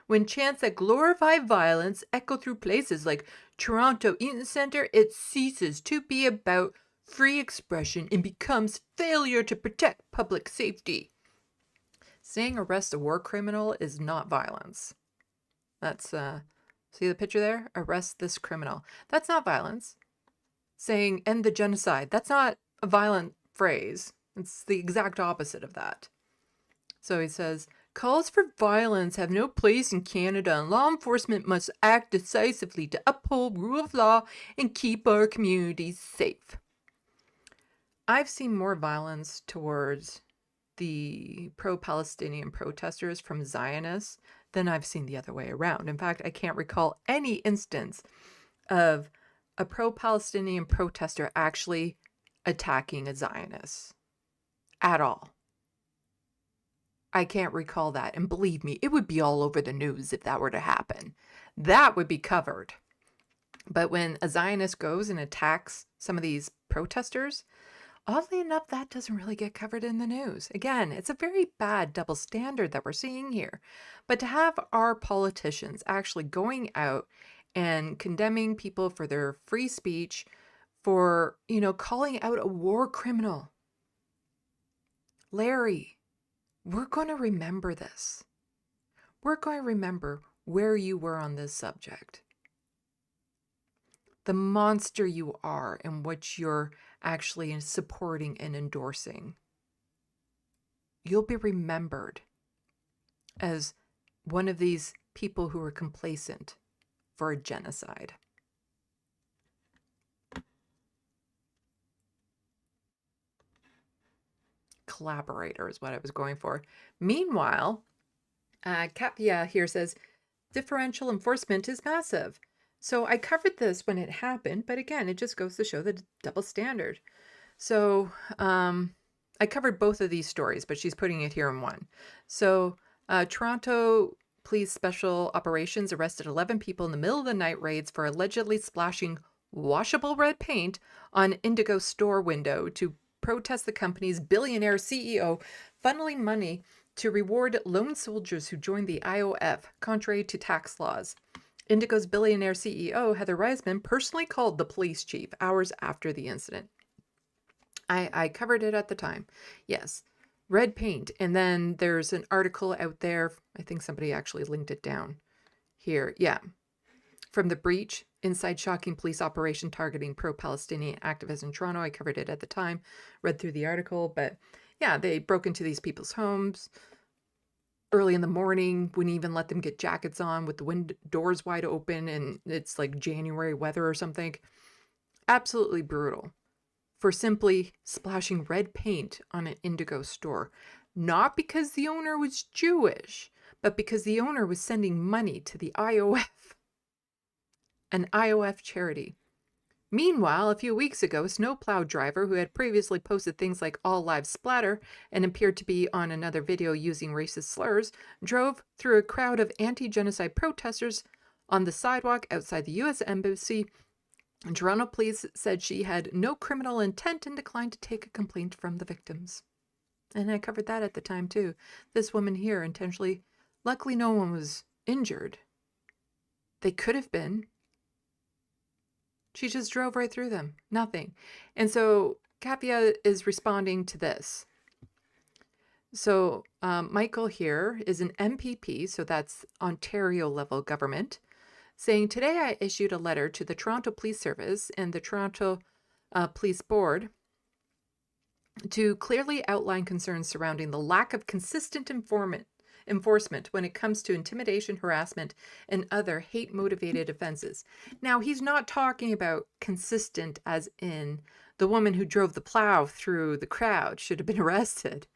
When chants that glorify violence echo through places like Toronto Eaton Centre, it ceases to be about free expression and becomes failure to protect public safety. Saying arrest a war criminal is not violence. That's, see the picture there? Arrest this criminal. That's not violence. Saying end the genocide, that's not a violent phrase. It's the exact opposite of that. So he says, calls for violence have no place in Canada, and law enforcement must act decisively to uphold rule of law and keep our communities safe. I've seen more violence towards the pro-Palestinian protesters from Zionists than I've seen the other way around. In fact, I can't recall any instance of a pro-Palestinian protester actually attacking a Zionist at all. I can't recall that. And believe me, it would be all over the news if that were to happen. That would be covered. But when a Zionist goes and attacks some of these protesters, oddly enough, that doesn't really get covered in the news. Again, it's a very bad double standard that we're seeing here. But to have our politicians actually going out and condemning people for their free speech, for, calling out a war criminal. Larry, we're going to remember this. We're going to remember where you were on this subject. The monster you are and what you're actually supporting and endorsing. You'll be remembered as one of these people who are complacent for a genocide. collaborator is what I was going for. Meanwhile, Katvia here says, differential enforcement is massive. So I covered this when it happened, but again, it just goes to show the double standard. So I covered both of these stories, but she's putting it here in one. So Toronto Police Special Operations arrested 11 people in the middle of the night raids for allegedly splashing washable red paint on Indigo store window to protest the company's billionaire CEO funneling money to reward lone soldiers who joined the IOF, contrary to tax laws. Indigo's billionaire CEO, Heather Reisman, personally called the police chief hours after the incident. I covered it at the time. Yes, red paint. And then there's an article out there. I think somebody actually linked it down here. Yeah. From The Breach, Inside Shocking Police Operation Targeting Pro-Palestinian Activists in Toronto. I covered it at the time, read through the article. But yeah, they broke into these people's homes early in the morning, wouldn't even let them get jackets on with the doors wide open, and it's like January weather or something. Absolutely brutal for simply splashing red paint on an Indigo store. Not because the owner was Jewish, but because the owner was sending money to the IOF, an IOF charity. Meanwhile, a few weeks ago, a snowplow driver who had previously posted things like "All Lives Splatter" and appeared to be on another video using racist slurs, drove through a crowd of anti-genocide protesters on the sidewalk outside the U.S. Embassy. Toronto police said she had no criminal intent and declined to take a complaint from the victims. And I covered that at the time too. This woman here intentionally, luckily no one was injured. They could have been. She just drove right through them. Nothing. And so Katvia is responding to this. So Michael here is an MPP, so that's Ontario level government, saying, today I issued a letter to the Toronto Police Service and the Toronto Police Board to clearly outline concerns surrounding the lack of consistent enforcement when it comes to intimidation, harassment, and other hate-motivated offenses. Now, he's not talking about consistent as in the woman who drove the plow through the crowd should have been arrested.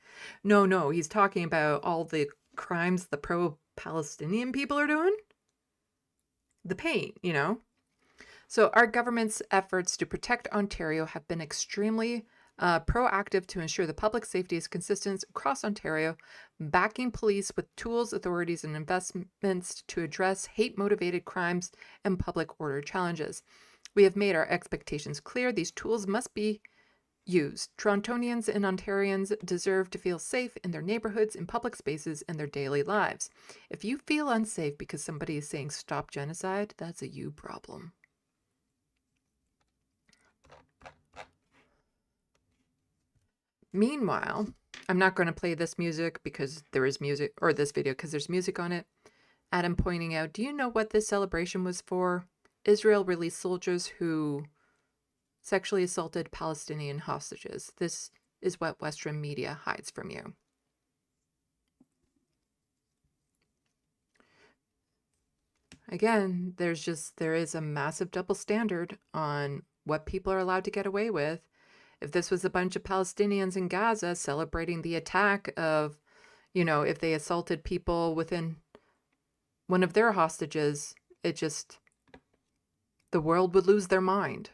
No, he's talking about all the crimes the pro-Palestinian people are doing. The paint, you know. So our government's efforts to protect Ontario have been extremely proactive to ensure the public safety is consistent across Ontario, backing police with tools, authorities, and investments to address hate-motivated crimes and public order challenges. We have made our expectations clear. These tools must be used. Torontonians and Ontarians deserve to feel safe in their neighborhoods, in public spaces, and their daily lives. If you feel unsafe because somebody is saying stop genocide, that's a you problem. Meanwhile, I'm not going to play this music because there is music, or this video because there's music on it. Adam pointing out, do you know what this celebration was for? Israel released soldiers who sexually assaulted Palestinian hostages. This is what Western media hides from you. Again, there is a massive double standard on what people are allowed to get away with. If this was a bunch of Palestinians in Gaza celebrating the attack of, you know, if they assaulted people within one of their hostages, the world would lose their mind.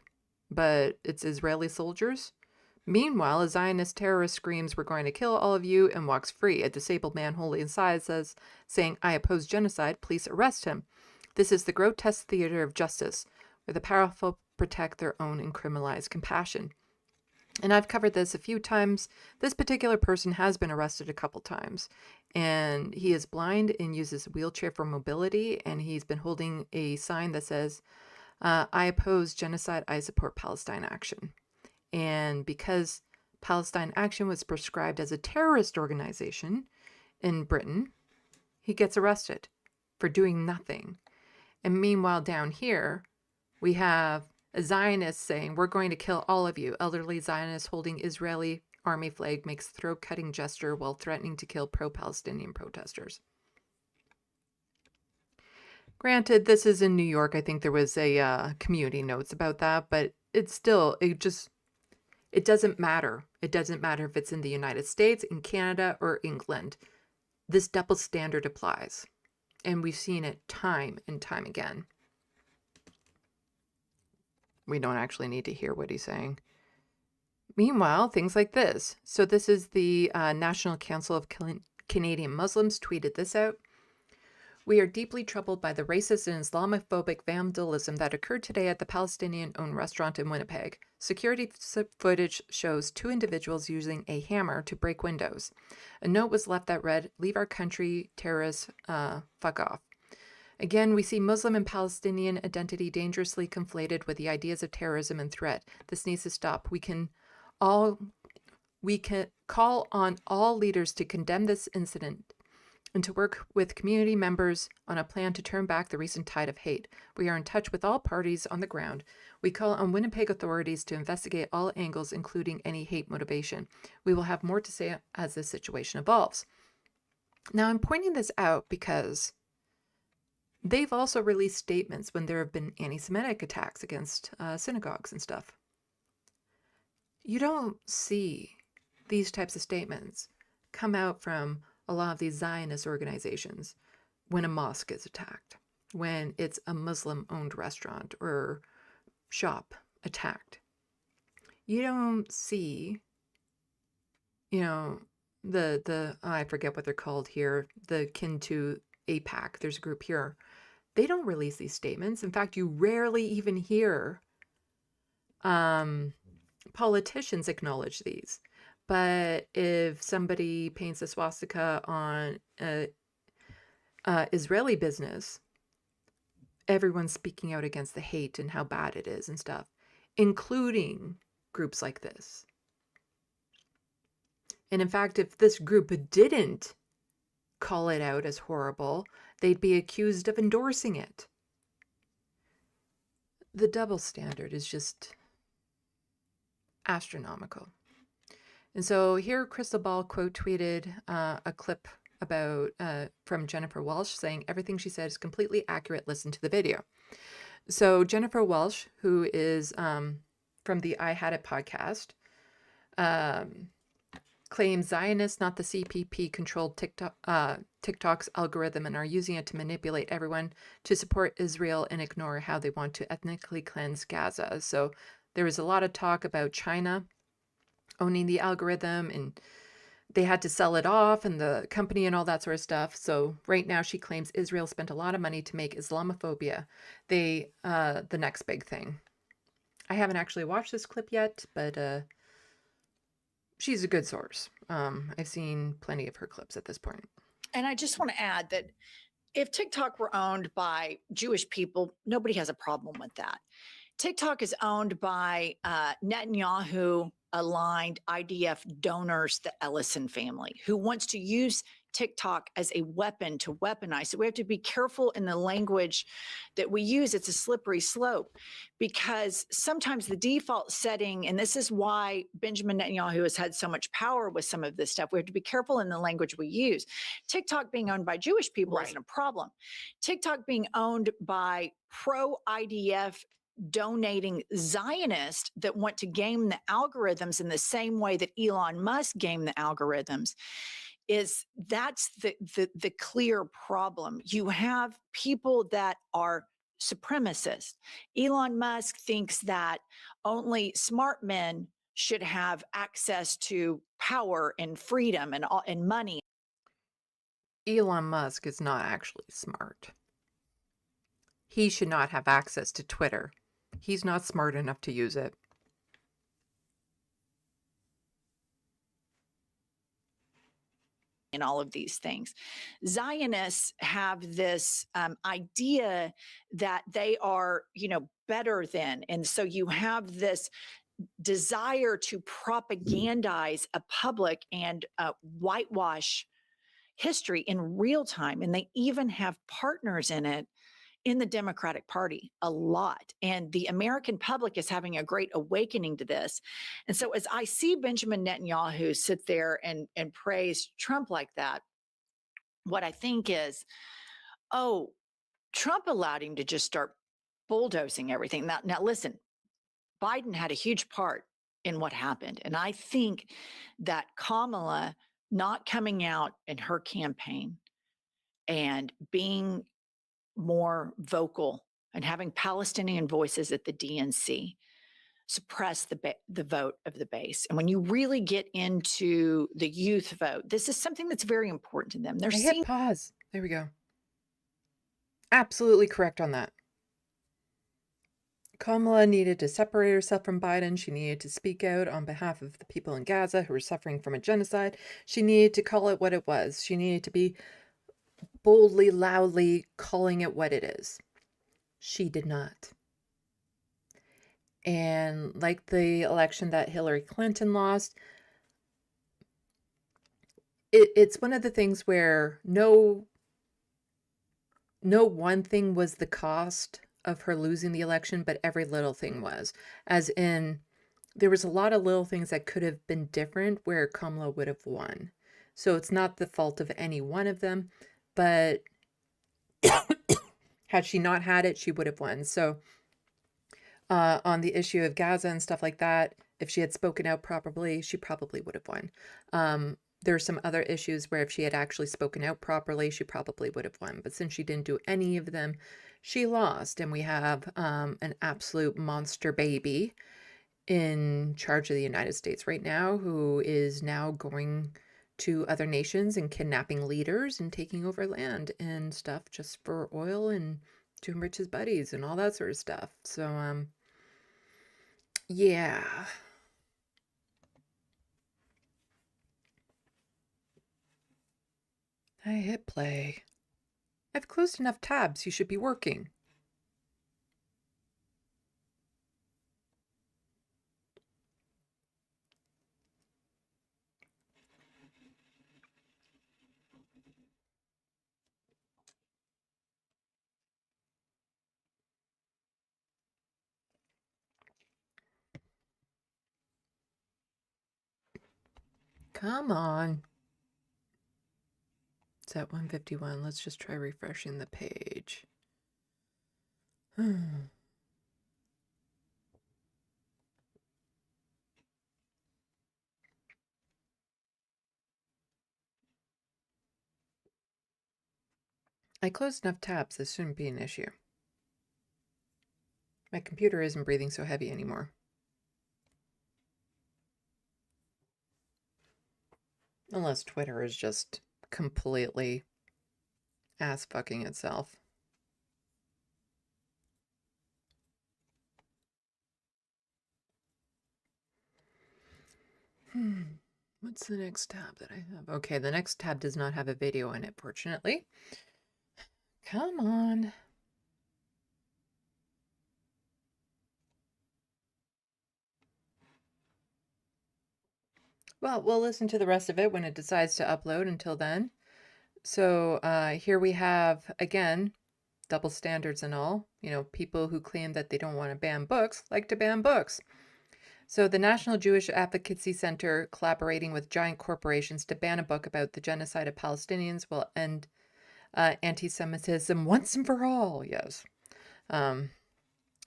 But it's Israeli soldiers. Meanwhile, a Zionist terrorist screams, "We're going to kill all of you," and walks free. A disabled man holding inside saying, "I oppose genocide. Police arrest him." This is the grotesque theater of justice, where the powerful protect their own and criminalize compassion. And I've covered this a few times. This particular person has been arrested a couple times, and he is blind and uses a wheelchair for mobility, and he's been holding a sign that says, "I oppose genocide, I support Palestine Action." And because Palestine Action was prescribed as a terrorist organization in Britain, he gets arrested for doing nothing. And meanwhile, down here, we have a Zionist saying, "We're going to kill all of you." Elderly Zionist holding Israeli army flag makes throat-cutting gesture while threatening to kill pro-Palestinian protesters. Granted, this is in New York. I think there was a community notes about that, but it's still, it It doesn't matter. It doesn't matter if it's in the United States, in Canada, or England. This double standard applies. And we've seen it time and time again. We don't actually need to hear what he's saying. Meanwhile, things like this. So this is the National Council of Canadian Muslims tweeted this out. We are deeply troubled by the racist and Islamophobic vandalism that occurred today at the Palestinian-owned restaurant in Winnipeg. Security footage shows 2 individuals using a hammer to break windows. A note was left that read, "Leave our country, terrorists, fuck off." Again, we see Muslim and Palestinian identity dangerously conflated with the ideas of terrorism and threat. This needs to stop. We can call on all leaders to condemn this incident and to work with community members on a plan to turn back the recent tide of hate. We are in touch with all parties on the ground. We call on Winnipeg authorities to investigate all angles, including any hate motivation. We will have more to say as this situation evolves. Now, I'm pointing this out because they've also released statements when there have been anti-Semitic attacks against synagogues and stuff. You don't see these types of statements come out from a lot of these Zionist organizations when a mosque is attacked, when it's a Muslim-owned restaurant or shop attacked. You don't see, I forget what they're called here, the kin to APAC, there's a group here. They don't release these statements. In fact, you rarely even hear politicians acknowledge these. But if somebody paints a swastika on Israeli business, everyone's speaking out against the hate and how bad it is and stuff, including groups like this. And in fact, if this group didn't call it out as horrible, they'd be accused of endorsing it. The double standard is just astronomical. And so here, Crystal Ball quote tweeted a clip about from Jennifer Welsh saying everything she said is completely accurate. Listen to the video. So Jennifer Welsh, who is from the I Had It podcast, claims Zionists, not the CPP, controlled TikTok's algorithm and are using it to manipulate everyone to support Israel and ignore how they want to ethnically cleanse Gaza. So there was a lot of talk about China owning the algorithm, and they had to sell it off, and the company and all that sort of stuff. So right now she claims Israel spent a lot of money to make Islamophobia the next big thing. I haven't actually watched this clip yet, but she's a good source. I've seen plenty of her clips at this point. And I just want to add that if TikTok were owned by Jewish people, nobody has a problem with that. TikTok is owned by Netanyahu aligned IDF donors, the Ellison family, who wants to use TikTok as a weapon to weaponize. So we have to be careful in the language that we use. It's a slippery slope because sometimes the default setting, and this is why Benjamin Netanyahu has had so much power with some of this stuff. We have to be careful in the language we use. TikTok being owned by Jewish people isn't a problem. TikTok being owned by pro-IDF donating Zionists that want to game the algorithms in the same way that Elon Musk gamed the algorithms that's the clear problem. You have people that are supremacists. Elon Musk thinks that only smart men should have access to power and freedom and money. Elon Musk is not actually smart. He should not have access to Twitter. He's not smart enough to use it. And all of these things. Zionists have this idea that they are, better than. And so you have this desire to propagandize a public and whitewash history in real time. And they even have partners in it in the Democratic Party a lot. And the American public is having a great awakening to this. And so as I see Benjamin Netanyahu sit there and praise Trump like that, what I think is, oh, Trump allowed him to just start bulldozing everything. Now listen, Biden had a huge part in what happened. And I think that Kamala not coming out in her campaign and being more vocal and having Palestinian voices at the DNC suppress the vote of the base. And when you really get into the youth vote, this is something that's very important to them. They're I seeing hit pause. There we go. Absolutely correct on that. Kamala needed to separate herself from Biden. She needed to speak out on behalf of the people in Gaza who were suffering from a genocide. She needed to call it what it was. She needed to be boldly, loudly calling it what it is. She did not. And like the election that Hillary Clinton lost, it's one of the things where no one thing was the cost of her losing the election, but every little thing was. As in, there was a lot of little things that could have been different where Kamala would have won. So it's not the fault of any one of them, but had she not had it, she would have won. So on the issue of Gaza and stuff like that, if she had spoken out properly, she probably would have won. There are some other issues where if she had actually spoken out properly, she probably would have won. But since she didn't do any of them, she lost. And we have an absolute monster baby in charge of the United States right now, who is now going to other nations and kidnapping leaders and taking over land and stuff just for oil and to enrich his buddies and all that sort of stuff. So, yeah. I hit play. I've closed enough tabs. You should be working. Come on. It's at 151. Let's just try refreshing the page. I closed enough tabs. This shouldn't be an issue. My computer isn't breathing so heavy anymore. Unless Twitter is just completely ass fucking itself. What's the next tab that I have? Okay, the next tab does not have a video in it, fortunately. Come on. Well, we'll listen to the rest of it when it decides to upload. Until then. So here we have, again, double standards and all. You know, people who claim that they don't want to ban books like to ban books. So the National Jewish Advocacy Center, collaborating with giant corporations to ban a book about the genocide of Palestinians, will end anti-Semitism once and for all. Yes.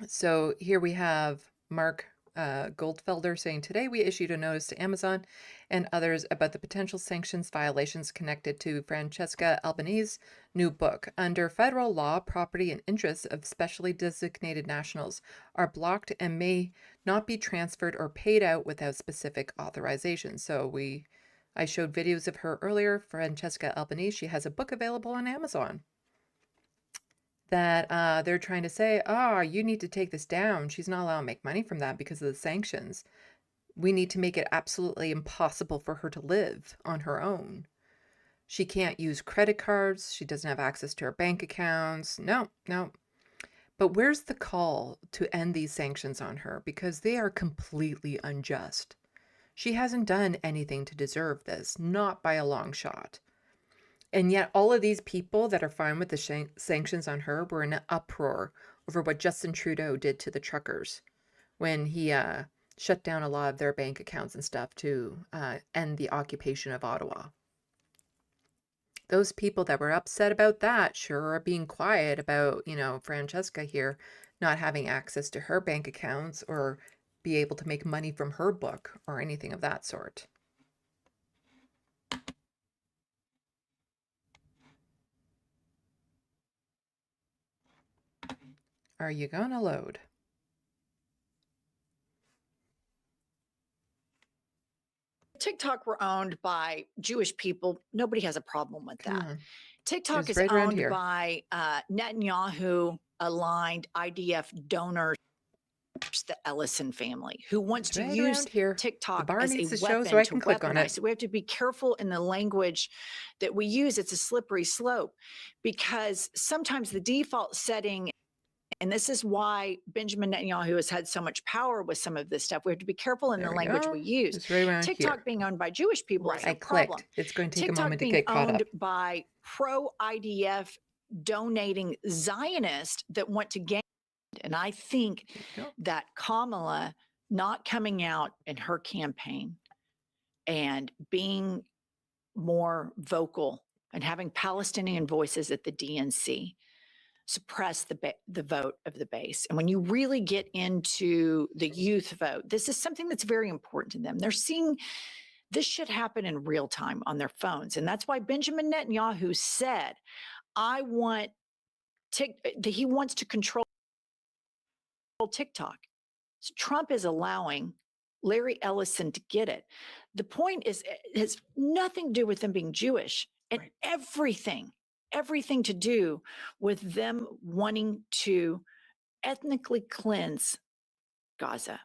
So here we have Mark Goldfelder saying, today we issued a notice to Amazon and others about the potential sanctions violations connected to Francesca Albanese's new book. Under federal law, property and interests of specially designated nationals are blocked and may not be transferred or paid out without specific authorization. So I showed videos of her earlier, Francesca Albanese. She has a book available on Amazon that they're trying to say, you need to take this down. She's not allowed to make money from that because of the sanctions. We need to make it absolutely impossible for her to live on her own. She can't use credit cards. She doesn't have access to her bank accounts. No. But where's the call to end these sanctions on her? Because they are completely unjust. She hasn't done anything to deserve this, not by a long shot. And yet all of these people that are fine with the sanctions on her were in an uproar over what Justin Trudeau did to the truckers when he shut down a lot of their bank accounts and stuff to end the occupation of Ottawa. Those people that were upset about that sure are being quiet about, Francesca here not having access to her bank accounts or be able to make money from her book or anything of that sort. Are you gonna load? TikTok were owned by Jewish people, nobody has a problem with that. TikTok is right around owned here. by Netanyahu aligned IDF donors, the Ellison family, who wants to right use around here. TikTok The bar as needs a to show weapon so I to can click on weaponize. it. So we have to be careful in the language that we use. It's a slippery slope because sometimes the default setting, and this is why Benjamin Netanyahu has had so much power with some of this stuff. We have to be careful in There the we language go. we use. It's right around TikTok here. being owned by Jewish people is I a problem. clicked. It's going to take TikTok a moment to being get caught owned up. by pro-IDF donating Zionists that want to gain. And I think that Kamala not coming out in her campaign and being more vocal and having Palestinian voices at the DNC suppress the vote of the base. And when you really get into the youth vote, this is something that's very important to them. They're seeing this shit happen in real time on their phones. And that's why Benjamin Netanyahu said, he wants to control TikTok. So Trump is allowing Larry Ellison to get it. The point is, it has nothing to do with them being Jewish and everything to do with them wanting to ethnically cleanse Gaza.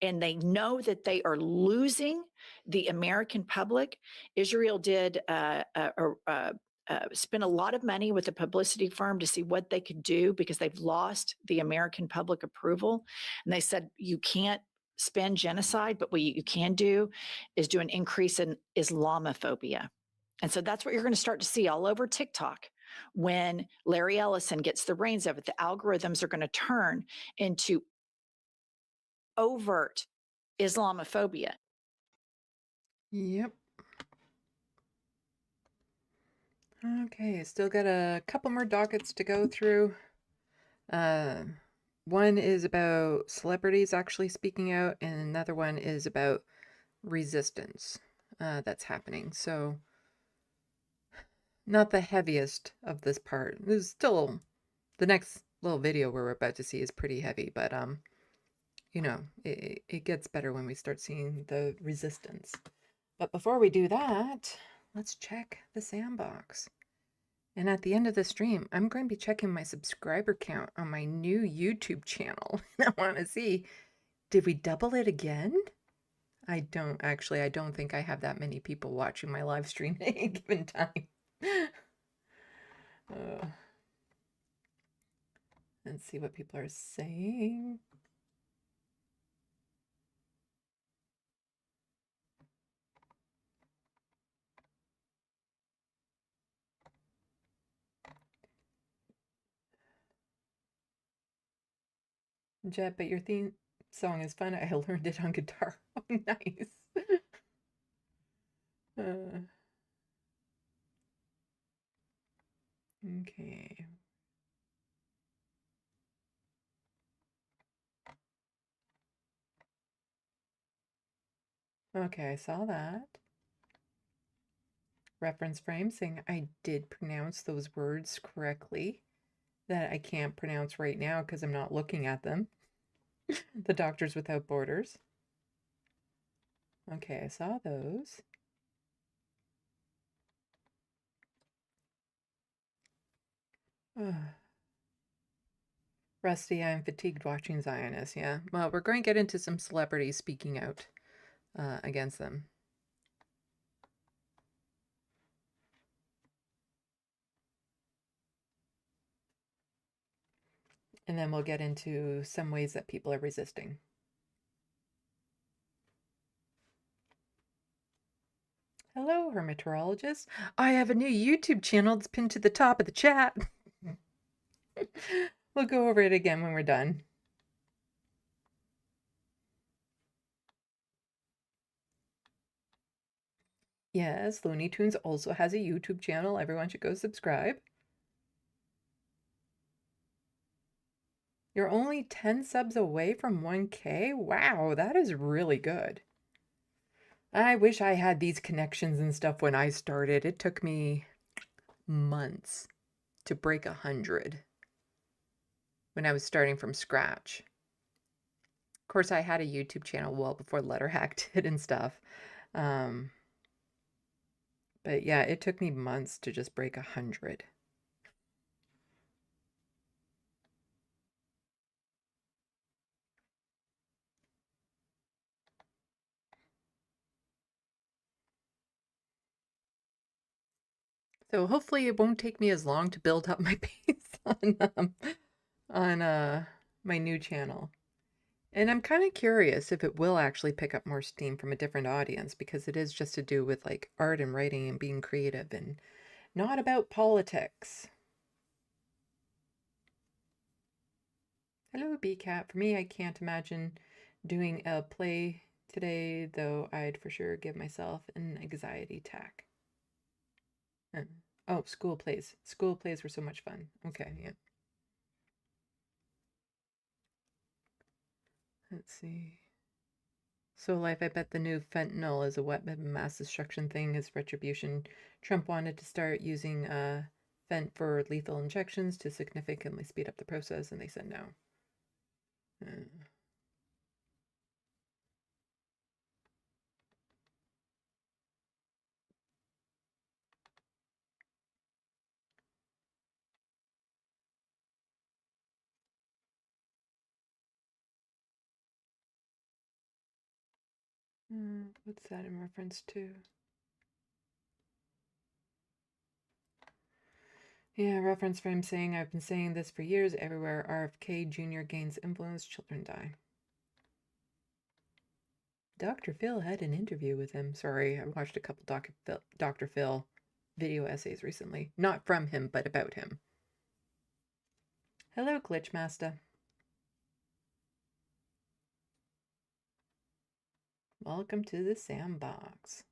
And they know that they are losing the American public. Israel did spend a lot of money with a publicity firm to see what they could do because they've lost the American public approval. And they said, you can't spend genocide, but what you can do is do an increase in Islamophobia. And so that's what you're going to start to see all over TikTok. When Larry Ellison gets the reins of it, the algorithms are going to turn into overt Islamophobia. Yep. Okay, still got a couple more dockets to go through. One is about celebrities actually speaking out, and another one is about resistance that's happening. So, not the heaviest of this part. There's still, the next little video we're about to see is pretty heavy, but you know, it gets better when we start seeing the resistance. But before we do that, let's check the SandBox. And at the end of the stream, I'm going to be checking my subscriber count on my new YouTube channel. I want to see, did we double it again? I don't think I have that many people watching my live stream at any given time. Let's see what people are saying. Jet, but your theme song is fun. I learned it on guitar. Oh, nice. Okay. Okay, I saw that. Reference frame saying I did pronounce those words correctly that I can't pronounce right now because I'm not looking at them. The Doctors Without Borders. Okay, I saw those. Rusty, I'm fatigued watching Zionists. Yeah, well, we're going to get into some celebrities speaking out against them. And then we'll get into some ways that people are resisting. Hello, hermeteorologist. I have a new YouTube channel that's pinned to the top of the chat. We'll go over it again when we're done. Yes, Looney Tunes also has a YouTube channel. Everyone should go subscribe. You're only 10 subs away from 1K? Wow, that is really good. I wish I had these connections and stuff when I started. It took me months to break 100 when I was starting from scratch. Of course, I had a YouTube channel well before Letterhack did and stuff. But yeah, it took me months to just break 100. So hopefully it won't take me as long to build up my base on my new channel. And I'm kind of curious if it will actually pick up more steam from a different audience, because it is just to do with like art and writing and being creative and not about politics. Hello, BCat. For me, I can't imagine doing a play today, though I'd for sure give myself an anxiety attack. Oh, school plays. School plays were so much fun. Okay, yeah. Let's see. So Life, I bet the new fentanyl is a weapon mass destruction thing is retribution. Trump wanted to start using fent for lethal injections to significantly speed up the process, and they said no. What's that in reference to? Yeah, reference for him saying, I've been saying this for years. Everywhere RFK Jr. gains influence, children die. Dr. Phil had an interview with him. Sorry, I watched a couple Dr. Phil video essays recently. Not from him, but about him. Hello, Glitchmaster. Welcome to the SandBox.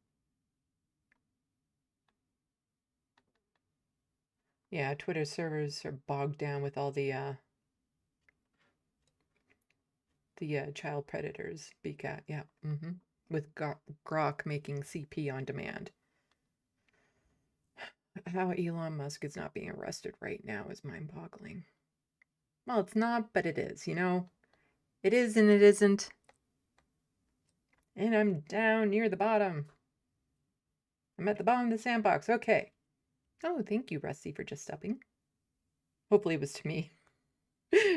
Yeah, Twitter servers are bogged down with all the child predators. BCat, yeah, with Grok making CP on demand. How Elon Musk is not being arrested right now is mind-boggling. Well, it's not, but it is, you know? It is and it isn't. And I'm down near the bottom. I'm at the bottom of the sandbox. Okay. Oh, thank you, Rusty, for just stopping. Hopefully it was to me.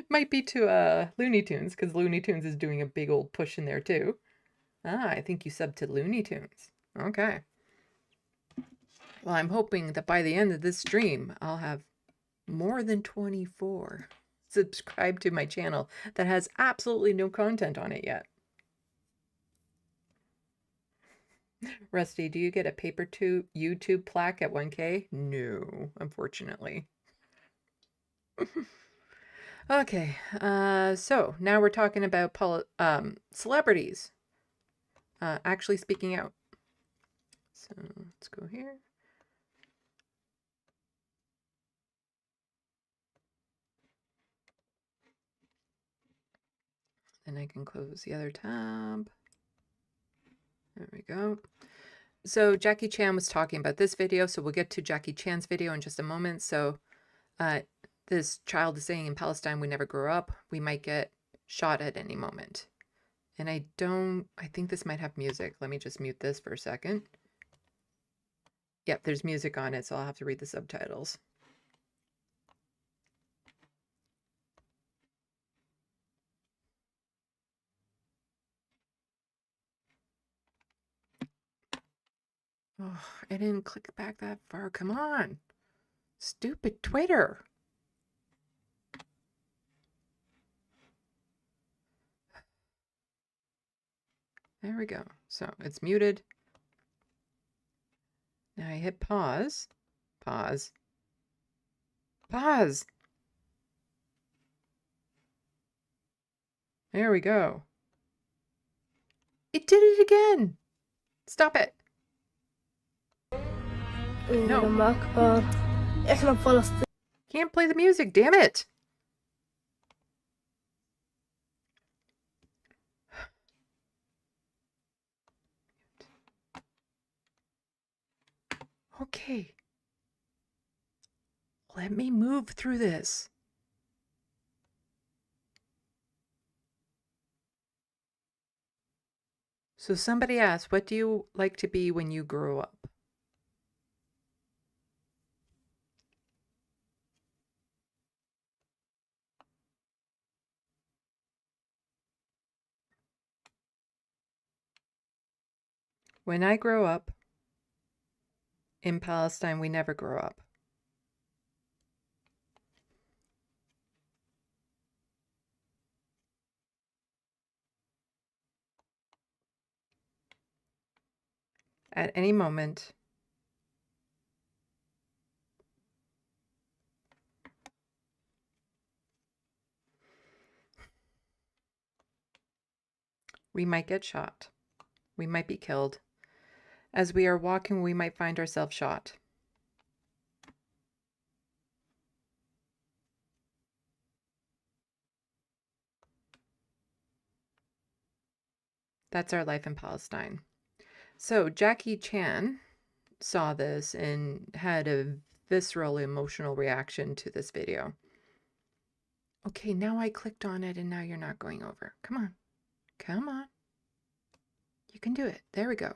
Might be to Looney Tunes, because Looney Tunes is doing a big old push in there too. Ah, I think you subbed to Looney Tunes. Okay. Well, I'm hoping that by the end of this stream, I'll have more than 24 subscribed to my channel that has absolutely no content on it yet. Rusty, do you get a paper YouTube plaque at 1K? No, unfortunately. Okay, so now we're talking about celebrities actually speaking out. So let's go here. Then I can close the other tab. There we go. So Jackie Chan was talking about this video, so we'll get to Jackie Chan's video in just a moment. So this child is saying in Palestine, we never grew up. We might get shot at any moment. And I think this might have music. Let me just mute this for a second. Yep, there's music on it, so I'll have to read the subtitles. Oh, I didn't click back that far. Come on. Stupid Twitter. There we go. So it's muted. Now I hit pause. Pause. Pause. There we go. It did it again. Stop it. No. Can't play the music, damn it. Okay. Let me move through this. So somebody asked, what do you like to be when you grow up? When I grow up, in Palestine, we never grow up. At any moment, we might get shot. We might be killed. As we are walking, we might find ourselves shot. That's our life in Palestine. So Jackie Chan saw this and had a visceral emotional reaction to this video. Okay, now I clicked on it and now you're not going over. Come on. Come on. You can do it. There we go.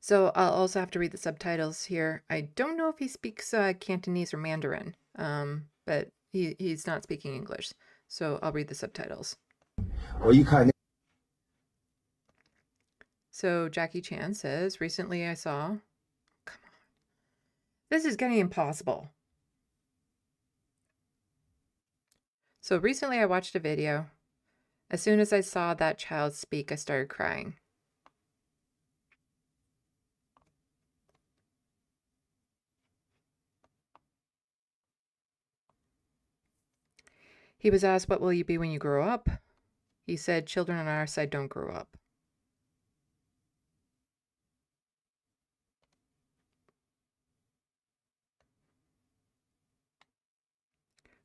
So I'll also have to read the subtitles here. I don't know if he speaks Cantonese or Mandarin, but he's not speaking English. So I'll read the subtitles. So Jackie Chan says, recently I saw... Come on. This is getting impossible. So recently I watched a video. As soon as I saw that child speak, I started crying. He was asked, what will you be when you grow up? He said, children on our side don't grow up.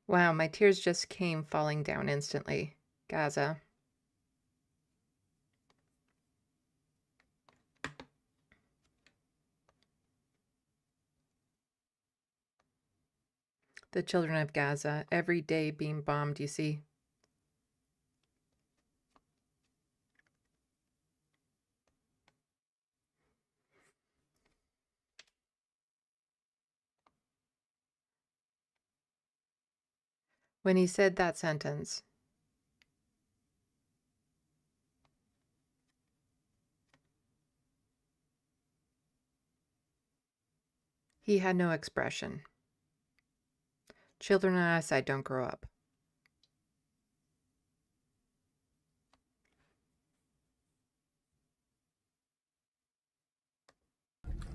Wow, my tears just came falling down instantly. Gaza. The children of Gaza, every day being bombed, you see. When he said that sentence, he had no expression. Children on our side don't grow up.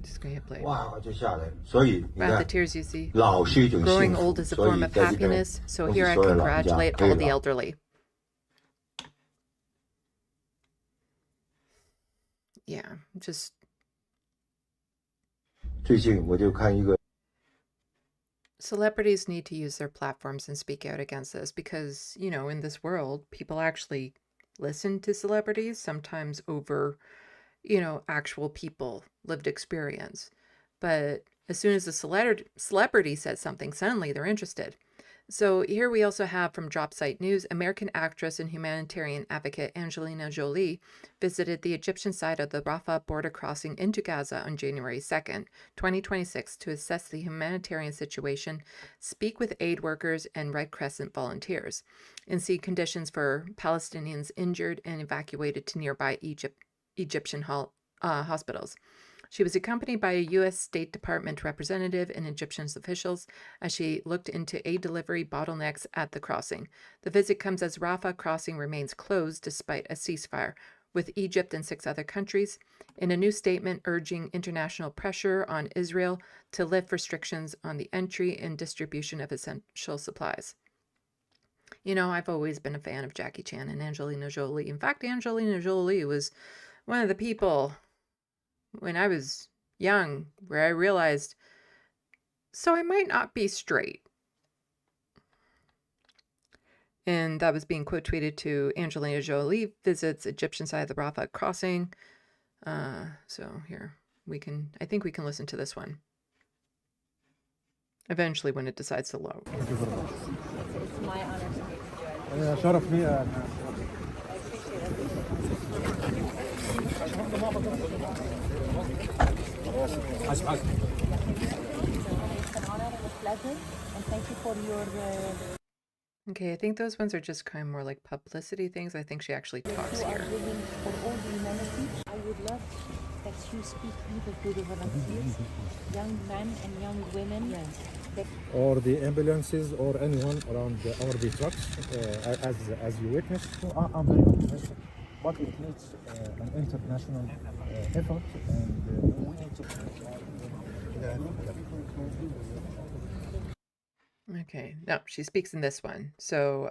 Just going to hit play. Wow, the tears you see. Growing old is a form of happiness, so here I congratulate all the elderly. Yeah, just... Celebrities need to use their platforms and speak out against this because, you know, in this world, people actually listen to celebrities, sometimes over, you know, actual people, lived experience. But as soon as a celebrity says something, suddenly they're interested. So here we also have from Dropsite News, American actress and humanitarian advocate Angelina Jolie visited the Egyptian side of the Rafah border crossing into Gaza on January 2nd, 2026 to assess the humanitarian situation, speak with aid workers and Red Crescent volunteers, and see conditions for Palestinians injured and evacuated to nearby Egyptian hospitals. She was accompanied by a U.S. State Department representative and Egyptian officials as she looked into aid delivery bottlenecks at the crossing. The visit comes as Rafah crossing remains closed despite a ceasefire, with Egypt and 6 other countries in a new statement urging international pressure on Israel to lift restrictions on the entry and distribution of essential supplies. You know, I've always been a fan of Jackie Chan and Angelina Jolie. In fact, Angelina Jolie was one of the people when I was young where I realized, so I might not be straight. And that was being quote tweeted to Angelina Jolie visits Egyptian side of the Rafah crossing. So here, I think we can listen to this one eventually when it decides to load. Thank you very much. It's my honor to meet you, Joy. شرف لي. I appreciate it. It's an honor and a pleasure, and thank you for your... Okay, I think those ones are just kind of more like publicity things. I think she actually talks You are here. willing for all the humanity. I would love that you speak either to the volunteers, young men and young women, that Or the ambulances or anyone around our trucks, as you witnessed. I'm very optimistic, but it needs an international effort, and we need to. Okay, no, she speaks in this one. So,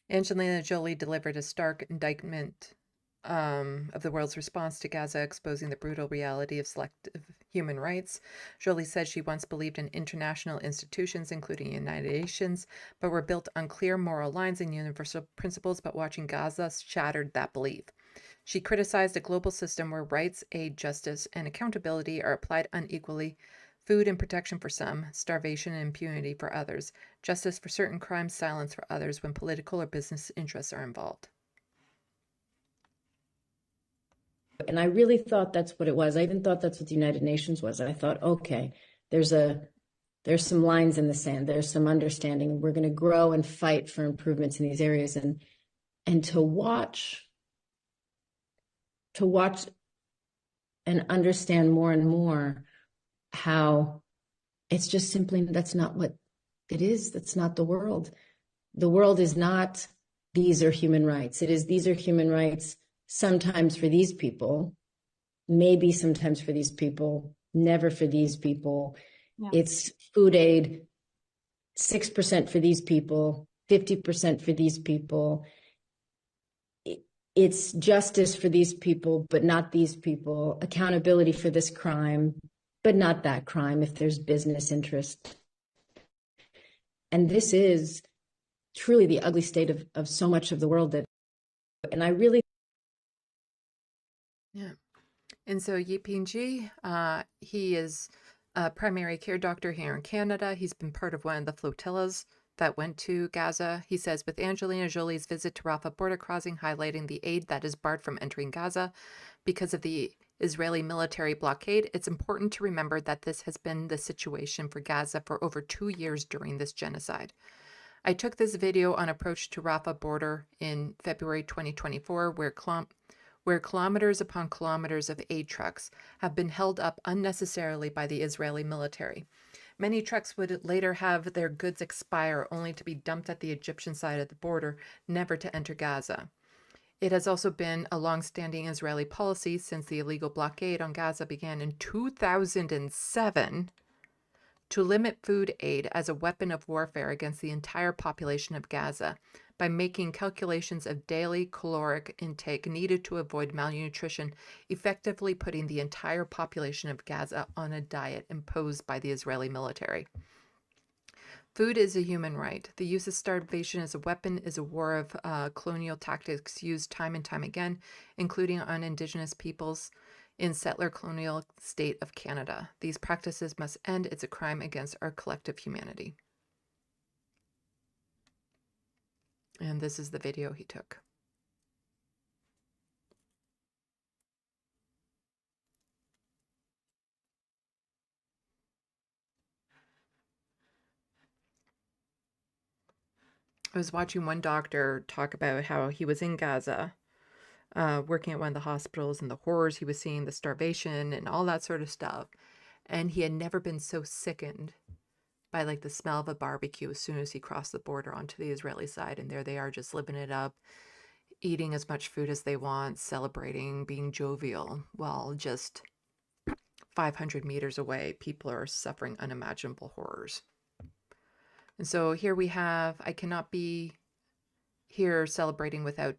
Angelina Jolie delivered a stark indictment of the world's response to Gaza, exposing the brutal reality of selective human rights. Jolie said she once believed in international institutions, including the United Nations, but were built on clear moral lines and universal principles, but watching Gaza shattered that belief. She criticized a global system where rights, aid, justice, and accountability are applied unequally. Food and protection for some, starvation and impunity for others, justice for certain crimes, silence for others when political or business interests are involved. And I really thought that's what it was. I even thought that's what the United Nations was. I thought, okay, there's some lines in the sand. There's some understanding. We're going to grow and fight for improvements in these areas. And to watch and understand more and more how it's just simply, that's not what it is. That's not the world. The world is not, these are human rights. It is, these are human rights sometimes for these people, maybe sometimes for these people, never for these people. Yeah. It's food aid, 6% for these people, 50% for these people. It's justice for these people, but not these people. Accountability for this crime, but not that crime if there's business interest. And this is truly the ugly state of so much of the world and I really. Yeah. And so Yiping, he is a primary care doctor here in Canada. He's been part of one of the flotillas that went to Gaza. He says, with Angelina Jolie's visit to Rafah border crossing highlighting the aid that is barred from entering Gaza because of the Israeli military blockade, it's important to remember that this has been the situation for Gaza for over 2 years during this genocide. I took this video on approach to Rafah border in February 2024, where kilometers upon kilometers of aid trucks have been held up unnecessarily by the Israeli military. Many trucks would later have their goods expire only to be dumped at the Egyptian side of the border, never to enter Gaza. It has also been a long-standing Israeli policy since the illegal blockade on Gaza began in 2007 to limit food aid as a weapon of warfare against the entire population of Gaza by making calculations of daily caloric intake needed to avoid malnutrition, effectively putting the entire population of Gaza on a diet imposed by the Israeli military. Food is a human right. The use of starvation as a weapon is a war of colonial tactics used time and time again, including on Indigenous peoples in settler colonial state of Canada. These practices must end. It's a crime against our collective humanity. And this is the video he took. I was watching one doctor talk about how he was in Gaza, working at one of the hospitals, and the horrors he was seeing, the starvation and all that sort of stuff. And he had never been so sickened by like the smell of a barbecue as soon as he crossed the border onto the Israeli side. And there they are, just living it up, eating as much food as they want, celebrating, being jovial, while just 500 meters away, people are suffering unimaginable horrors. And so here we have, I cannot be here celebrating without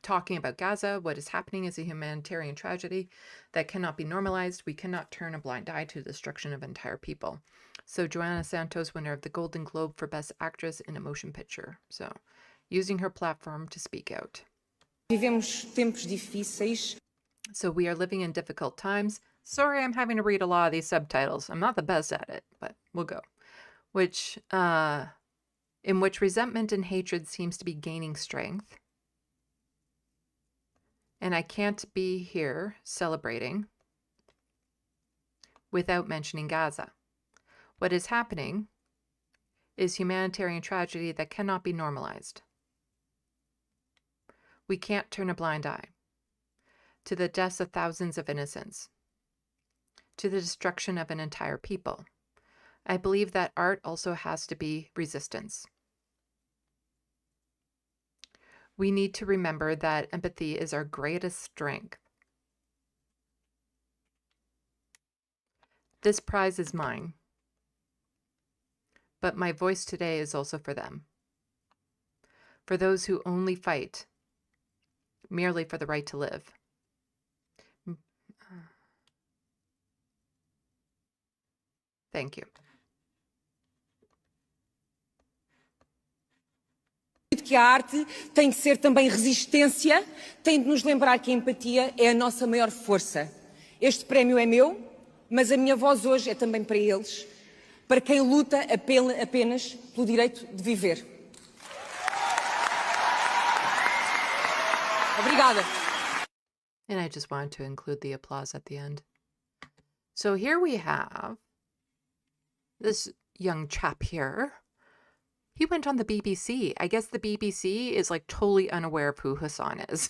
talking about Gaza. What is happening is a humanitarian tragedy that cannot be normalized. We cannot turn a blind eye to the destruction of entire people. So Joana Santos, winner of the Golden Globe for Best Actress in a Motion Picture. So using her platform to speak out. Vivemos tempos difíceis. So we are living in difficult times. Sorry, I'm having to read a lot of these subtitles. I'm not the best at it, but we'll go. In which resentment and hatred seems to be gaining strength. And I can't be here celebrating without mentioning Gaza. What is happening is humanitarian tragedy that cannot be normalized. We can't turn a blind eye to the deaths of thousands of innocents, to the destruction of an entire people. I believe that art also has to be resistance. We need to remember that empathy is our greatest strength. This prize is mine, but my voice today is also for them, for those who only fight merely for the right to live. Thank you. Que a arte tem que ser também resistência, tem de nos lembrar que a empatia é a nossa maior força. Este prémio é meu, mas a minha voz hoje é também para eles, para quem luta apenas pelo direito de viver. Obrigada. And I just wanted to include the applause at the end. So here we have this young chap here. He went on the BBC. I guess the BBC is like totally unaware of who Hassan is.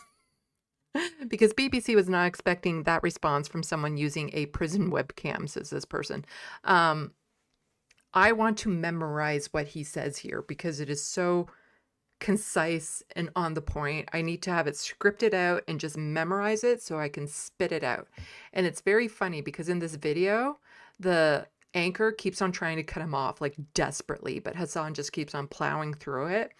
Because BBC was not expecting that response from someone using a prison webcam, says this person. I want to memorize what he says here because it is so concise and on the point. I need to have it scripted out and just memorize it so I can spit it out. And it's very funny because in this video, the anchor keeps on trying to cut him off like desperately, but Hassan just keeps on plowing through it.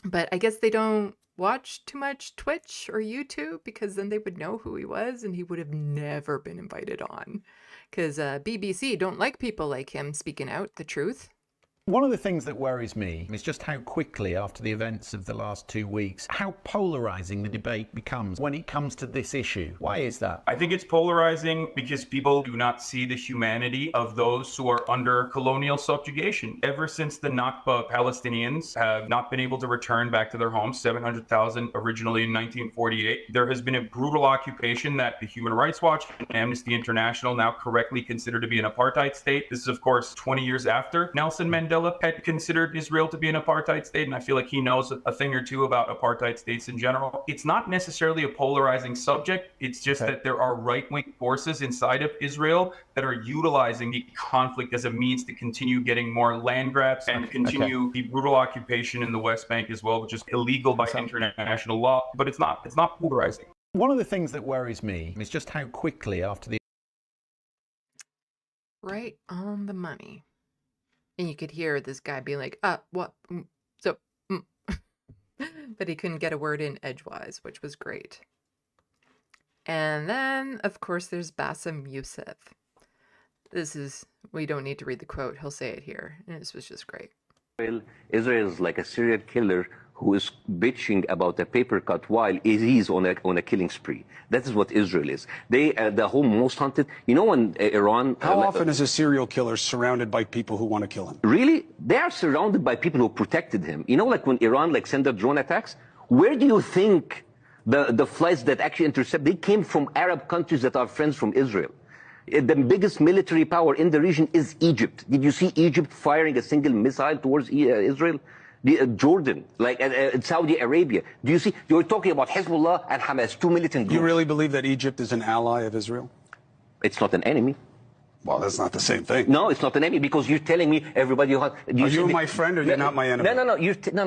But I guess they don't watch too much Twitch or YouTube because then they would know who he was and he would have never been invited on because BBC don't like people like him speaking out the truth. One of the things that worries me is just how quickly, after the events of the last 2 weeks, how polarizing the debate becomes when it comes to this issue. Why is that? I think it's polarizing because people do not see the humanity of those who are under colonial subjugation. Ever since the Nakba, Palestinians have not been able to return back to their homes, 700,000 originally in 1948. There has been a brutal occupation that the Human Rights Watch and Amnesty International now correctly consider to be an apartheid state. This is, of course, 20 years after Nelson Mandela had considered Israel to be an apartheid state, and I feel like he knows a thing or two about apartheid states in general. It's not necessarily a polarizing subject. It's just that there are right-wing forces inside of Israel that are utilizing the conflict as a means to continue getting more land grabs and continue the brutal occupation in the West Bank as well, which is illegal by international law. But it's not polarizing. One of the things that worries me is just how quickly after the... Right on the money. And you could hear this guy being like, what? But he couldn't get a word in edgewise, which was great. And then, of course, there's Bassem Youssef. We don't need to read the quote. He'll say it here. And this was just great. Israel is like a serial killer who is bitching about a paper cut while he's on a killing spree. That is what Israel is. They, the whole most hunted, you know, when Iran... How often is a serial killer surrounded by people who want to kill him? Really? They are surrounded by people who protected him. You know, like when Iran sent their drone attacks? Where do you think the flights that actually intercept, they came from Arab countries that are friends from Israel. The biggest military power in the region is Egypt. Did you see Egypt firing a single missile towards Israel? Jordan, Saudi Arabia. Do you see? You're talking about Hezbollah and Hamas, two militant groups. You really believe that Egypt is an ally of Israel? It's not an enemy. Well, that's not the same thing. No, it's not an enemy because you're telling me everybody. Are you my friend or you're not my enemy? No.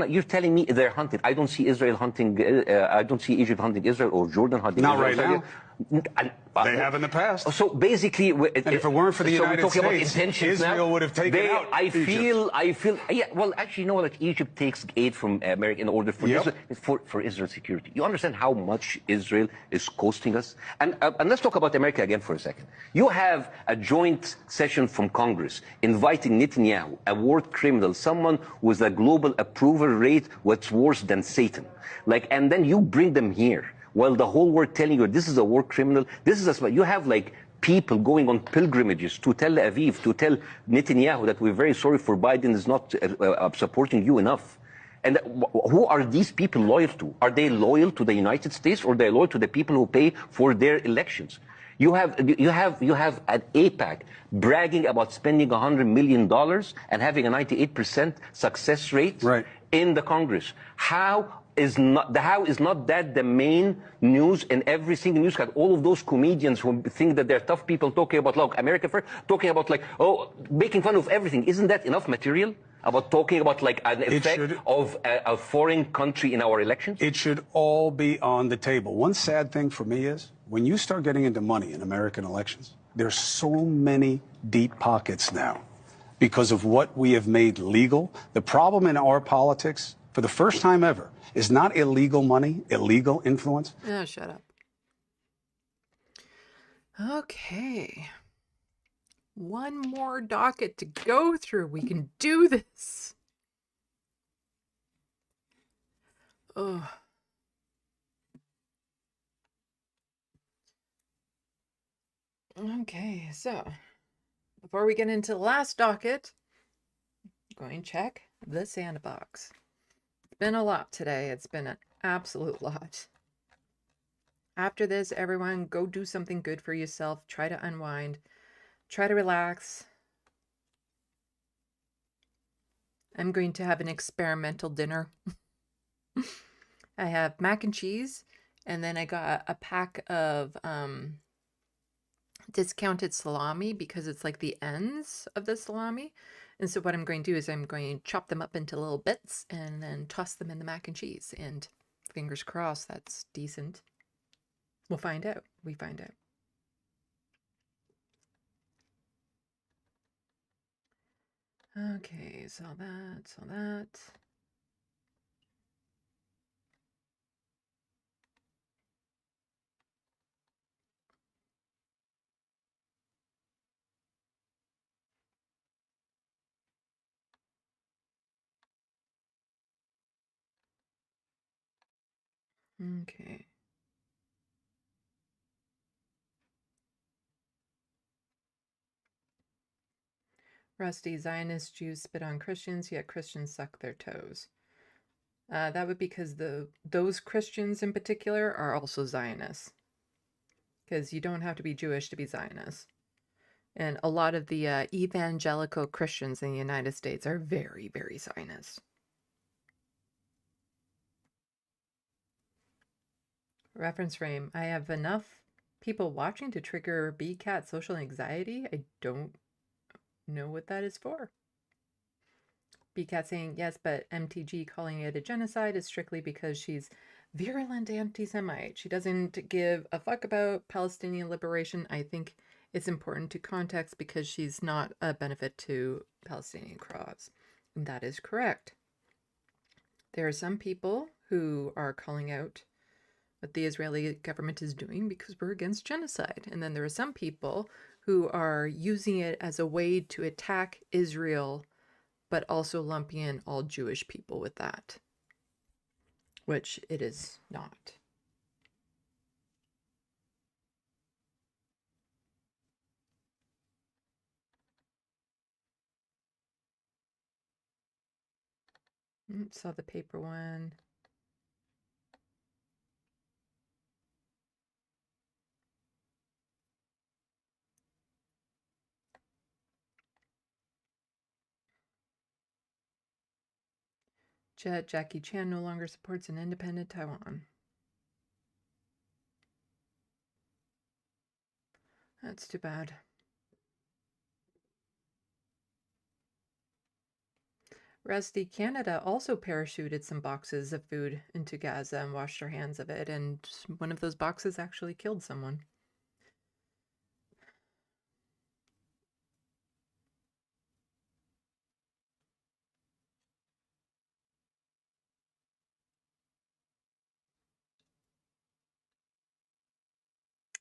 You're telling me they're hunted. I don't see Israel hunting. I don't see Egypt hunting Israel or Jordan hunting not Israel. Right now. They have in the past. So basically, and if it weren't for the United States, Israel would have taken out I feel. Yeah. Well, actually, you know, like Egypt takes aid from America in order for for Israel's security. You understand how much Israel is costing us? And let's talk about America again for a second. You have a joint session from Congress inviting Netanyahu, a war criminal, someone with a global approval rate what's worse than Satan. And then you bring them here while the whole world telling you this is a war criminal, this is a, you have like people going on pilgrimages to Tel Aviv to tell Netanyahu that we're very sorry for Biden is not supporting you enough. And who are these people loyal to? Are they loyal to the United States, or are they loyal to the people who pay for their elections? You have an AIPAC bragging about spending $100 million and having a 98% success rate in the Congress. How is not that the main news in every single newscast? All of those comedians who think that they're tough people talking about, look, America first, talking about like, oh, making fun of everything. Isn't that enough material about talking about like an effect of a foreign country in our elections? It should all be on the table. One sad thing for me is when you start getting into money in American elections, there's so many deep pockets now because of what we have made legal. The problem in our politics, for the first time ever, is not illegal money, illegal influence. Oh, shut up. Okay. One more docket to go through. We can do this. Oh. Okay, so before we get into the last docket, I'm going to check the SandBox. It's been a lot today. It's been an absolute lot. After this, everyone, go do something good for yourself. Try to unwind. Try to relax. I'm going to have an experimental dinner. I have mac and cheese, and then I got a pack of discounted salami because it's like the ends of the salami. And so what I'm going to do is I'm going to chop them up into little bits and then toss them in the mac and cheese. And fingers crossed, that's decent. We'll find out. We find out. Okay, so that. Okay. Rusty, Zionist Jews spit on Christians, yet Christians suck their toes. That would be because those Christians in particular are also Zionists. Because you don't have to be Jewish to be Zionist. And a lot of the evangelical Christians in the United States are very, very Zionist. Reference frame. I have enough people watching to trigger BCAT social anxiety. I don't know what that is for. BCAT saying, yes, but MTG calling it a genocide is strictly because she's virulent anti-Semite. She doesn't give a fuck about Palestinian liberation. I think it's important to context because she's not a benefit to Palestinian cause. And that is correct. There are some people who are calling out what the Israeli government is doing because we're against genocide. And then there are some people who are using it as a way to attack Israel, but also lumping in all Jewish people with that, which it is not. Saw the paper one. Jackie Chan no longer supports an independent Taiwan. That's too bad. Rusty, Canada also parachuted some boxes of food into Gaza and washed their hands of it, and one of those boxes actually killed someone.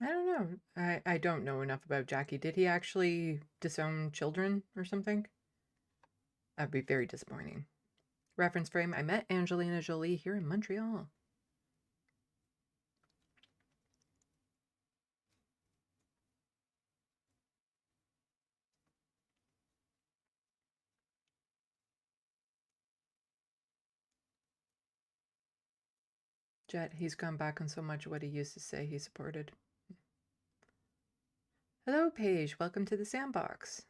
I don't know. I don't know enough about Jackie. Did he actually disown children or something? That'd be very disappointing. Reference frame, I met Angelina Jolie here in Montreal. Jet, he's gone back on so much of what he used to say he supported. Hello, Paige. Welcome to the SandBox.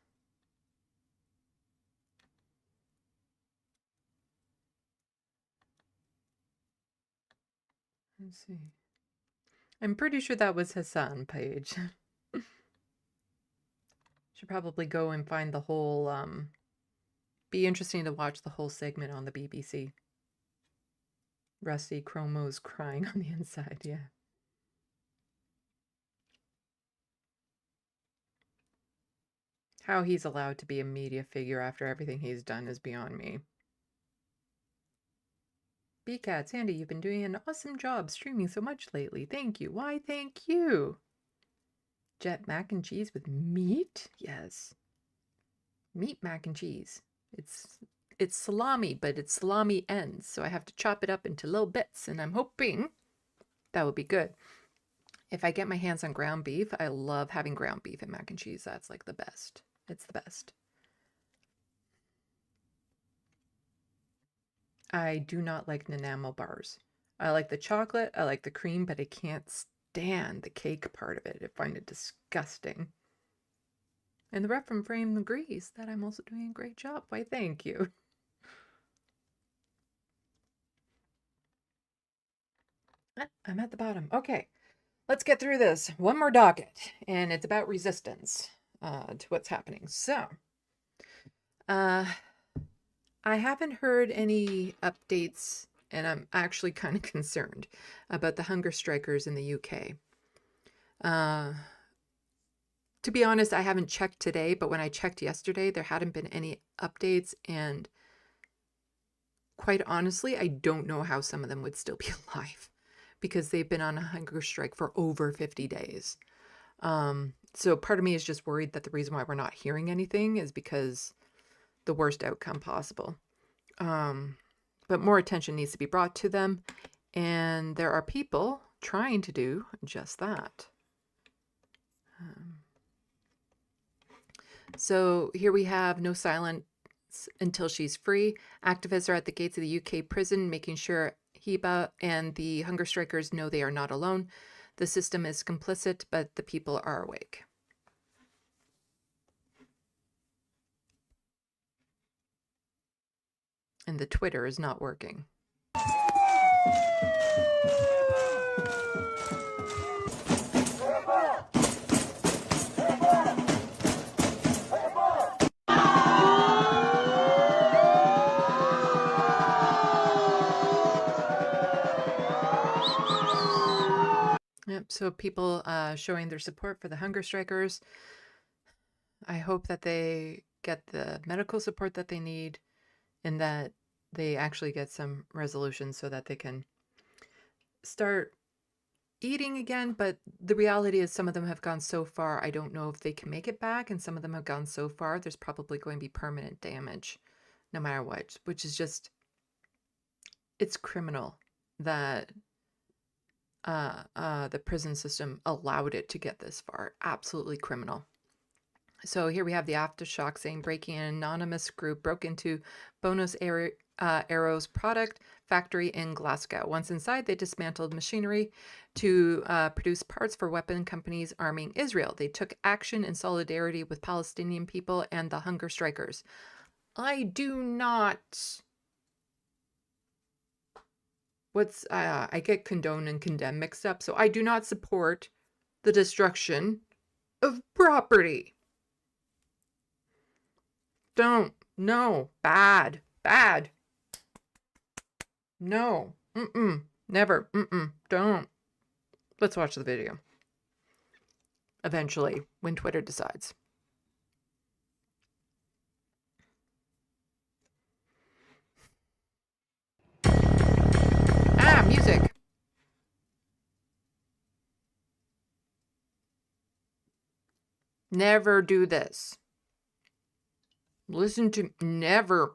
Let's see. I'm pretty sure that was Hassan, Paige. Should probably go and find the whole, be interesting to watch the whole segment on the BBC. Rusty Chromo's crying on the inside, yeah. How he's allowed to be a media figure after everything he's done is beyond me. BCat, Sandy, you've been doing an awesome job streaming so much lately. Thank you. Why, thank you. Jet, mac and cheese with meat? Yes. Meat mac and cheese. It's salami, but it's salami ends, so I have to chop it up into little bits, and I'm hoping that will be good. If I get my hands on ground beef, I love having ground beef and mac and cheese. That's like the best. It's the best. I do not like enamel bars. I like the chocolate, I like the cream, but I can't stand the cake part of it. I find it disgusting. And the rep from Frame agrees that I'm also doing a great job. Why, thank you. I'm at the bottom. Okay, let's get through this. One more docket, and it's about resistance to what's happening. So, I haven't heard any updates, and I'm actually kind of concerned about the hunger strikers in the UK. To be honest, I haven't checked today, but when I checked yesterday, there hadn't been any updates, and quite honestly, I don't know how some of them would still be alive because they've been on a hunger strike for over 50 days. So part of me is just worried that the reason why we're not hearing anything is because the worst outcome possible. But more attention needs to be brought to them, and there are people trying to do just that. So here we have no silence until she's free. Activists are at the gates of the UK prison, making sure Heba and the hunger strikers know they are not alone. The system is complicit, but the people are awake. And the Twitter is not working. Yep, so people showing their support for the hunger strikers. I hope that they get the medical support that they need and that they actually get some resolution so that they can start eating again. But the reality is some of them have gone so far, I don't know if they can make it back. And some of them have gone so far, there's probably going to be permanent damage no matter what, which is just, it's criminal that the prison system allowed it to get this far. Absolutely criminal. So here we have the aftershock saying breaking an anonymous group broke into Bonus Arrow's product factory in Glasgow. Once inside, they dismantled machinery to produce parts for weapon companies arming Israel. They took action in solidarity with Palestinian people and the hunger strikers. I do not... I get condone and condemn mixed up. So I do not support the destruction of property. Don't. No. Bad. Bad. No. Never. Don't. Let's watch the video. Eventually, when Twitter decides. Ah, music. Never do this. Listen to never.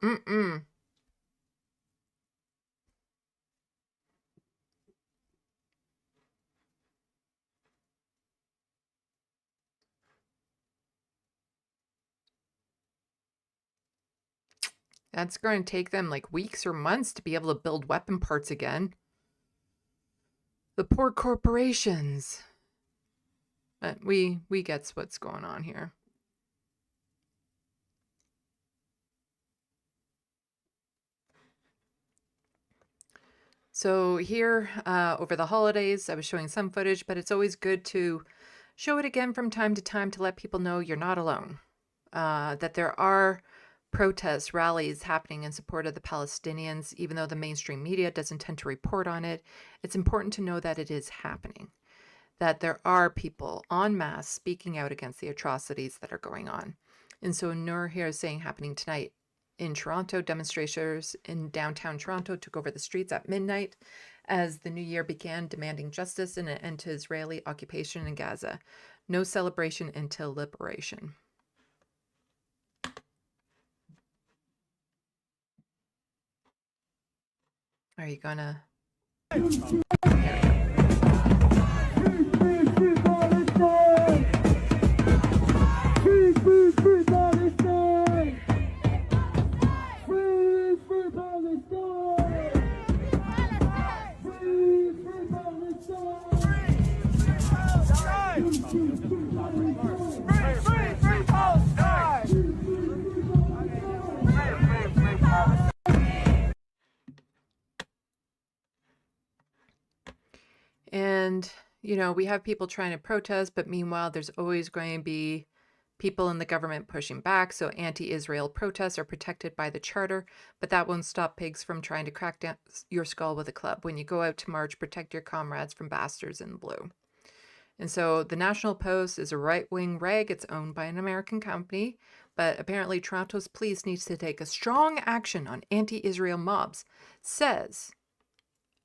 That's going to take them like weeks or months to be able to build weapon parts again. The poor corporations. But we gets what's going on here. So here, over the holidays, I was showing some footage, but it's always good to show it again from time to time to let people know you're not alone. That there are protests, rallies happening in support of the Palestinians, even though the mainstream media doesn't tend to report on it. It's important to know that it is happening, that there are people en masse speaking out against the atrocities that are going on. And so Noor here is saying happening tonight. In Toronto, demonstrators in downtown Toronto took over the streets at midnight as the new year began, demanding justice and an end to Israeli occupation in Gaza. No celebration until liberation. Are you gonna... And, you know, we have people trying to protest, but meanwhile, there's always going to be people in the government pushing back. So anti-Israel protests are protected by the charter, but that won't stop pigs from trying to crack down your skull with a club. When you go out to march, protect your comrades from bastards in blue. And so the National Post is a right-wing rag. It's owned by an American company, but apparently Toronto's police needs to take a strong action on anti-Israel mobs, says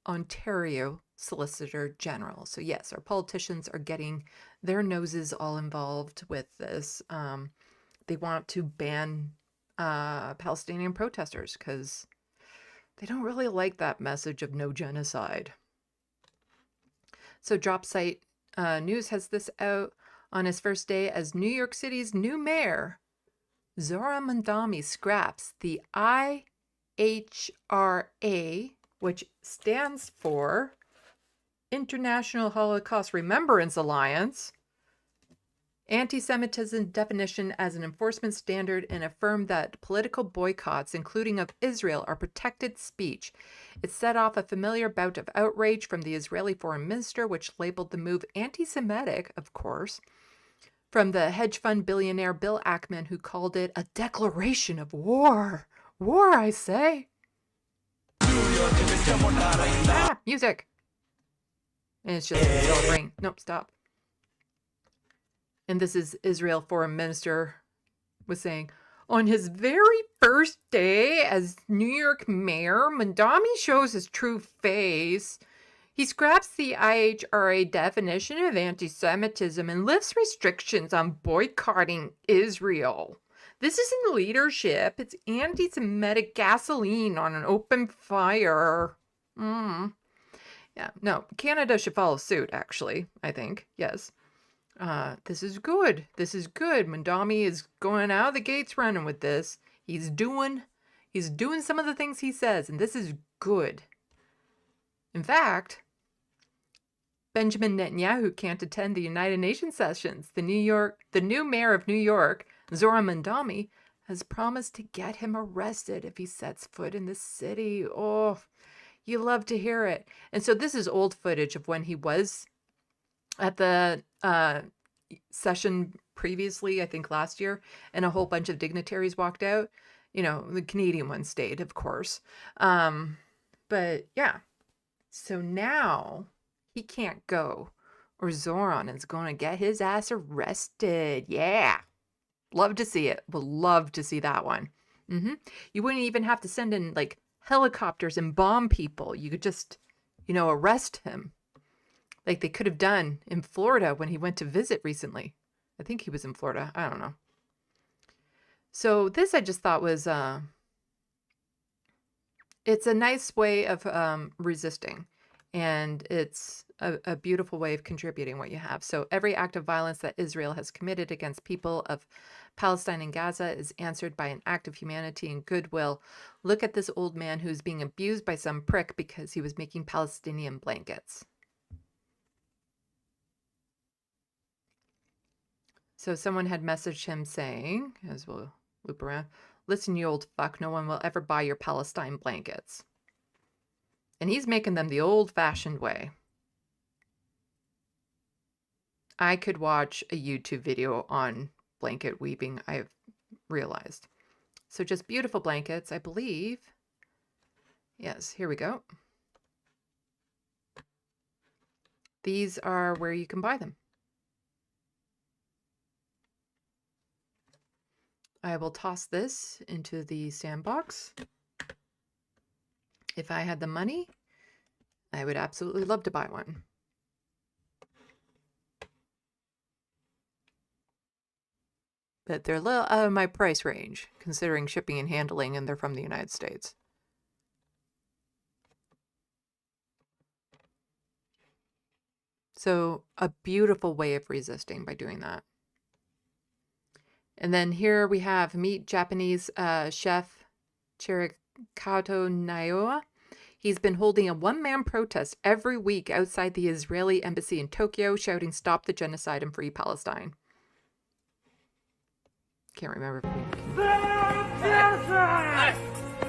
Ontario Solicitor General. So yes, our politicians are getting their noses all involved with this. They want to ban Palestinian protesters because they don't really like that message of no genocide. So Dropsite News has this out. On his first day as New York City's new mayor, Zohran Mamdani scraps the IHRA, which stands for International Holocaust Remembrance Alliance, anti-Semitism definition as an enforcement standard, and affirmed that political boycotts, including of Israel, are protected speech. It set off a familiar bout of outrage from the Israeli foreign minister, which labeled the move anti-Semitic, of course, from the hedge fund billionaire Bill Ackman, who called it a declaration of war. War, I say. Music. And it's just celebrating. Nope, stop. And this is Israel foreign minister was saying, on his very first day as New York mayor, Mamdani shows his true face. He scraps the IHRA definition of anti-Semitism and lifts restrictions on boycotting Israel. This isn't leadership. It's anti-Semitic gasoline on an open fire. Yeah, no, Canada should follow suit, actually, I think. Yes. This is good. This is good. Mamdani is going out of the gates running with this. He's doing some of the things he says, and this is good. In fact, Benjamin Netanyahu can't attend the United Nations sessions. The new mayor of New York, Zohran Mamdani, has promised to get him arrested if he sets foot in the city. Oh, you love to hear it. And so this is old footage of when he was at the session previously, I think last year, and a whole bunch of dignitaries walked out. You know, the Canadian one stayed, of course. But yeah, so now he can't go, or Zoran is going to get his ass arrested. Yeah. Love to see it. Would love to see that one. You wouldn't even have to send in like helicopters and bomb people. You could just, you know, arrest him. Like they could have done in Florida when he went to visit recently. I think he was in Florida. I don't know. So this I just thought was, it's a nice way of resisting. And it's a beautiful way of contributing what you have. So every act of violence that Israel has committed against people of Palestine and Gaza is answered by an act of humanity and goodwill. Look at this old man who's being abused by some prick because he was making Palestinian blankets. So someone had messaged him saying, as we'll loop around, listen, you old fuck, no one will ever buy your Palestine blankets. And he's making them the old-fashioned way. I could watch a YouTube video on blanket weaving, I've realized. So just beautiful blankets, I believe. Yes, here we go. These are where you can buy them. I will toss this into the SandBox. If I had the money, I would absolutely love to buy one. But they're a little out of my price range, considering shipping and handling, and they're from the United States. So a beautiful way of resisting by doing that. And then here we have meet Japanese chef Chirikato Naoya. He's been holding a one-man protest every week outside the Israeli embassy in Tokyo, shouting, "Stop the genocide and free Palestine." Can't remember if we can.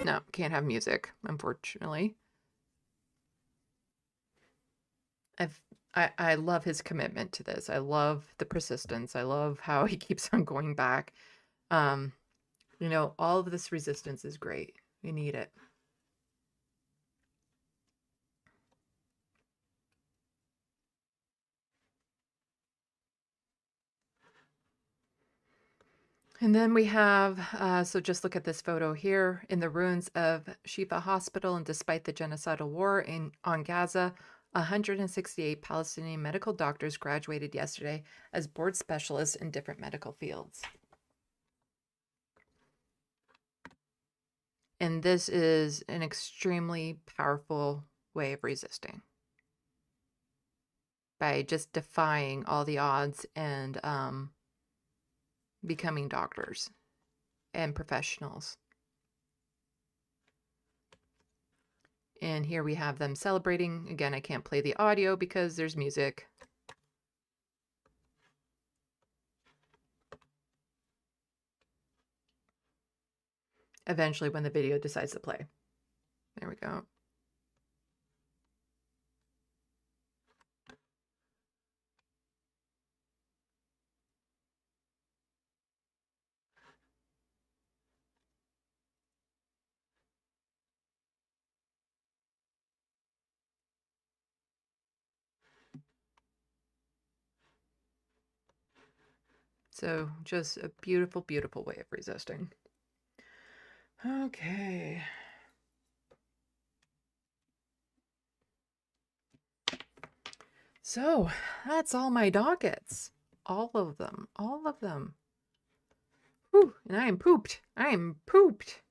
No, can't have music, unfortunately. I love his commitment to this. I love the persistence. I love how he keeps on going back. You know, all of this resistance is great. We need it. And then we have, so just look at this photo here, in the ruins of Shifa Hospital, and despite the genocidal war on Gaza, 168 Palestinian medical doctors graduated yesterday as board specialists in different medical fields. And this is an extremely powerful way of resisting. By just defying all the odds and becoming doctors and professionals. And here we have them celebrating. Again, I can't play the audio because there's music. Eventually when the video decides to play. There we go. So just a beautiful, beautiful way of resisting. Okay. So that's all my dockets. All of them. All of them. Whew, and I am pooped. I am pooped.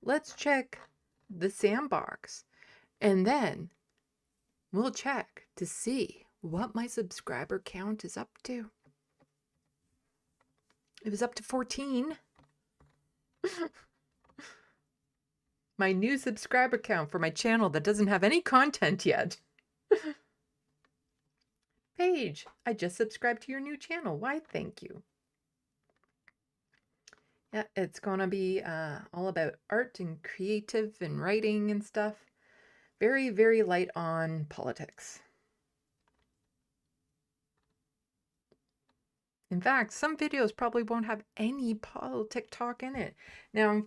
Let's check the SandBox. And then we'll check to see what my subscriber count is up to. It was up to 14. My new subscriber count for my channel that doesn't have any content yet. Paige, I just subscribed to your new channel. Why, thank you. Yeah, it's gonna be all about art and creative and writing and stuff. Very, very light on politics. In fact, some videos probably won't have any politic talk in it. Now,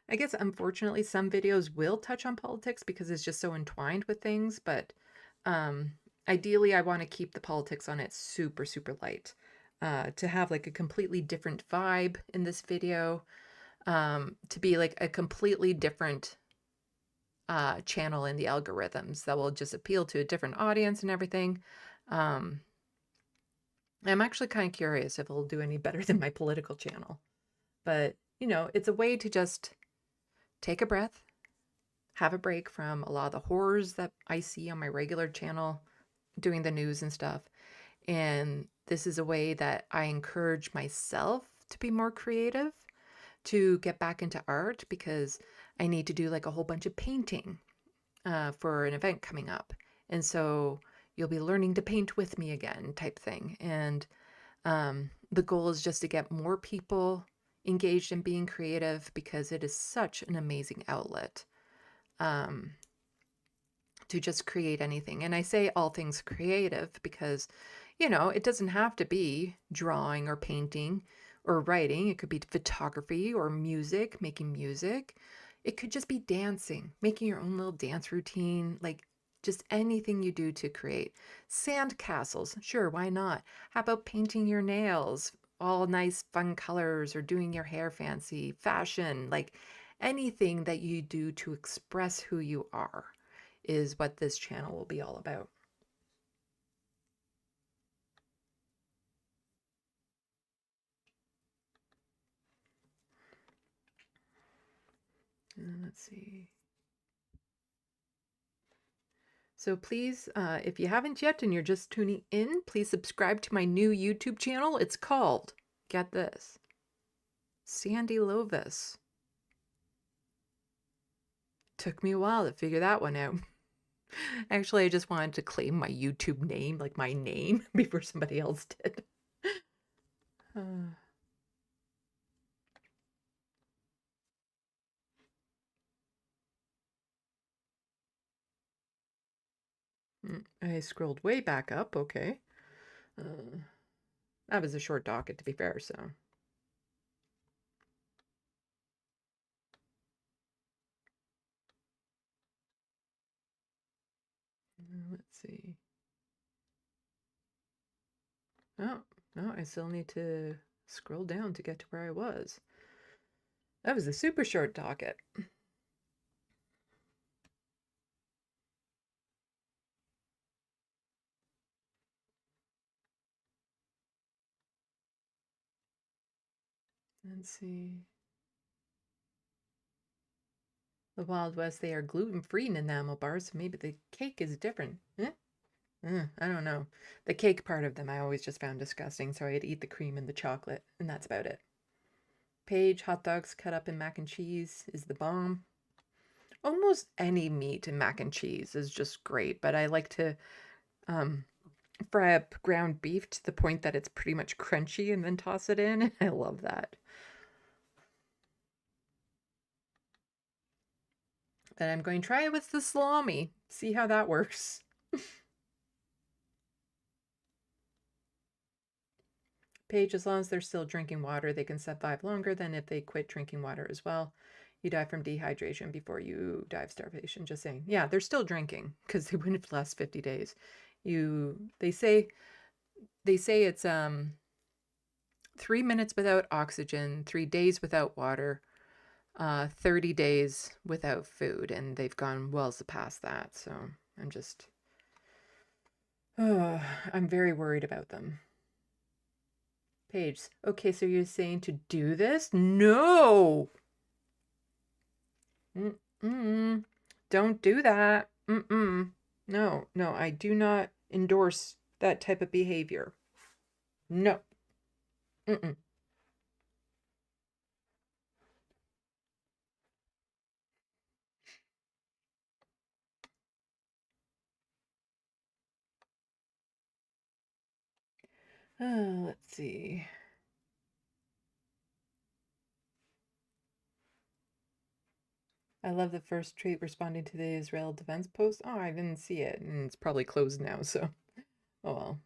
I guess unfortunately some videos will touch on politics because it's just so entwined with things, but ideally I want to keep the politics on it super, super light. To have like a completely different vibe in this video, to be like a completely different channel in the algorithms that will just appeal to a different audience and everything. I'm actually kind of curious if it'll do any better than my political channel. But, you know, it's a way to just take a breath, have a break from a lot of the horrors that I see on my regular channel doing the news and stuff. And this is a way that I encourage myself to be more creative, to get back into art, because I need to do like a whole bunch of painting for an event coming up. And so you'll be learning to paint with me again type thing. And The goal is just to get more people engaged in being creative because it is such an amazing outlet to just create anything. And I say all things creative because, you know, it doesn't have to be drawing or painting or writing. It could be photography or music, making music. It could just be dancing, making your own little dance routine, like just anything you do to create. Sand castles, sure, why not? How about painting your nails, all nice fun colors, or doing your hair fancy, fashion, like anything that you do to express who you are is what this channel will be all about. Let's see. So please, if you haven't yet and you're just tuning in, please subscribe to my new YouTube channel. It's called, get this, Sandy Lovis. Took me a while to figure that one out. Actually, I just wanted to claim my YouTube name, like my name, before somebody else did. I scrolled way back up, okay. That was a short docket, to be fair, so. Let's see. Oh, no, I still need to scroll down to get to where I was. That was a super short docket. Let's see. The Wild West, they are gluten-free in enamel bars, so maybe the cake is different. I don't know. The cake part of them I always just found disgusting, so I'd eat the cream and the chocolate, and that's about it. Page, hot dogs cut up in mac and cheese is the bomb. Almost any meat in mac and cheese is just great, but I like to fry up ground beef to the point that it's pretty much crunchy and then toss it in. I love that. Then I'm going to try it with the salami, see how that works. Page, as long as they're still drinking water, they can survive longer than if they quit drinking water as well. You die from dehydration before you die of starvation. Just saying. Yeah, they're still drinking because they wouldn't last 50 days. They say it's 3 minutes without oxygen, 3 days without water, 30 days without food, and they've gone well past that. So I'm very worried about them. Paige, okay, so you're saying to do this? No! Don't do that. No, I do not endorse that type of behavior. No. Let's see. I love the first tweet responding to the Israel defense post. Oh, I didn't see it, and it's probably closed now, so oh well.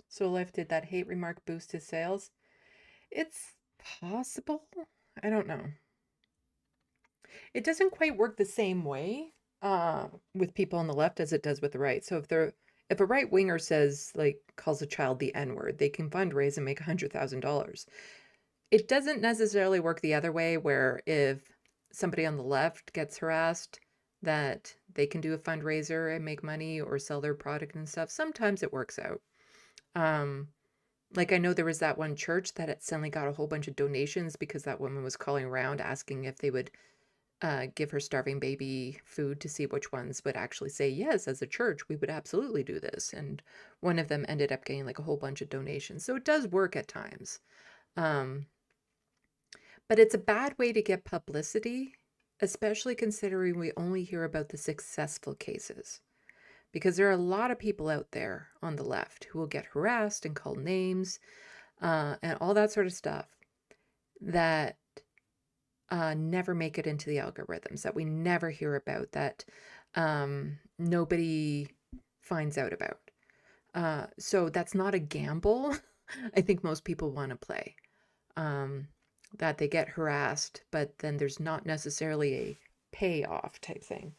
So Left, did that hate remark boost his sales? It's possible. I don't know. It doesn't quite work the same way with people on the left as it does with the right. So if a right winger says, like, calls a child the N-word, they can fundraise and make $100,000. It doesn't necessarily work the other way, where if somebody on the left gets harassed, that they can do a fundraiser and make money or sell their product and stuff. Sometimes it works out. Like, I know there was that one church that had suddenly got a whole bunch of donations because that woman was calling around asking if they would give her starving baby food to see which ones would actually say, yes, as a church, we would absolutely do this. And one of them ended up getting like a whole bunch of donations. So it does work at times. But it's a bad way to get publicity, especially considering we only hear about the successful cases. Because there are a lot of people out there on the left who will get harassed and called names and all that sort of stuff that never make it into the algorithms, that we never hear about, that nobody finds out about. So that's not a gamble I think most people want to play. That they get harassed, but then there's not necessarily a payoff type thing.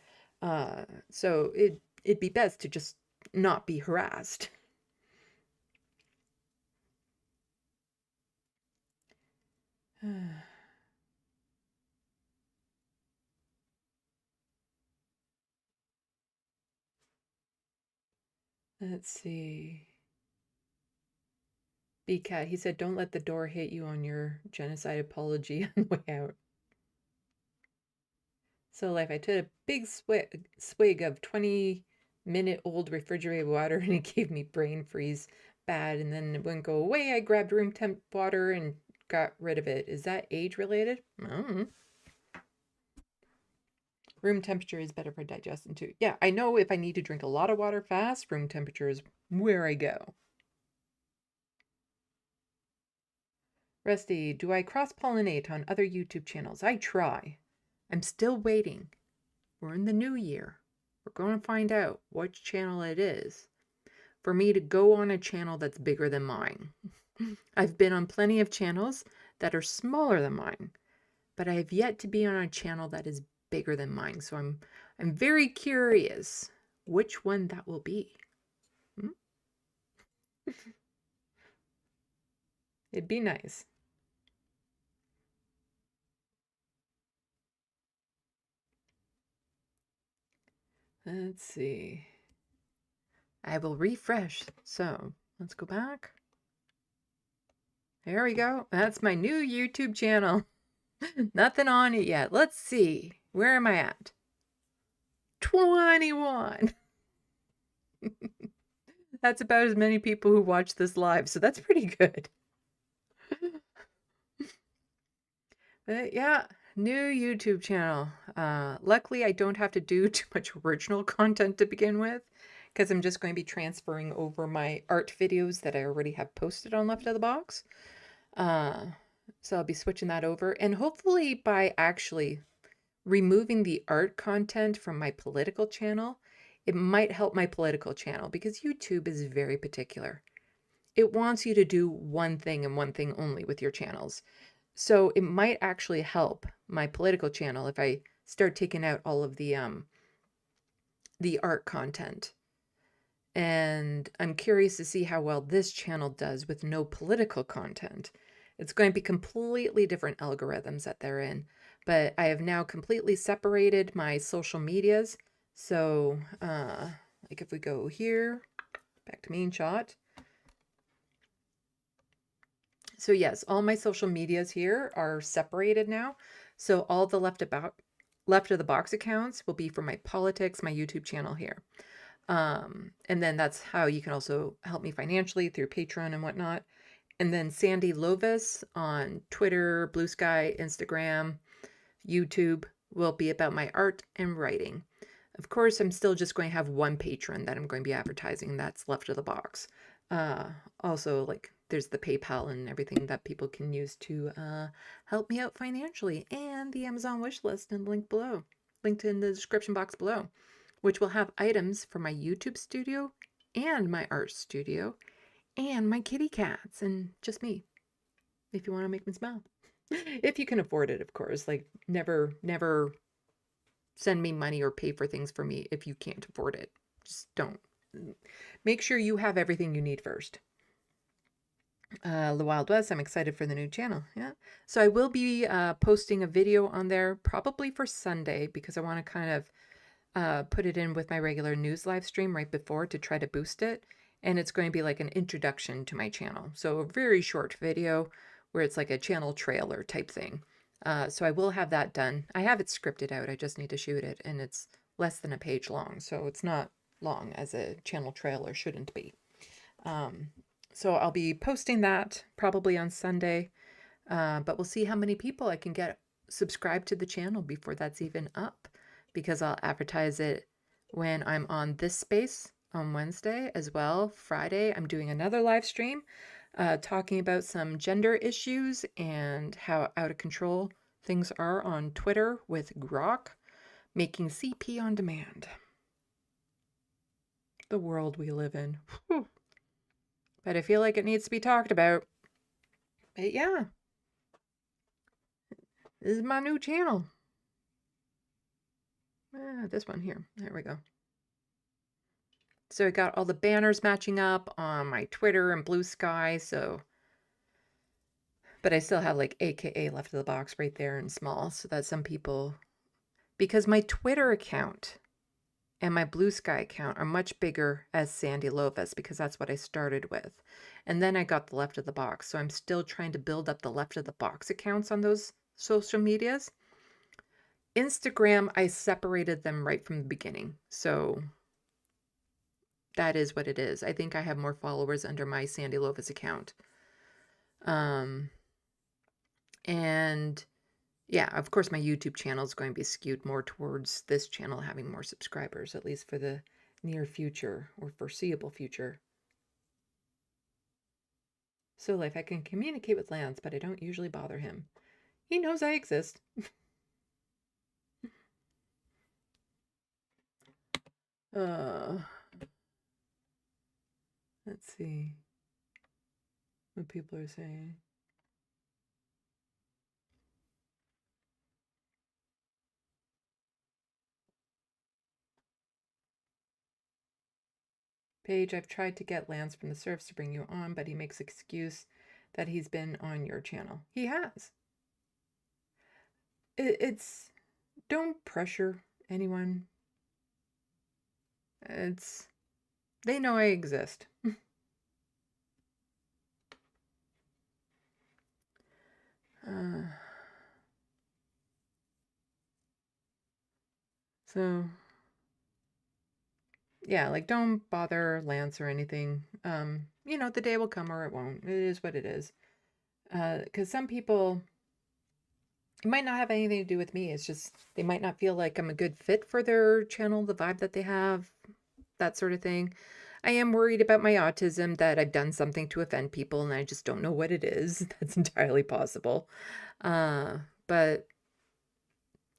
So it'd be best to just not be harassed. Let's see. B-Cat, he said, don't let the door hit you on your genocide apology on the way out. So, Life, I took a big swig of 20-minute-old refrigerated water and it gave me brain freeze bad. And then it wouldn't go away. I grabbed room temp water and got rid of it. Is that age related? I don't know. Room temperature is better for digestion too. Yeah, I know if I need to drink a lot of water fast, room temperature is where I go. Rusty, do I cross-pollinate on other YouTube channels? I try. I'm still waiting. We're in the new year. We're going to find out which channel it is for me to go on a channel that's bigger than mine. I've been on plenty of channels that are smaller than mine, but I have yet to be on a channel that is bigger than mine. So I'm very curious which one that will be. It'd be nice. Let's see. I will refresh. So let's go back. There we go. That's my new YouTube channel. Nothing on it yet. Let's see. Where am I at? 21. That's about as many people who watch this live, so that's pretty good. But yeah, new YouTube channel. Luckily, I don't have to do too much original content to begin with, because I'm just going to be transferring over my art videos that I already have posted on Left of the Box. So I'll be switching that over, and hopefully by actually removing the art content from my political channel, it might help my political channel, because YouTube is very particular. It wants you to do one thing and one thing only with your channels. So it might actually help my political channel if I start taking out all of the art content. And I'm curious to see how well this channel does with no political content. It's going to be completely different algorithms that they're in. But I have now completely separated my social medias. So, like if we go here, back to main shot. So yes, all my social medias here are separated now. So all the Left of the Box accounts will be for my politics, my YouTube channel here. And then that's how you can also help me financially through Patreon and whatnot. And then Sandy Lovis on Twitter, Blue Sky, Instagram, YouTube will be about my art and writing. Of course, I'm still just going to have one patron that I'm going to be advertising. That's Left of the Box. Also, like, there's the PayPal and everything that people can use to help me out financially, and the Amazon wish list and link below, linked in the description box below, which will have items for my YouTube studio and my art studio and my kitty cats and just me, if you want to make me smile. If you can afford it, of course. Like, never send me money or pay for things for me if you can't afford it. Just don't. Make sure you have everything you need first. The Wild West, I'm excited for the new channel. Yeah. So I will be posting a video on there probably for Sunday, because I want to kind of put it in with my regular news live stream right before to try to boost it. And it's going to be like an introduction to my channel. So a very short video where it's like a channel trailer type thing. So I will have that done. I have it scripted out. I just need to shoot it, and it's less than a page long. So it's not long, as a channel trailer shouldn't be. So I'll be posting that probably on Sunday. But we'll see how many people I can get subscribed to the channel before that's even up, because I'll advertise it when I'm on this space on Wednesday as well. Friday, I'm doing another live stream talking about some gender issues and how out of control things are on Twitter with Grok, making CP on demand. The world we live in. Whew. But I feel like it needs to be talked about. But yeah, this is my new channel. This one here. There we go. So I got all the banners matching up on my Twitter and Blue Sky. So, but I still have like AKA Left of the Box right there in small, so that some people, because my Twitter account and my Blue Sky account are much bigger as Sandy Lovis, because that's what I started with. And then I got the Left of the Box. So I'm still trying to build up the Left of the Box accounts on those social medias. Instagram, I separated them right from the beginning. So that is what it is. I think I have more followers under my Sandy Lovis account. And yeah, of course, my YouTube channel is going to be skewed more towards this channel having more subscribers, at least for the near future or foreseeable future. So Life, I can communicate with Lance, but I don't usually bother him. He knows I exist. Let's see what people are saying. Paige, I've tried to get Lance from the Surfs to bring you on, but he makes excuse that he's been on your channel. He has. It's don't pressure anyone. They know I exist. So yeah, like don't bother Lance or anything. You know, the day will come or it won't. It is what it is. Because some people, it might not have anything to do with me. It's just they might not feel like I'm a good fit for their channel, the vibe that they have, that sort of thing. I am worried about my autism, that I've done something to offend people and I just don't know what it is. That's entirely possible. But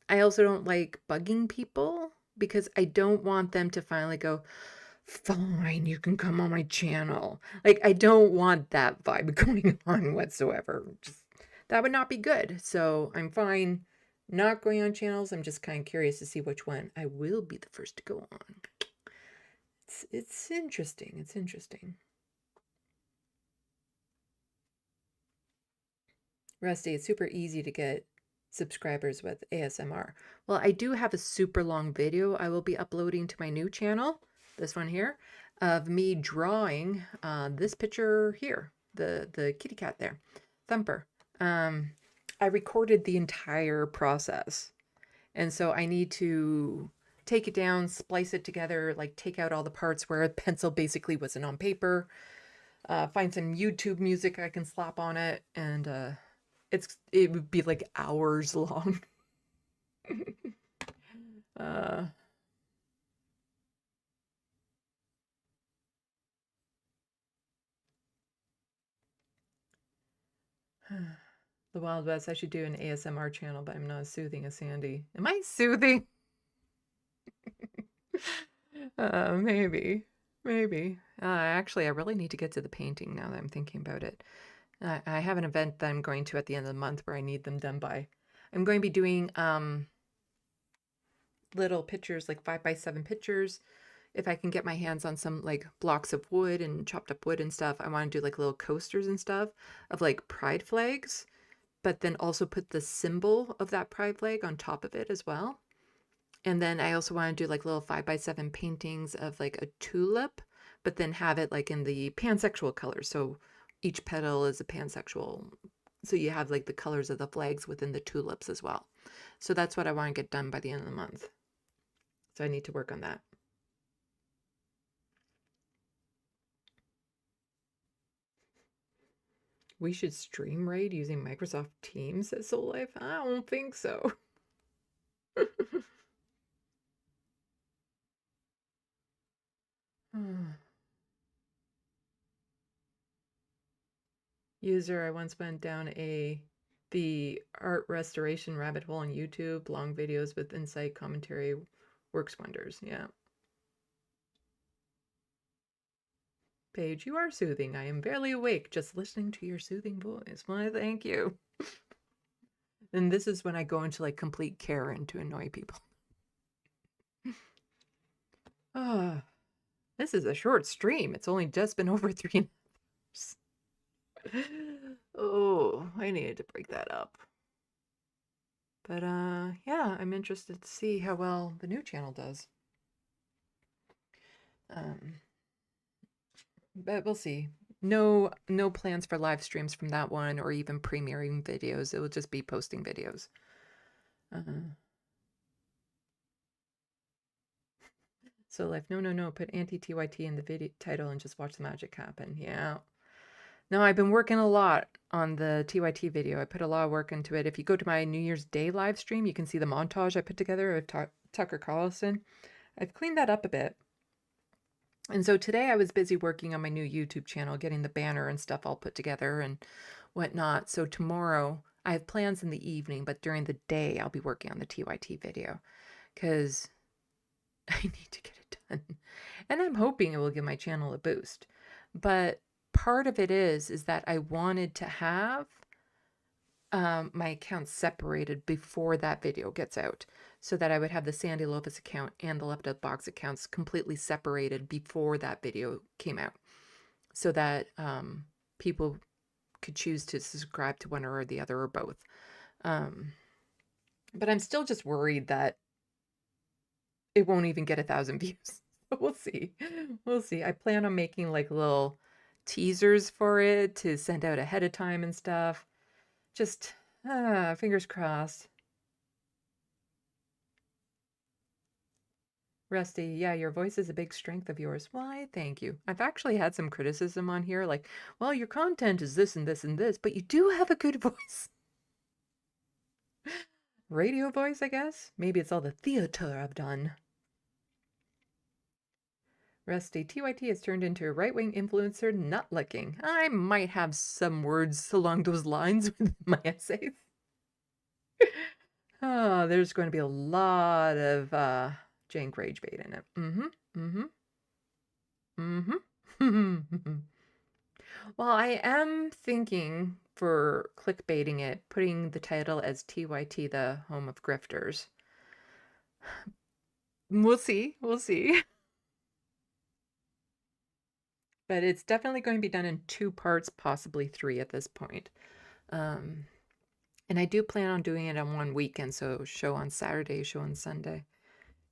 I also don't like bugging people, because I don't want them to finally go, fine, you can come on my channel. Like, I don't want that vibe going on whatsoever. Just, that would not be good. So I'm fine not going on channels. I'm just kind of curious to see which one I will be the first to go on. It's interesting. It's interesting. Rusty, it's super easy to get subscribers with ASMR. Well, I do have a super long video I will be uploading to my new channel, this one here, of me drawing this picture here, the kitty cat there, Thumper. I recorded the entire process, and so I need to take it down, splice it together, like take out all the parts where a pencil basically wasn't on paper, find some YouTube music I can slap on it, and it would be like hours long. The Wild West, I should do an ASMR channel, but I'm not as soothing as Sandy. Am I soothing? Maybe. Actually, I really need to get to the painting now that I'm thinking about it. I have an event that I'm going to at the end of the month where I need them done by. I'm going to be doing little pictures, like 5x7 pictures. If I can get my hands on some like blocks of wood and chopped up wood and stuff, I want to do like little coasters and stuff of like pride flags, but then also put the symbol of that pride flag on top of it as well. And then I also want to do like little 5x7 paintings of like a tulip, but then have it like in the pansexual colors. So each petal is a pansexual. So you have like the colors of the flags within the tulips as well. So that's what I want to get done by the end of the month. So I need to work on that. We should stream raid using Microsoft Teams at Soul Life? I don't think so. User, I once went down the art restoration rabbit hole on YouTube. Long videos with insight commentary works wonders. Yeah. Paige, you are soothing. I am barely awake just listening to your soothing voice. Why, thank you. And this is when I go into like complete Karen to annoy people. This is a short stream. It's only just been over 3 hours. Oh, I needed to break that up. But yeah, I'm interested to see how well the new channel does. But we'll see. No plans for live streams from that one or even premiering videos. It will just be posting videos. So Life, no, put anti-TYT in the video title and just watch the magic happen. Yeah. No, I've been working a lot on the TYT video. I put a lot of work into it. If you go to my New Year's Day live stream, you can see the montage I put together of Tucker Carlson. I've cleaned that up a bit. And so today I was busy working on my new YouTube channel, getting the banner and stuff all put together and whatnot. So tomorrow I have plans in the evening, but during the day I'll be working on the TYT video because I need to get it done. And I'm hoping it will give my channel a boost. But part of it is that I wanted to have my accounts separated before that video gets out so that I would have the Sandy Lopez account and the LeftoftheBox accounts completely separated before that video came out so that people could choose to subscribe to one or the other or both. But I'm still just worried that it won't even get 1,000 views. We'll see. We'll see. I plan on making like little teasers for it to send out ahead of time and stuff. Just fingers crossed. Rusty, yeah, your voice is a big strength of yours. Why, thank you. I've actually had some criticism on here, like, well, your content is this and this and this, but you do have a good voice. Radio voice, I guess? Maybe it's all the theater I've done. Rusty, TYT has turned into a right-wing influencer nut-licking. I might have some words along those lines with my essays. Oh, there's going to be a lot of jank rage bait in it. Well, I am thinking for clickbaiting it, putting the title as TYT, the home of grifters. We'll see. We'll see. But it's definitely going to be done in 2 parts, possibly 3 at this point. And I do plan on doing it on one weekend, so show on Saturday, show on Sunday.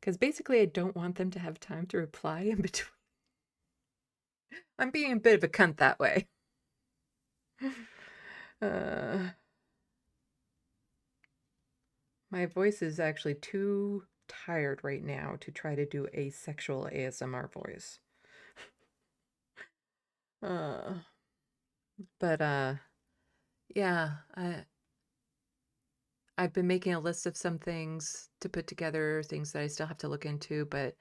Because basically I don't want them to have time to reply in between. I'm being a bit of a cunt that way. My voice is actually too tired right now to try to do a sexual ASMR voice. Yeah, I've been making a list of some things to put together, things that I still have to look into, but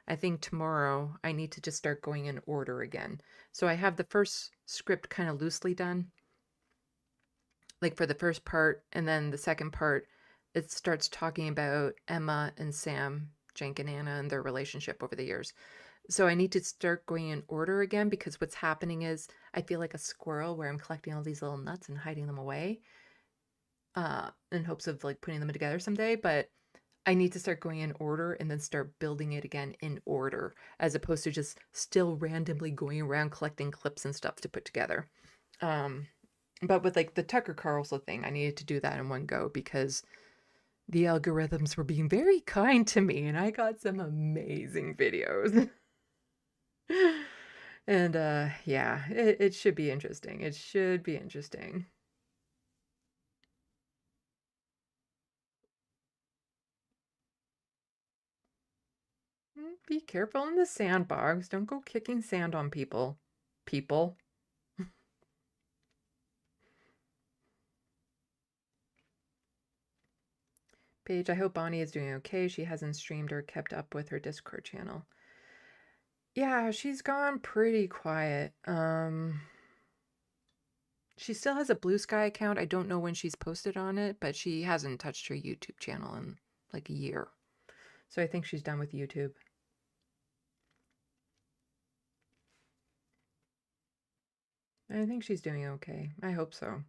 I think tomorrow I need to just start going in order again. So I have the first script kind of loosely done, like for the first part, and then the second part, it starts talking about Emma and Sam, Jenk and Anna, and their relationship over the years. So I need to start going in order again because what's happening is I feel like a squirrel where I'm collecting all these little nuts and hiding them away in hopes of like putting them together someday. But I need to start going in order and then start building it again in order as opposed to just still randomly going around collecting clips and stuff to put together. But with like the Tucker Carlson thing, I needed to do that in one go because the algorithms were being very kind to me and I got some amazing videos. And yeah, it should be interesting. It should be interesting. Be careful in the sandbox. Don't go kicking sand on people. Paige, I hope Bonnie is doing okay. She hasn't streamed or kept up with her Discord channel. Yeah, she's gone pretty quiet. She still has a Blue Sky account. I don't know when she's posted on it, but she hasn't touched her YouTube channel in like a year. So I think she's done with YouTube. I think she's doing okay. I hope so.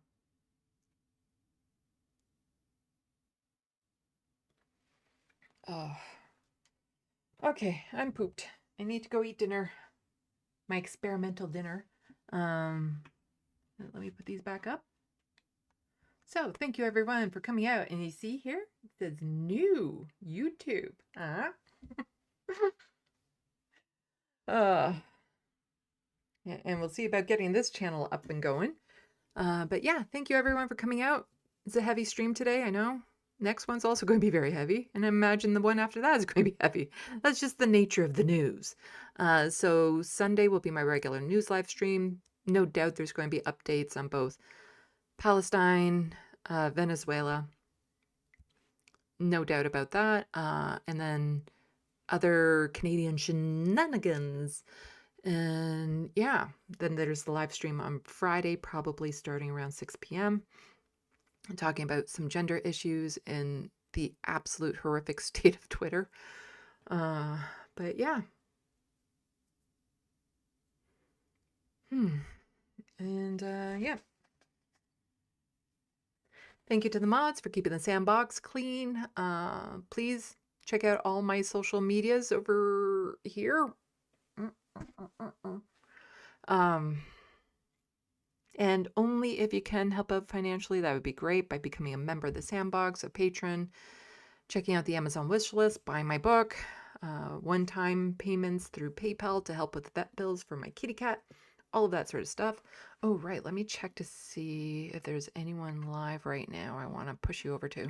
Oh. Okay, I'm pooped. I need to go eat dinner. My experimental dinner. Let me put these back up. So, thank you everyone for coming out. And you see here, it says new YouTube. Yeah, and we'll see about getting this channel up and going. But yeah, thank you everyone for coming out. It's a heavy stream today, I know. Next one's also going to be very heavy, and I imagine the one after that is going to be heavy. That's just the nature of the news. So Sunday will be my regular news live stream. No doubt there's going to be updates on both Palestine, Venezuela. No doubt about that. And then other Canadian shenanigans. And yeah, then there's the live stream on Friday, probably starting around 6 p.m. I'm talking about some gender issues in the absolute horrific state of Twitter. But yeah. And yeah. Thank you to the mods for keeping the sandbox clean. Please check out all my social medias over here. And only if you can help out financially, that would be great, by becoming a member of the Sandbox, a patron, checking out the Amazon wish list, buying my book, one-time payments through PayPal to help with vet bills for my kitty cat, all of that sort of stuff. Oh, right. Let me check to see if there's anyone live right now I want to push you over to.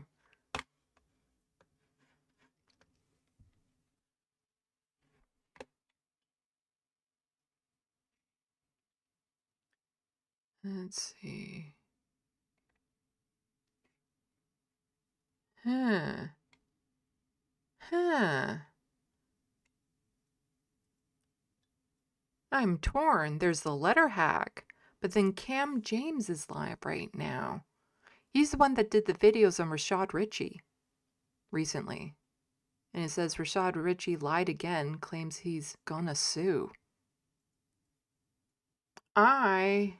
Let's see. Huh. I'm torn. There's the letter hack, but then Cam James is live right now. He's the one that did the videos on Rashad Ritchie recently. And it says Rashad Ritchie lied again, claims he's gonna sue. I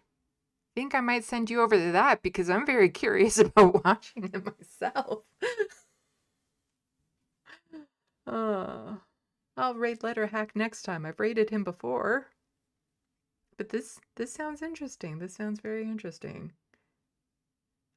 think I might send you over to that because I'm very curious about watching them myself. I'll raid letter hack next time. I've raided him before. But this sounds interesting. This sounds very interesting.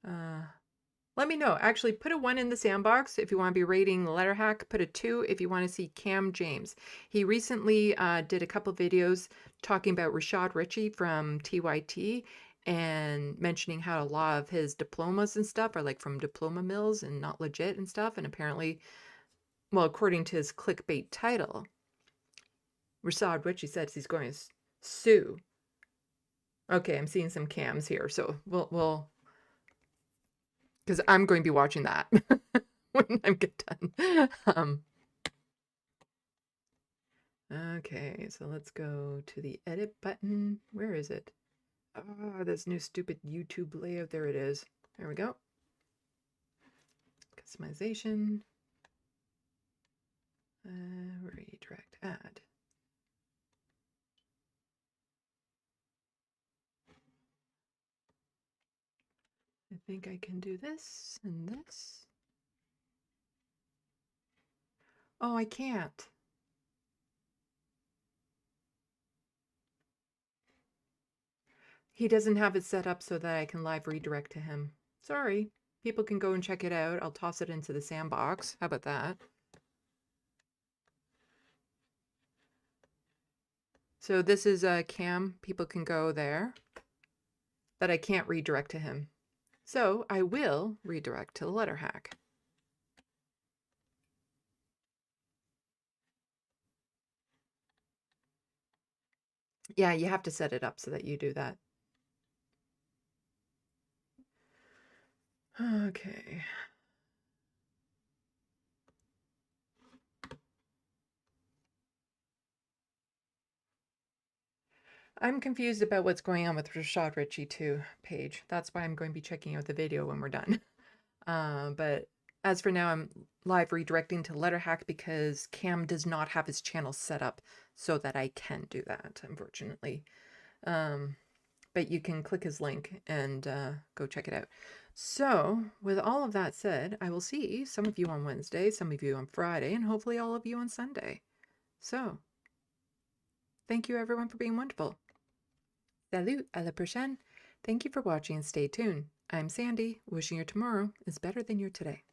Let me know. Actually, put a 1 in the sandbox if you want to be rating letter hack. Put a 2 if you want to see Cam James. He recently did a couple videos talking about Rashad Ritchie from TYT and mentioning how a lot of his diplomas and stuff are like from diploma mills and not legit and stuff. And apparently, well, according to his clickbait title, Rashad Ritchie says he's going to sue. Okay, I'm seeing some cams here, so we'll because I'm going to be watching that when I get done. Okay, so let's go to the edit button. Where is it? Oh, this new stupid YouTube layout. There it is. There we go. Customization. Redirect add. I think I can do this and this. Oh, I can't. He doesn't have it set up so that I can live redirect to him. Sorry. People can go and check it out. I'll toss it into the sandbox. How about that? So this is a Cam. People can go there. But I can't redirect to him. So I will redirect to the letter hack. Yeah, you have to set it up so that you do that. Okay. I'm confused about what's going on with Rashad Ritchie too, Paige. That's why I'm going to be checking out the video when we're done. But as for now, I'm live redirecting to Letterhack because Cam does not have his channel set up so that I can do that, unfortunately. But you can click his link and go check it out. So, with all of that said, I will see some of you on Wednesday, some of you on Friday, and hopefully all of you on Sunday. So, thank you everyone for being wonderful. Salut, à la prochaine. Thank you for watching and stay tuned. I'm Sandy, wishing your tomorrow is better than your today.